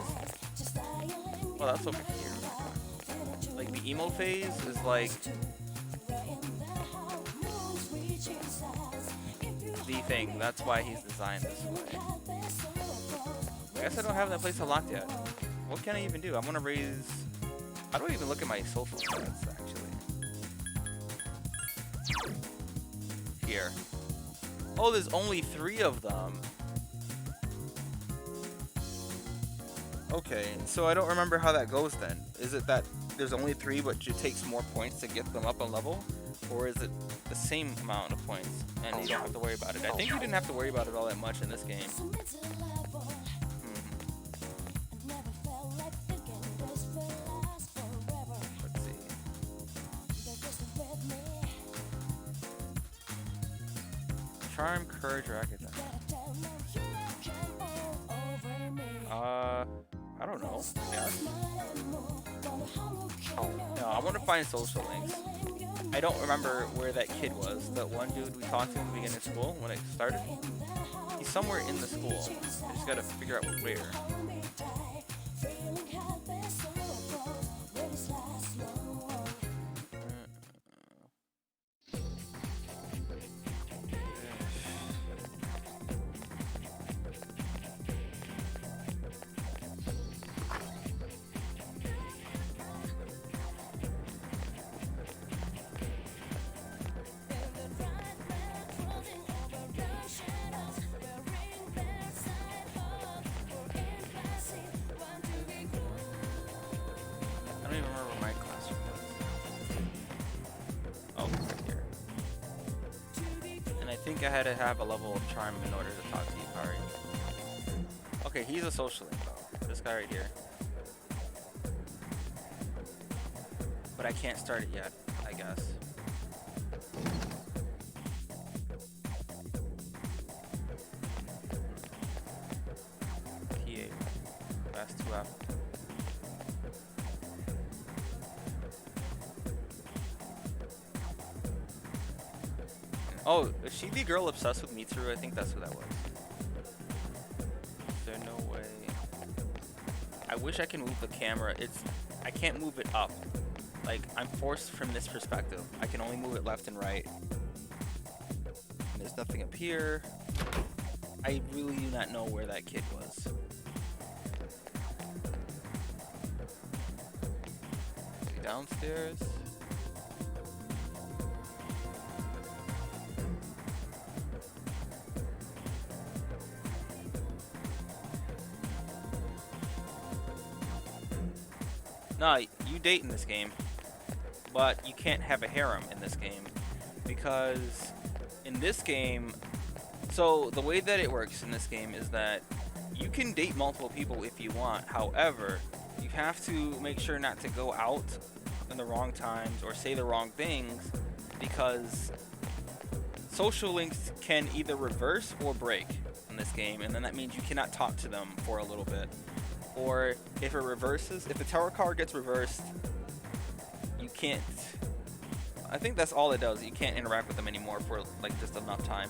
Oh, that's over here. Like the emo phase is like the thing. That's why he's designed this way. I guess I don't have that place unlocked yet. What can I even do? I want to raise. How do I even look at my social stats actually? Here. Oh, there's only 3 of them. Okay, so I don't remember how that goes then. Is it that there's only 3 but it takes more points to get them up a level? Or is it the same amount of points and you don't have to worry about it? I think you didn't have to worry about it all that much in this game. Let's see. Charm, courage, or academic. I don't know. Yeah. No, I want to find social links. I don't remember where that kid was. That one dude we talked to in the beginning of school when it started. He's somewhere in the school. I just gotta figure out where. I don't even remember where my classroom was. Oh, right here. And I think I had to have a level of charm in order to talk to Yukari. Okay, he's a social link though. This guy right here. But I can't start it yet, I guess. P8. Fast 2 up. Oh, is she the girl obsessed with Mitsuru? I think that's who that was. Is there no way? I wish I can move the camera. I can't move it up. Like, I'm forced from this perspective. I can only move it left and right. And there's nothing up here. I really do not know where that kid was. Is he downstairs? No, you date in this game, but you can't have a harem in this game, because in this game, so the way that it works in this game is that you can date multiple people if you want. However, you have to make sure not to go out in the wrong times or say the wrong things, because social links can either reverse or break in this game, and then that means you cannot talk to them for a little bit. Or if it reverses, if the tower card gets reversed, you can't, I think that's all it does. You can't interact with them anymore for like just enough time.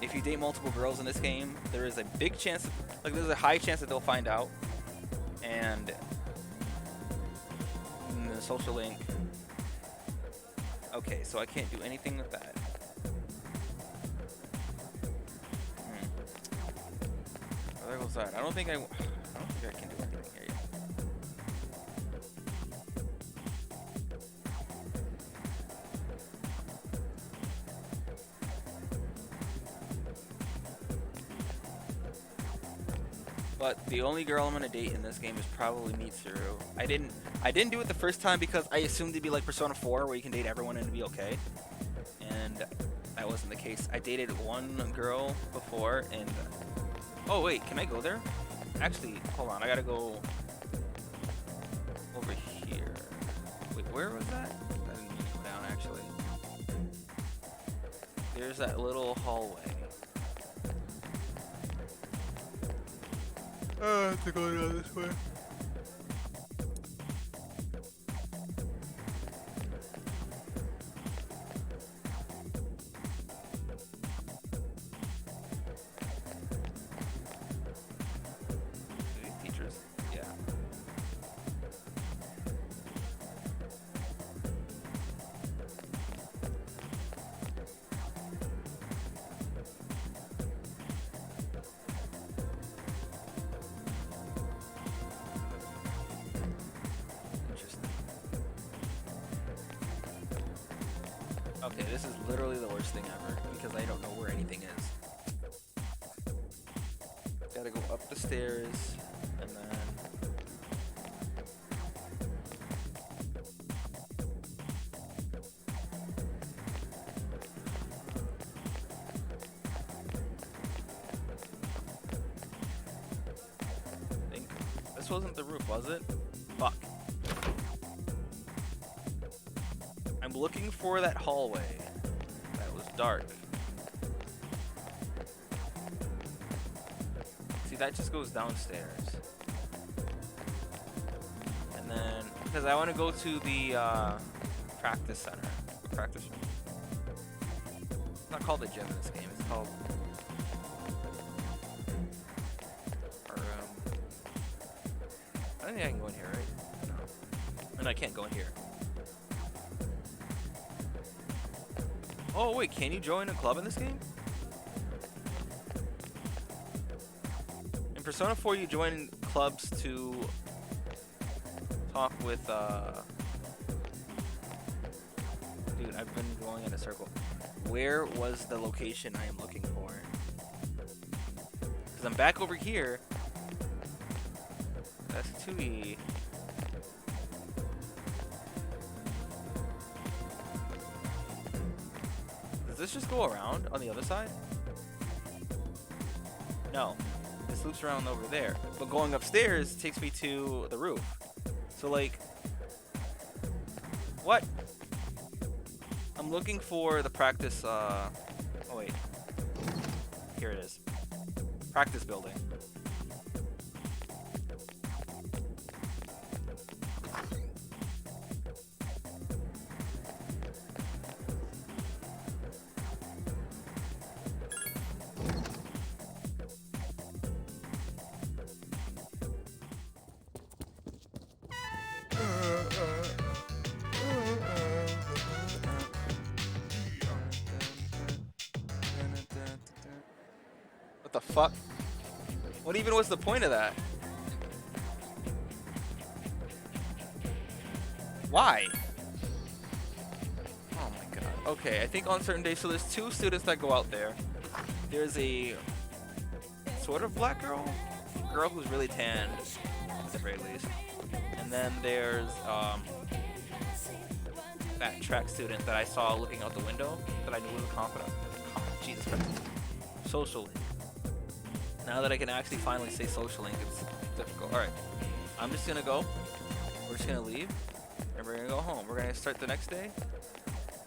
If you date multiple girls in this game, there is a big chance, like there's a high chance that they'll find out. And in the social link, okay, so I can't do anything with that. Oh, there goes that. I don't think I can do anything here yet. But the only girl I'm gonna date in this game is probably Mitsuru. I didn't do it the first time because I assumed it'd be like Persona 4 where you can date everyone and it'd be okay. And that wasn't the case. I dated one girl before and oh wait, can I go there? Actually, hold on, I gotta go over here. Wait, where was that? I didn't mean to go down actually. There's that little hallway. I have to go down this way. Teachers, yeah. Okay, this is literally the worst thing ever because I don't know where anything is. Gotta go up the stairs and then I think this wasn't the roof, was it? Fuck. I'm looking for that hallway that was dark. See, that just goes downstairs. And then, because I want to go to the practice center. Practice room. It's not called the gym in this game, it's called our room. I don't think I can go in here, right? No. And I can't go in here. Oh wait, can you join a club in this game? In Persona 4 you join clubs to talk with dude, I've been going in a circle. Where was the location I am looking for? Because I'm back over here. That's 2E. Does this just go around on the other side? No. This loops around over there. But going upstairs takes me to the roof. So like, what? I'm looking for the practice, oh wait. Here it is. Practice building. fuck? What even was the point of that? Why? Oh my god. Okay, I think on certain days, so there's two students that go out there. There's a sort of black girl who's really tanned, at the very least. And then there's that track student that I saw looking out the window that I knew was confident. Jesus Christ. Social link. Now that I can actually finally say social link, it's difficult. Alright. I'm just gonna go. We're just gonna leave. And we're gonna go home. We're gonna start the next day.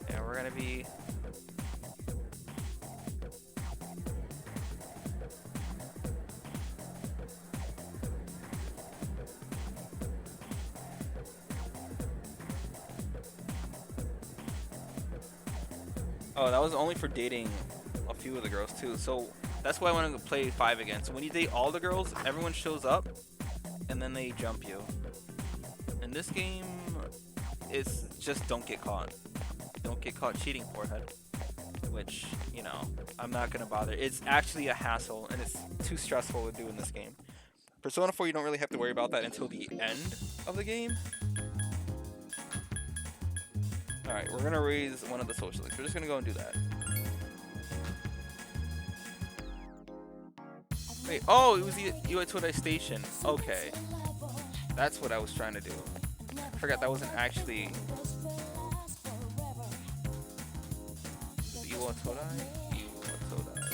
And we're gonna be... Oh, that was only for dating a few of the girls too. So that's why I want to play 5 again. So when you date all the girls, everyone shows up and then they jump you. In this game, it's just don't get caught. Don't get caught cheating, forehead. Which, you know, I'm not going to bother. It's actually a hassle and it's too stressful to do in this game. Persona 4, you don't really have to worry about that until the end of the game. Alright, we're gonna raise one of the social links. We're just gonna go and do that. Wait, oh, it was the Uetsurai Station. Okay. That's what I was trying to do. I forgot that wasn't actually... Uetsurai? Uetsurai.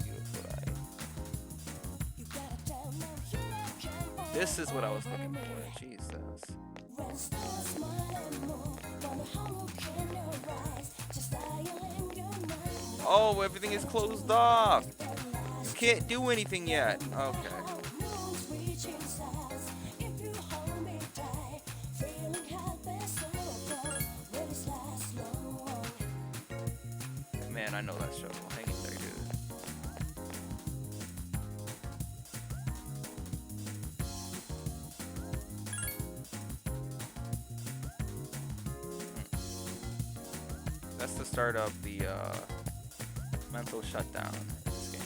Uetsurai. This is what I was looking for. Jesus. Oh, everything is closed off. You can't do anything yet. Okay. Man, I know that struggle. Hang in there, dude. That's the start of the mental shutdown in this game.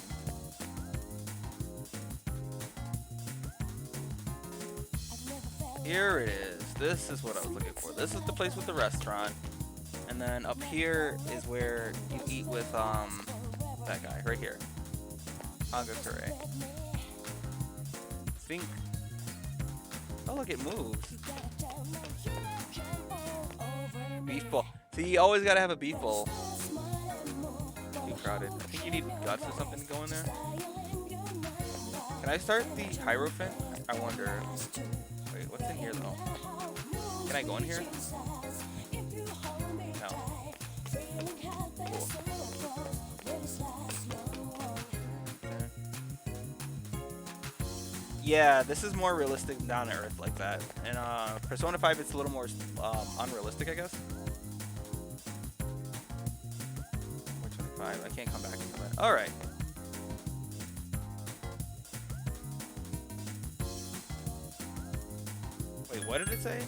Here it is. This is what I was looking for. This is the place with the restaurant. And then up here is where you eat with that guy right here. Agakure. Think. Oh look, it moves. Beef bowl. See, you always gotta have a beef bowl. Too crowded. I think you need guts or something to go in there. Can I start the Hierophant? I wonder. Wait, what's in here though? Can I go in here? No. Cool. Yeah, this is more realistic down to earth like that. And Persona 5, it's a little more unrealistic, I guess. 425. I can't come back into that. All right. Wait, what did it say?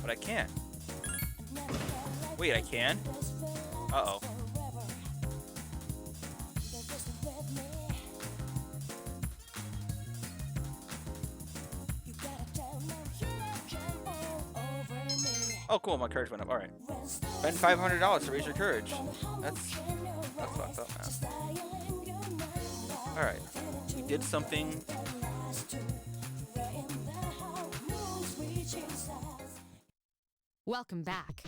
But I can't. Wait, I can? Uh-oh. Oh, cool, my courage went up. Alright. Spend $500 to raise your courage. That's fucked up, man. Alright. We did something. Welcome back.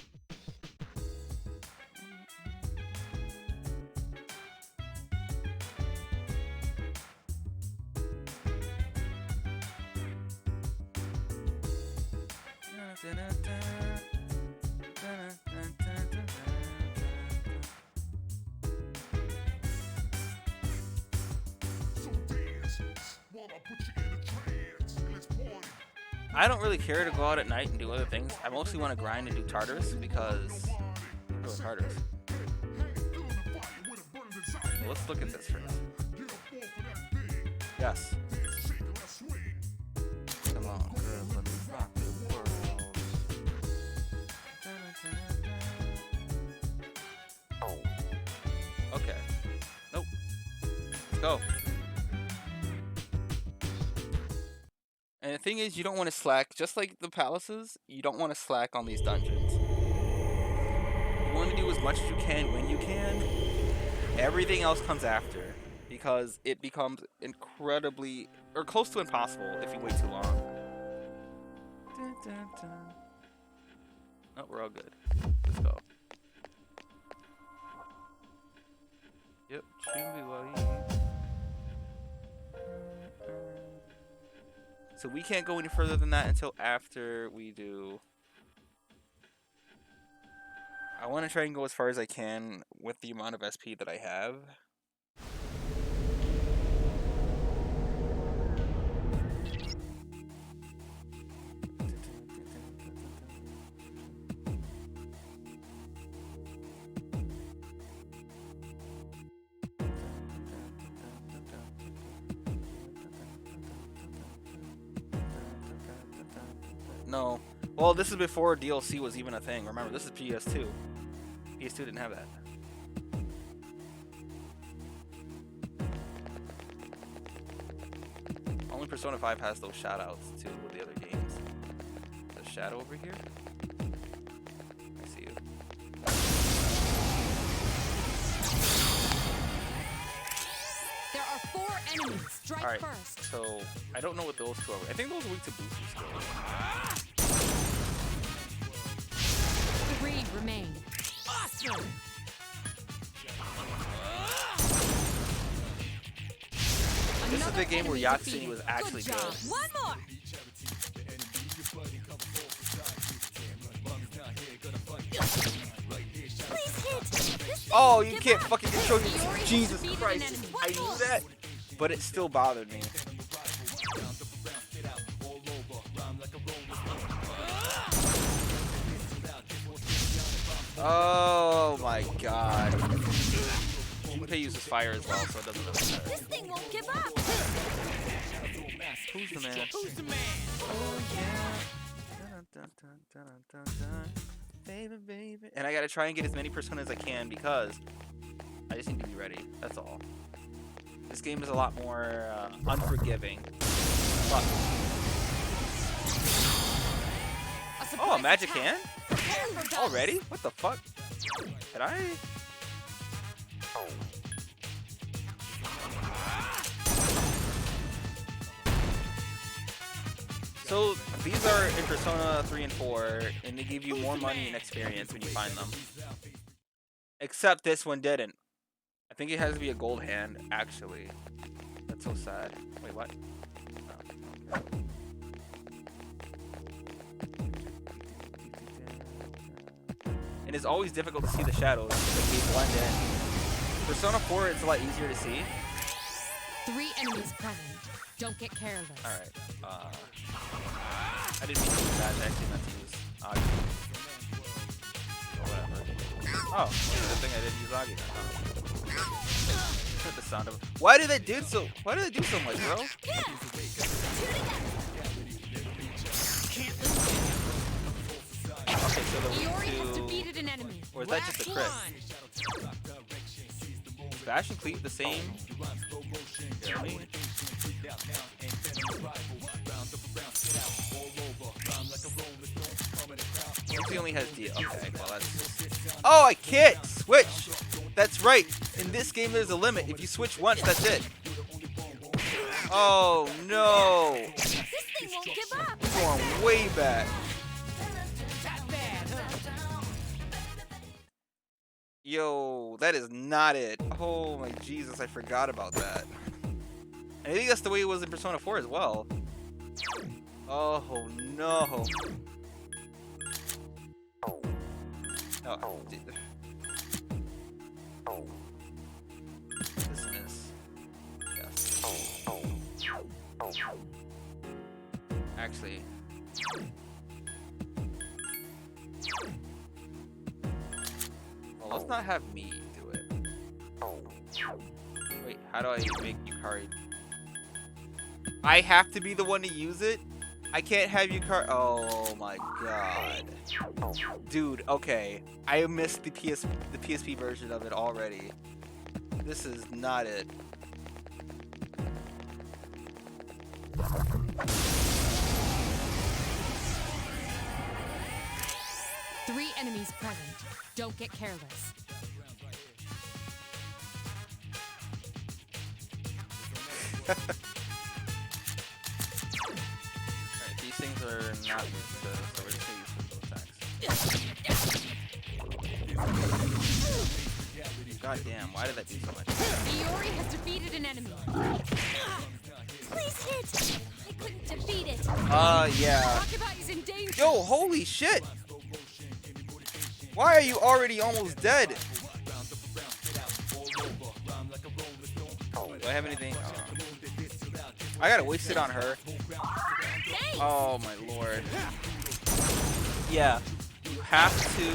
I don't really care to go out at night and do other things. I mostly want to grind and do Tartarus because... Oh, Tartarus. Well, let's look at this first. Yes. Come on, girl, let me rock the world. Okay. Nope. Let's go. And the thing is, you don't want to slack. Just like the palaces, you don't want to slack on these dungeons. You want to do as much as you can when you can. Everything else comes after. Because it becomes incredibly, or close to impossible if you wait too long. Dun, dun, dun. Oh, we're all good. Let's go. Yep, so we can't go any further than that until after we do. I want to try and go as far as I can with the amount of SP that I have. No. Well, this is before DLC was even a thing. Remember, this is PS2. PS2 didn't have that. Only Persona 5 has those shoutouts too with the other games. There's Shadow over here. I see you. There are 4 enemies. Strike All right, first. so I don't know what those two are. I think those are weak to booster skills. 3 remain. Awesome. This is the game where Yatsuni was actually good. One more. Oh, you can't fucking control me. Jesus Christ. I knew that, but it still bothered me. Oh my god. Junpei uses fire as well, so it doesn't really matter. This thing won't give up. Who's the man? Who's the man? Oh yeah. Dun, dun, dun, dun, dun, dun. Baby, baby. And I gotta try and get as many personas as I can because I just need to be ready. That's all. This game is a lot more unforgiving. But... Oh, a magic hand? Already? What the fuck? Did I? So these are in Persona 3 and 4, and they give you more money and experience when you find them. Except this one didn't. I think it has to be a gold hand, actually. That's so sad. Wait, what? Oh. It is always difficult to see the shadows, but they blend in. Persona 4, it's a lot easier to see. 3 enemies present. Don't get careless. Alright, I didn't mean to use that, I actually meant to use Agi. Whatever. Oh, good thing I didn't use Agi then, huh? The sound of... Why did it do so much, bro? Okay, so the weak to... Defeated an enemy. Or is that just a crit? Bash and Cleave the same? Jeremy? He only has D. Okay, well that's... Oh, I can't switch! That's right! In this game there's a limit. If you switch once, that's it. Oh, no! This thing won't give up. We're going way back. Yo, that is not it. Oh my Jesus, I forgot about that. And I think that's the way it was in Persona 4 as well. Oh no. Oh, dude. Dismiss. Yes. Actually. Well, let's not have me do it. Wait, how do I make Yukari? I have to be the one to use it? I can't have you Oh my god. Dude, okay. I missed the PSP version of it already. This is not it. Three enemies present. Don't get careless. Alright, these things are not used to, so we're just gonna use physical attacks. God damn, why did that do so much? Iori has defeated an enemy. Please hit! I couldn't defeat it. Yeah. Takeba's in danger. Yo, holy shit! Why are you already almost dead? Do I have anything? I gotta waste it on her. Oh my lord. Yeah. You have to...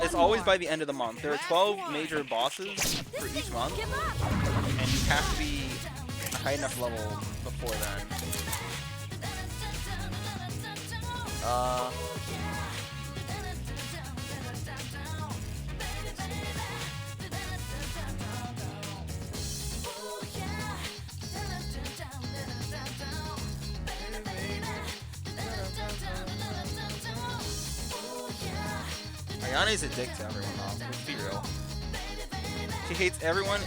It's always by the end of the month. There are 12 major bosses for each month. And you have to be a high enough level before then. Ayane's a dick to everyone, though. Let's be real. She hates everyone.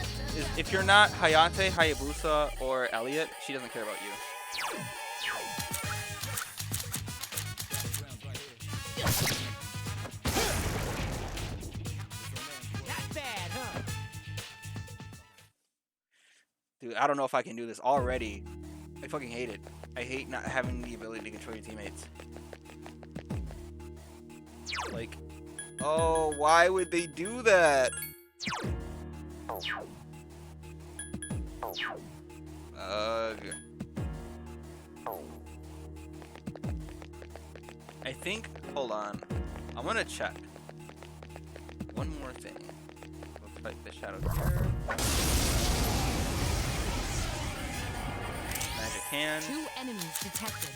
If you're not Hayate, Hayabusa, or Elliot, she doesn't care about you. Not bad, huh? Dude, I don't know if I can do this already. I fucking hate it. I hate not having the ability to control your teammates. Like, oh, why would they do that? Ugh. I think, hold on. I'm gonna check. One more thing. Looks like the shadow here. Magic hand. 2 enemies detected.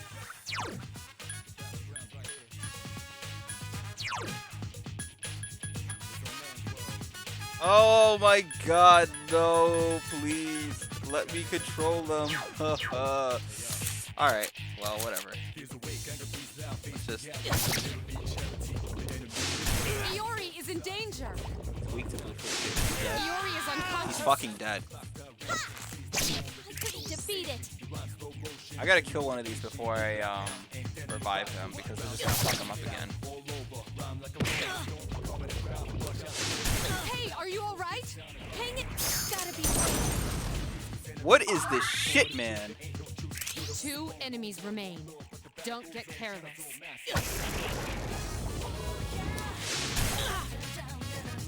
Oh my god, no, please. Let me control them. Alright, well, whatever. Let's just... Iori is in danger. Weak to blue food. He's dead. Iori is unconscious. He's fucking dead. I couldn't defeat it. I gotta kill one of these before I revive him because they're just gonna fuck him up again. Hey, are you alright? Hang it. Gotta be. What is this shit, man? 2 enemies remain. Don't get careless.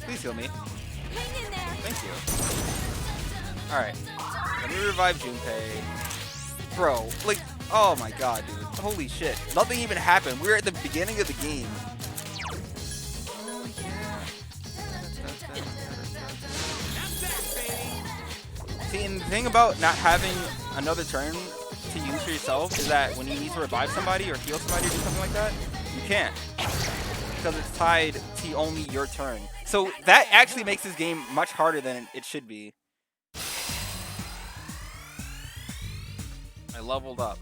Please heal me. Hang in there. Thank you. Alright. Let me revive Junpei. Bro, like, oh my god, dude. Holy shit. Nothing even happened. We were at the beginning of the game. See, and the thing about not having another turn to use for yourself is that when you need to revive somebody or heal somebody or do something like that, you can't. Because it's tied to only your turn. So that actually makes this game much harder than it should be. I leveled up.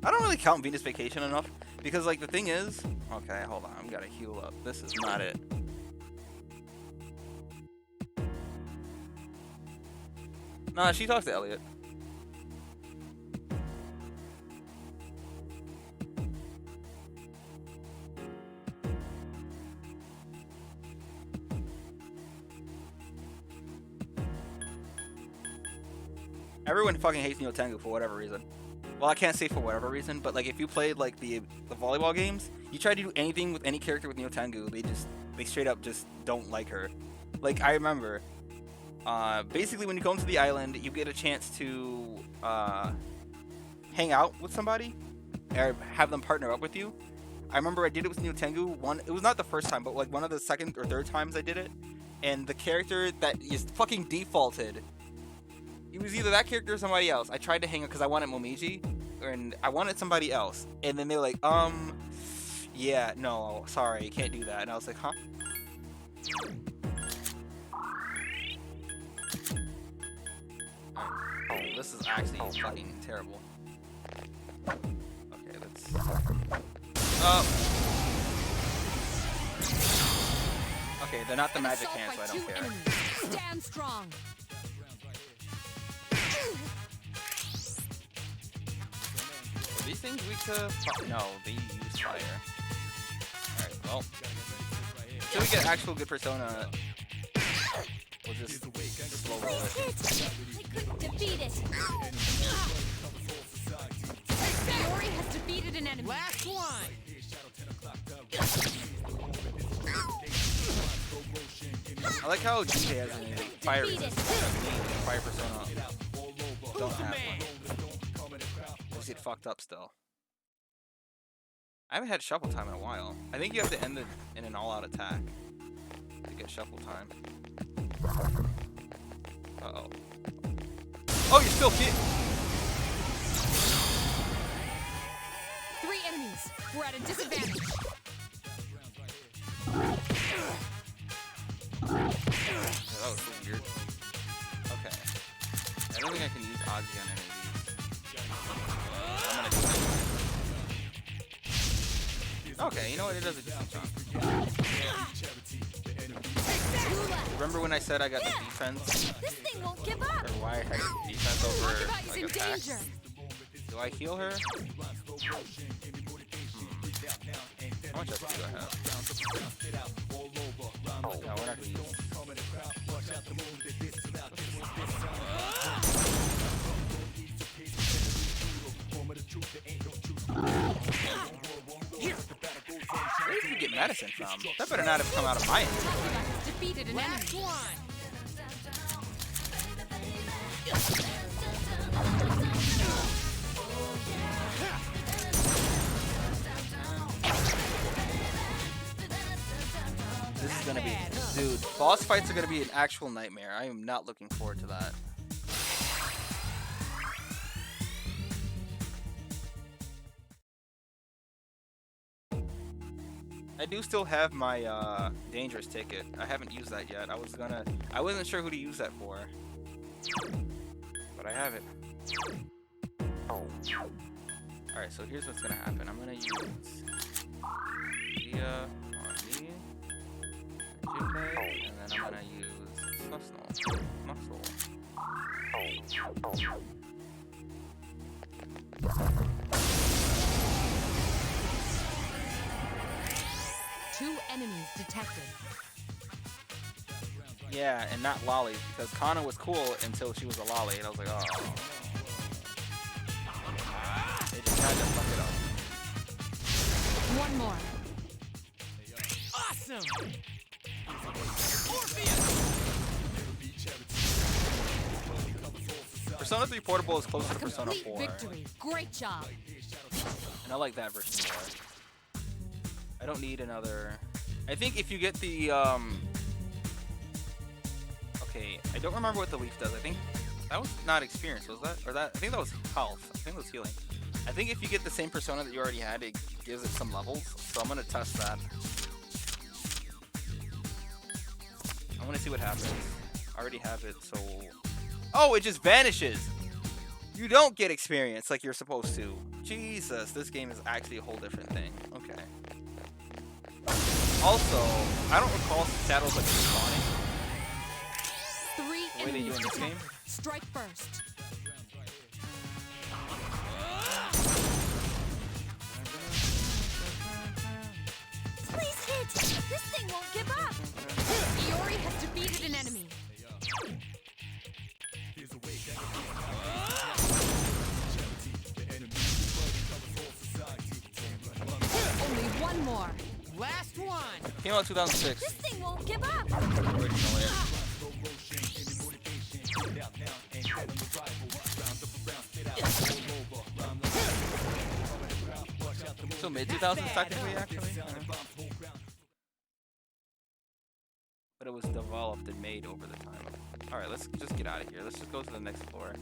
I don't really count Venus Vacation enough because, like, the thing is, okay, hold on, I'm gotta heal up. This is not it. Nah, she talks to Elliot. Everyone fucking hates Neo Tengu for whatever reason. Well, I can't say for whatever reason, but like if you played like the volleyball games, you try to do anything with any character with Neo Tengu, they straight up just don't like her. Like I remember, basically when you go into the island, you get a chance to hang out with somebody or have them partner up with you. I remember I did it with Neo Tengu. It was not the first time, but like one of the second or third times I did it, and the character that is fucking defaulted He was either that character or somebody else. I tried to hang up because I wanted Momiji, and I wanted somebody else. And then they were like, yeah, no, sorry, you can't do that. And I was like, huh? Oh, this is actually fucking terrible. Okay, let's... Okay, they're not the magic hands, so I don't care. Stand strong. Are these things weak to... No, they use fire. Alright, well... Until we get actual good Persona, we'll just slow roll it. I couldn't defeat it. Fiori has defeated an enemy. Last one. I like how DJ has a fire resistance. Fire Persona don't have one. Just get fucked up still. I haven't had shuffle time in a while. I think you have to end it in an all-out attack to get shuffle time. Uh-oh. Oh, you're still hit! 3 enemies. We're at a disadvantage. Yeah, that was so weird. Okay. I don't think I can use Ozzy on any of these. I'm gonna do it. Okay, you know what? It does a decent job. Remember when I said I got the defense? This thing won't give up. Or why I had defense over He's like in attack? danger. Do I heal her? How much XP do I have? No, we're not gonna use. Where did you get medicine from? That better not have come out of my hand. Defeated an enemy. This is gonna be, dude, boss fights are gonna be an actual nightmare. I am not looking forward to that. I do still have my dangerous ticket. I haven't used that yet. I wasn't sure who to use that for, but I have it. Alright, so here's what's gonna happen. I'm gonna use Dia on me, Jinbei, and then I'm gonna use Muscle. 2 enemies detected. Yeah, and not lollies, because Kana was cool until she was a lolly, and I was like, oh. They just tried to fuck it up. One more. Awesome. Persona 3 Portable is closer to Persona 4. Victory. Great job. And I like that version more. I don't need another... I think if you get the, okay, I don't remember what the leaf does. I think that was not experience, was that? Or that, I think that was health. I think that was healing. I think if you get the same persona that you already had, it gives it some levels. So I'm gonna test that. I wanna see what happens. I already have it, so... Oh, it just vanishes! You don't get experience like you're supposed to. Jesus, this game is actually a whole different thing. Okay. Also, I don't recall shadows like spawning. 3 The way they do enemies in this game. detected. Strike first. Please hit. This thing won't give up. Fiori has defeated an enemy. Only one more. Last one. Came out in 2006. This thing won't give up. Original, yeah. So mid 2000s technically, actually. But it was developed and made over the time. Alright, let's just get out of here. Let's just go to the next floor.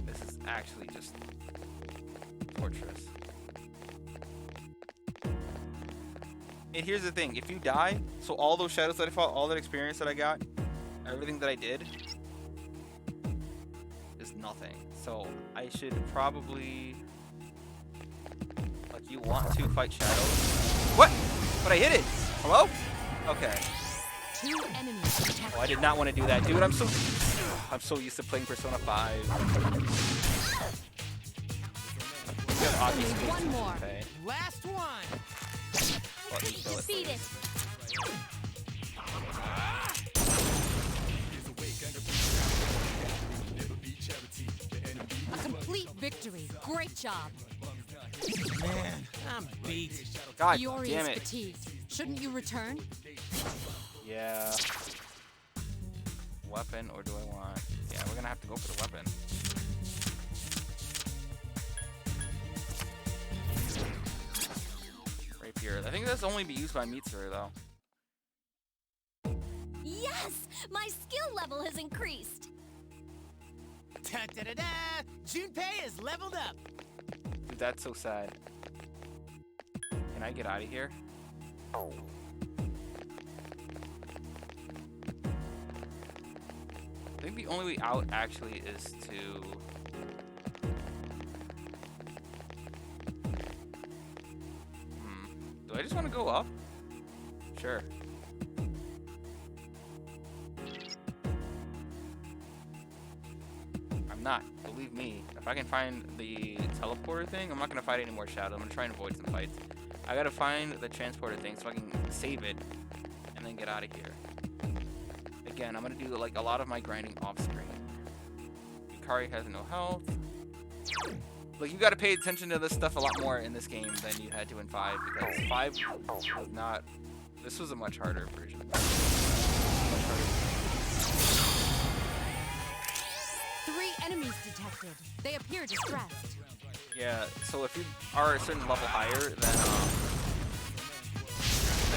This is actually just torturous. And here's the thing, if you die, so all those shadows that I fought, all that experience that I got, everything that I did is nothing. So I should probably, like, you want to fight shadows? What? But I hit it. Hello? Okay. 2 enemies. Oh, I did not want to do that, dude. I'm so used to playing Persona 5. Only one more. Okay. Last one. Well, you kill it. Defeat it. A complete victory. Great job. Man, I'm beat. God Yori damn is it. fatigued. Shouldn't you return? Yeah. Weapon, or do I want? Yeah, we're gonna have to go for the weapon. Rapier. I think that's only be used by Mitsuru though. Yes! My skill level has increased. Da da da da! Junpei is leveled up. Dude, that's so sad. Can I get out of here? I think the only way out actually is to... Do I just want to go up? Sure. I'm not. Believe me. If I can find the teleporter thing, I'm not going to fight any more shadows. I'm going to try and avoid some fights. I got to find the transporter thing so I can save it and then get out of here. Again, I'm going to do like a lot of my grinding off screen. Yukari has no health. Like, you got to pay attention to this stuff a lot more in this game than you had to in 5, because 5 was not... This was a much harder version. Much harder. 3 enemies detected. They appear distressed. Yeah, so if you are a certain level higher than the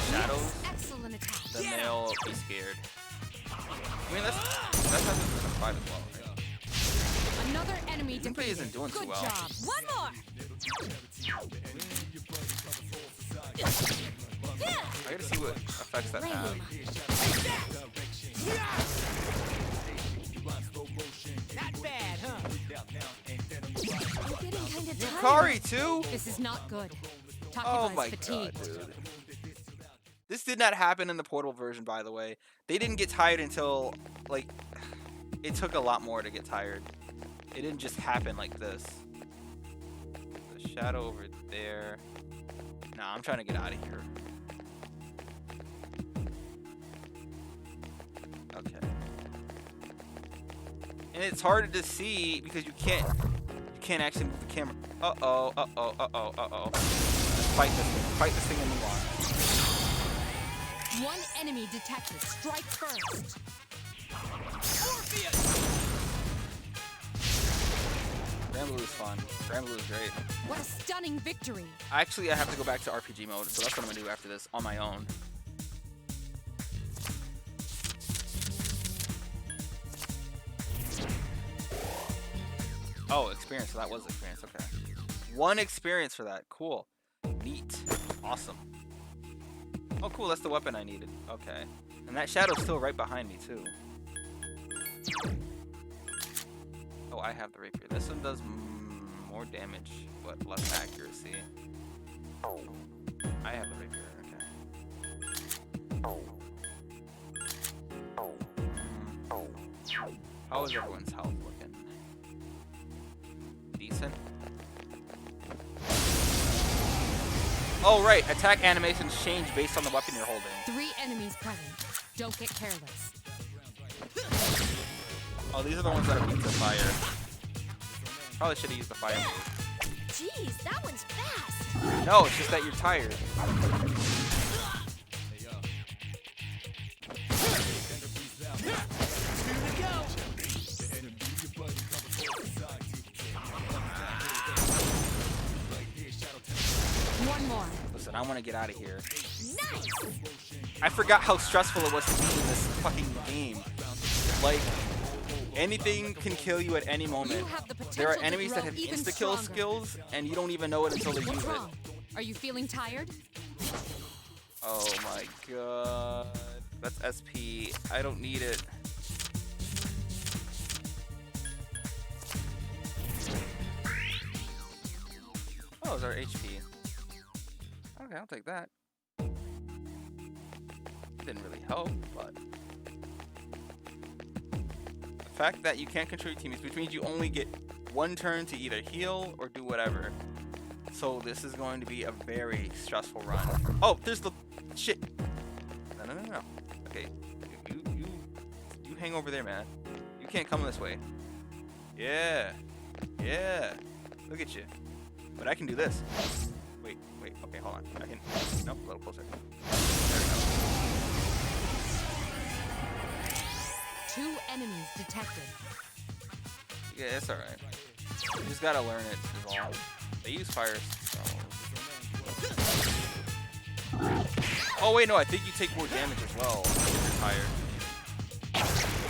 shadows, Excellent attack. then they'll be scared. I mean, that's happened in 5 as well, right? Another enemy Junpei defeated. isn't doing too Good well. job. One more. I gotta see what effects that have. Not bad, huh? I'm getting kind of tired. Yukari too? This is not good. Oh Takiba my is fatigued. god, dude. This did not happen in the Portal version, by the way. They didn't get tired until, like, it took a lot more to get tired. It didn't just happen like this. The shadow over there. Nah, I'm trying to get out of here. Okay. And it's harder to see because you can't actually move the camera. Uh-oh, uh-oh, uh-oh, uh-oh. Just fight this thing and move on. 1 enemy detected. Strike first. Granblue is fun. Granblue is great. What a stunning victory. Actually, I have to go back to RPG mode, so that's what I'm gonna do after this on my own. Oh, experience. So that was experience. Okay. 1 experience for that. Cool. Neat. Awesome. Oh, cool. That's the weapon I needed. Okay. And that shadow's still right behind me, too. Oh, I have the rapier. This one does more damage, but less accuracy. I have the rapier. Okay. How is everyone's health looking? Decent. Oh, right. Attack animations change based on the weapon you're holding. 3 enemies present. Don't get careless. Oh, these are the ones that are weak to fire. Probably should have used the fire move. Jeez, that one's fast. No, it's just that you're tired. One more. Listen, I want to get out of here. Nice. I forgot how stressful it was to be in this fucking game. Like, anything can kill you at any moment. You have the There are potential to enemies that grow have even insta-kill stronger. skills, and you don't even know it until they What's use wrong? it. Are you feeling tired? Oh my god. That's SP. I don't need it. Oh, it's our HP. Okay, I'll take that. Didn't really help, but the fact that you can't control your teammates, which means you only get one turn to either heal or do whatever. So this is going to be a very stressful run. Oh, there's the shit. No. Okay, you hang over there, man. You can't come this way. Yeah. Look at you. But I can do this. Wait. Okay, hold on. I can. Nope, a little closer. There we go. 2 enemies detected. Yeah, it's alright. You just gotta learn it, is all. They use fire. Oh wait, no, I think you take more damage as well if you're tired.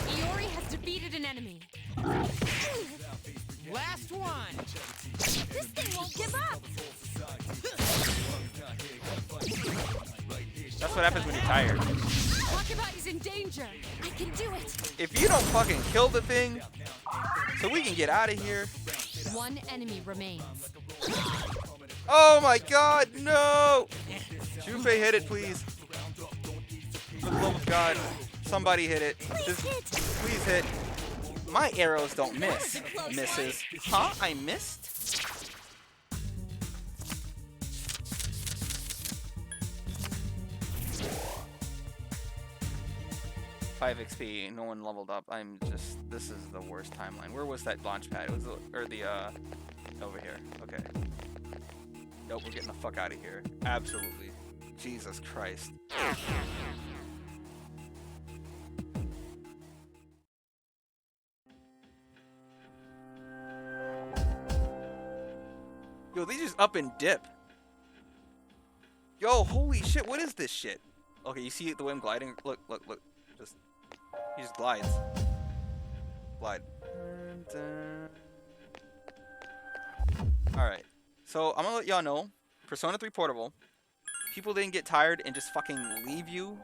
Iori has defeated an enemy. Last one! This thing won't give up! That's what happens when you're tired. Wakaba is in danger! I can do it! If you don't fucking kill the thing, so we can get out of here. 1 enemy remains. Oh my god, no! Junpei, hit it, please. For the love of God, somebody hit it. Just please hit. My arrows don't miss. Misses. Huh? I missed? 5 XP, no one leveled up. This is the worst timeline. Where was that launch pad? It was over here. Okay. Nope, we're getting the fuck out of here. Absolutely. Jesus Christ. Yo, they just up and dip. Yo, holy shit, what is this shit? Okay, you see the way I'm gliding? Look. He just glides. Glide. Alright. So, I'm gonna let y'all know. Persona 3 Portable. People didn't get tired and just fucking leave you.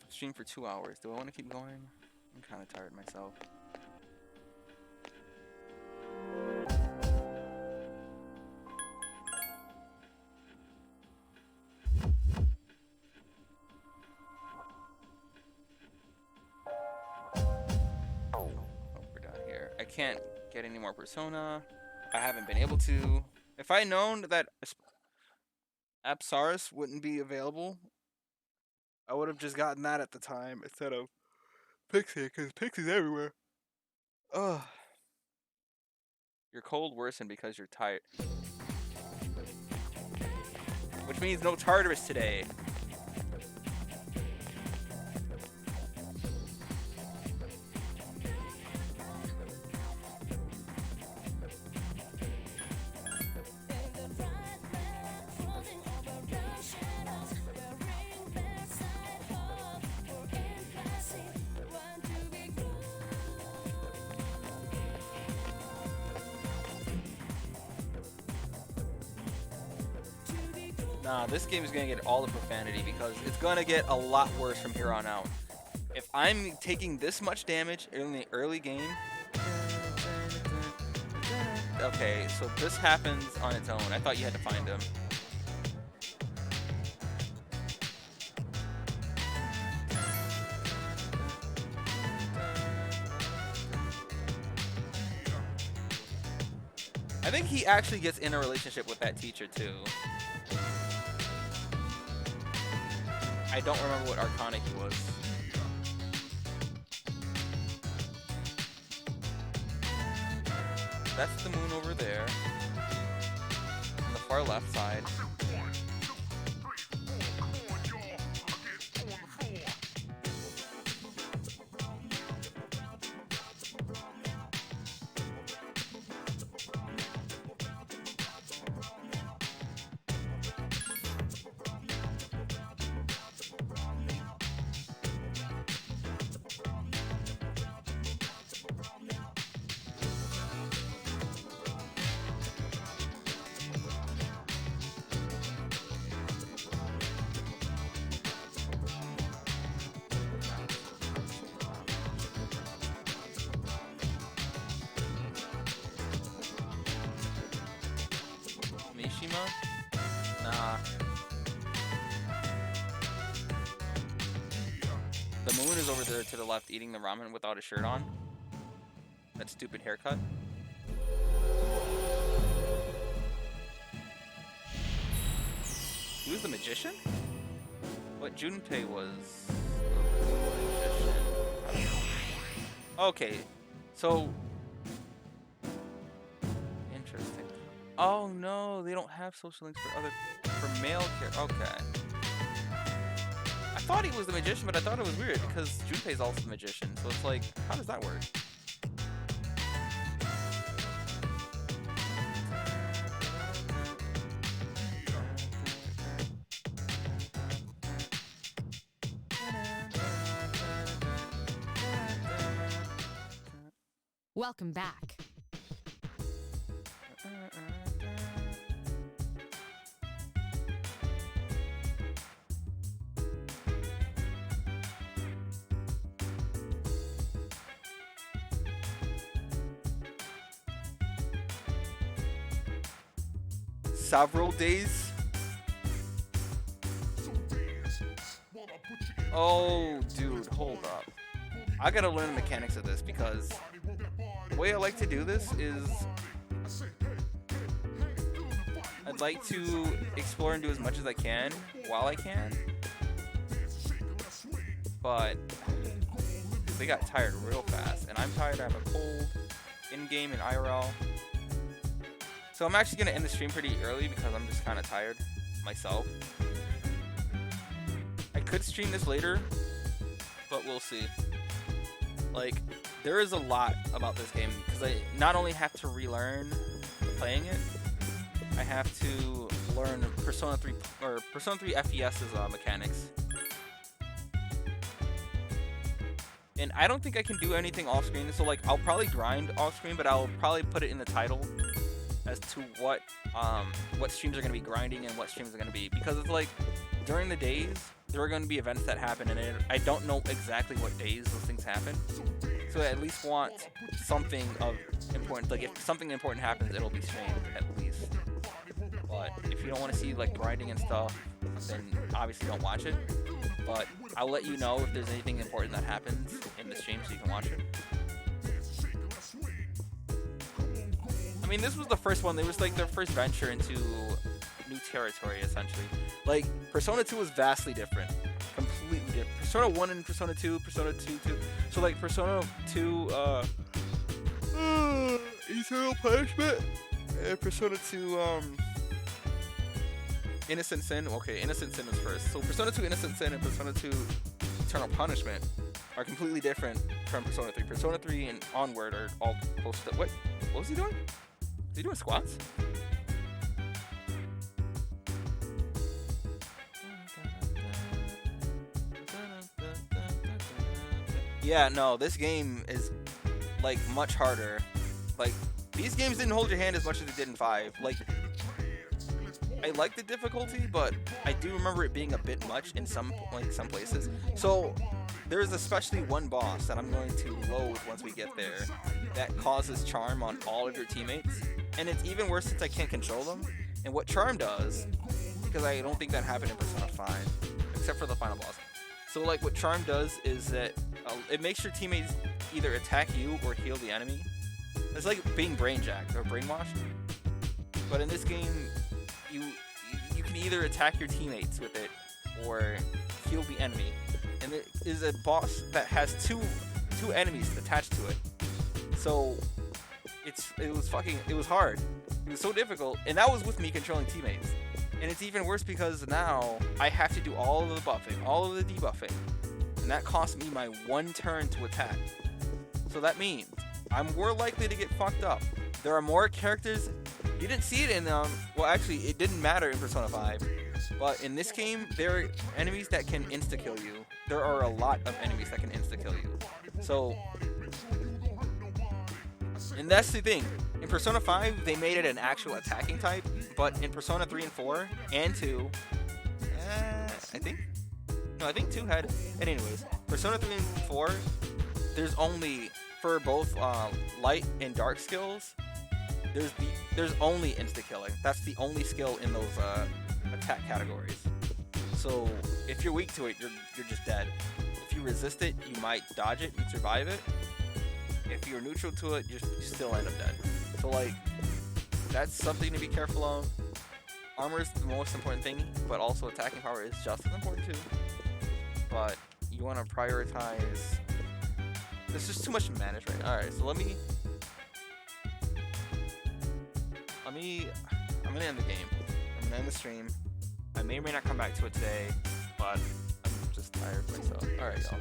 Stream for 2 hours. Do I want to keep going? I'm kind of tired myself. Oh, we're done here. I can't get any more Persona. I haven't been able to. If I known that Apsaris wouldn't be available, I would have just gotten that at the time instead of Pixie, because Pixie's everywhere. Ugh. Your cold worsened because you're tired. Which means no Tartarus today. Nah, this game is gonna get all the profanity because it's gonna get a lot worse from here on out. If I'm taking this much damage in the early game, okay, so this happens on its own. I thought you had to find him. I think he actually gets in a relationship with that teacher too. I don't remember what Arcana he was. That's the moon over there. On the far left side. Persona? Nah. The moon is over there to the left eating the ramen without a shirt on. That stupid haircut. He was the magician? What Junpei was the magician. Okay, so interesting. Oh no, they don't have social links for male characters. Okay. I thought he was the magician, but I thought it was weird because Junpei's also the magician. So it's like, how does that work? Welcome back. Several days? Oh, dude, hold up. I gotta learn the mechanics of this because the way I like to do this is I'd like to explore and do as much as I can while I can, but they got tired real fast, and I'm tired. I have a cold in-game and IRL. So I'm actually going to end the stream pretty early because I'm just kind of tired myself. I could stream this later, but we'll see. Like, there is a lot about this game because I not only have to relearn playing it, I have to learn Persona 3 or Persona 3 FES's mechanics. And I don't think I can do anything off screen, so like I'll probably grind off screen, but I'll probably put it in the title as to what streams are going to be grinding and what streams are going to be, because it's like during the days there are going to be events that happen, and I don't know exactly what days those things happen. So I at least want something of importance. Like if something important happens, it'll be streamed at least. But if you don't want to see like grinding and stuff, then obviously don't watch it. But I'll let you know if there's anything important that happens in the stream so you can watch it. I mean, this was the first one. It was like their first venture into new territory, essentially. Like, Persona 2 was vastly different. Completely different. Persona 1 and Persona 2, Persona 2, 2. So, like, Persona 2, Eternal Punishment, and Persona 2, Innocent Sin. Okay, Innocent Sin was first. So, Persona 2 Innocent Sin and Persona 2 Eternal Punishment are completely different from Persona 3. Persona 3 and onward are all close to... What was he doing? Is he doing squats? Yeah, no, this game is like much harder. Like, these games didn't hold your hand as much as it did in 5. Like, I like the difficulty, but I do remember it being a bit much in some places. So there's especially one boss that I'm going to load once we get there that causes charm on all of your teammates, and it's even worse since I can't control them. And what charm does, because I don't think that happened in Persona 5, except for the final boss. So like what charm does is that it makes your teammates either attack you or heal the enemy. It's like being brainjacked or brainwashed. But in this game, you can either attack your teammates with it or heal the enemy. And there is a boss that has two enemies attached to it. So it was hard. It was so difficult, and that was with me controlling teammates. And it's even worse because now I have to do all of the buffing, all of the debuffing, and that costs me my one turn to attack. So that means I'm more likely to get fucked up. There are more characters. You didn't see it in well, actually it didn't matter in Persona 5, but in this game there are enemies that can insta-kill you. There are a lot of enemies that can insta-kill you. So, and that's the thing. In Persona 5, they made it an actual attacking type, but in Persona 3 and 4 and 2, I think 2 had. And anyways, Persona 3 and 4, there's only for both light and dark skills. there's only insta killing. That's the only skill in those attack categories. So if you're weak to it, you're just dead. If you resist it, you might dodge it and survive it. If you're neutral to it, you still end up dead. So like, that's something to be careful of. Armor is the most important thing, but also attacking power is just as important too. But you want to prioritize. There's just too much to manage right now. All right, so I'm gonna end the game. I'm gonna end the stream. I may or may not come back to it today, but I'm just tired myself. All right, y'all.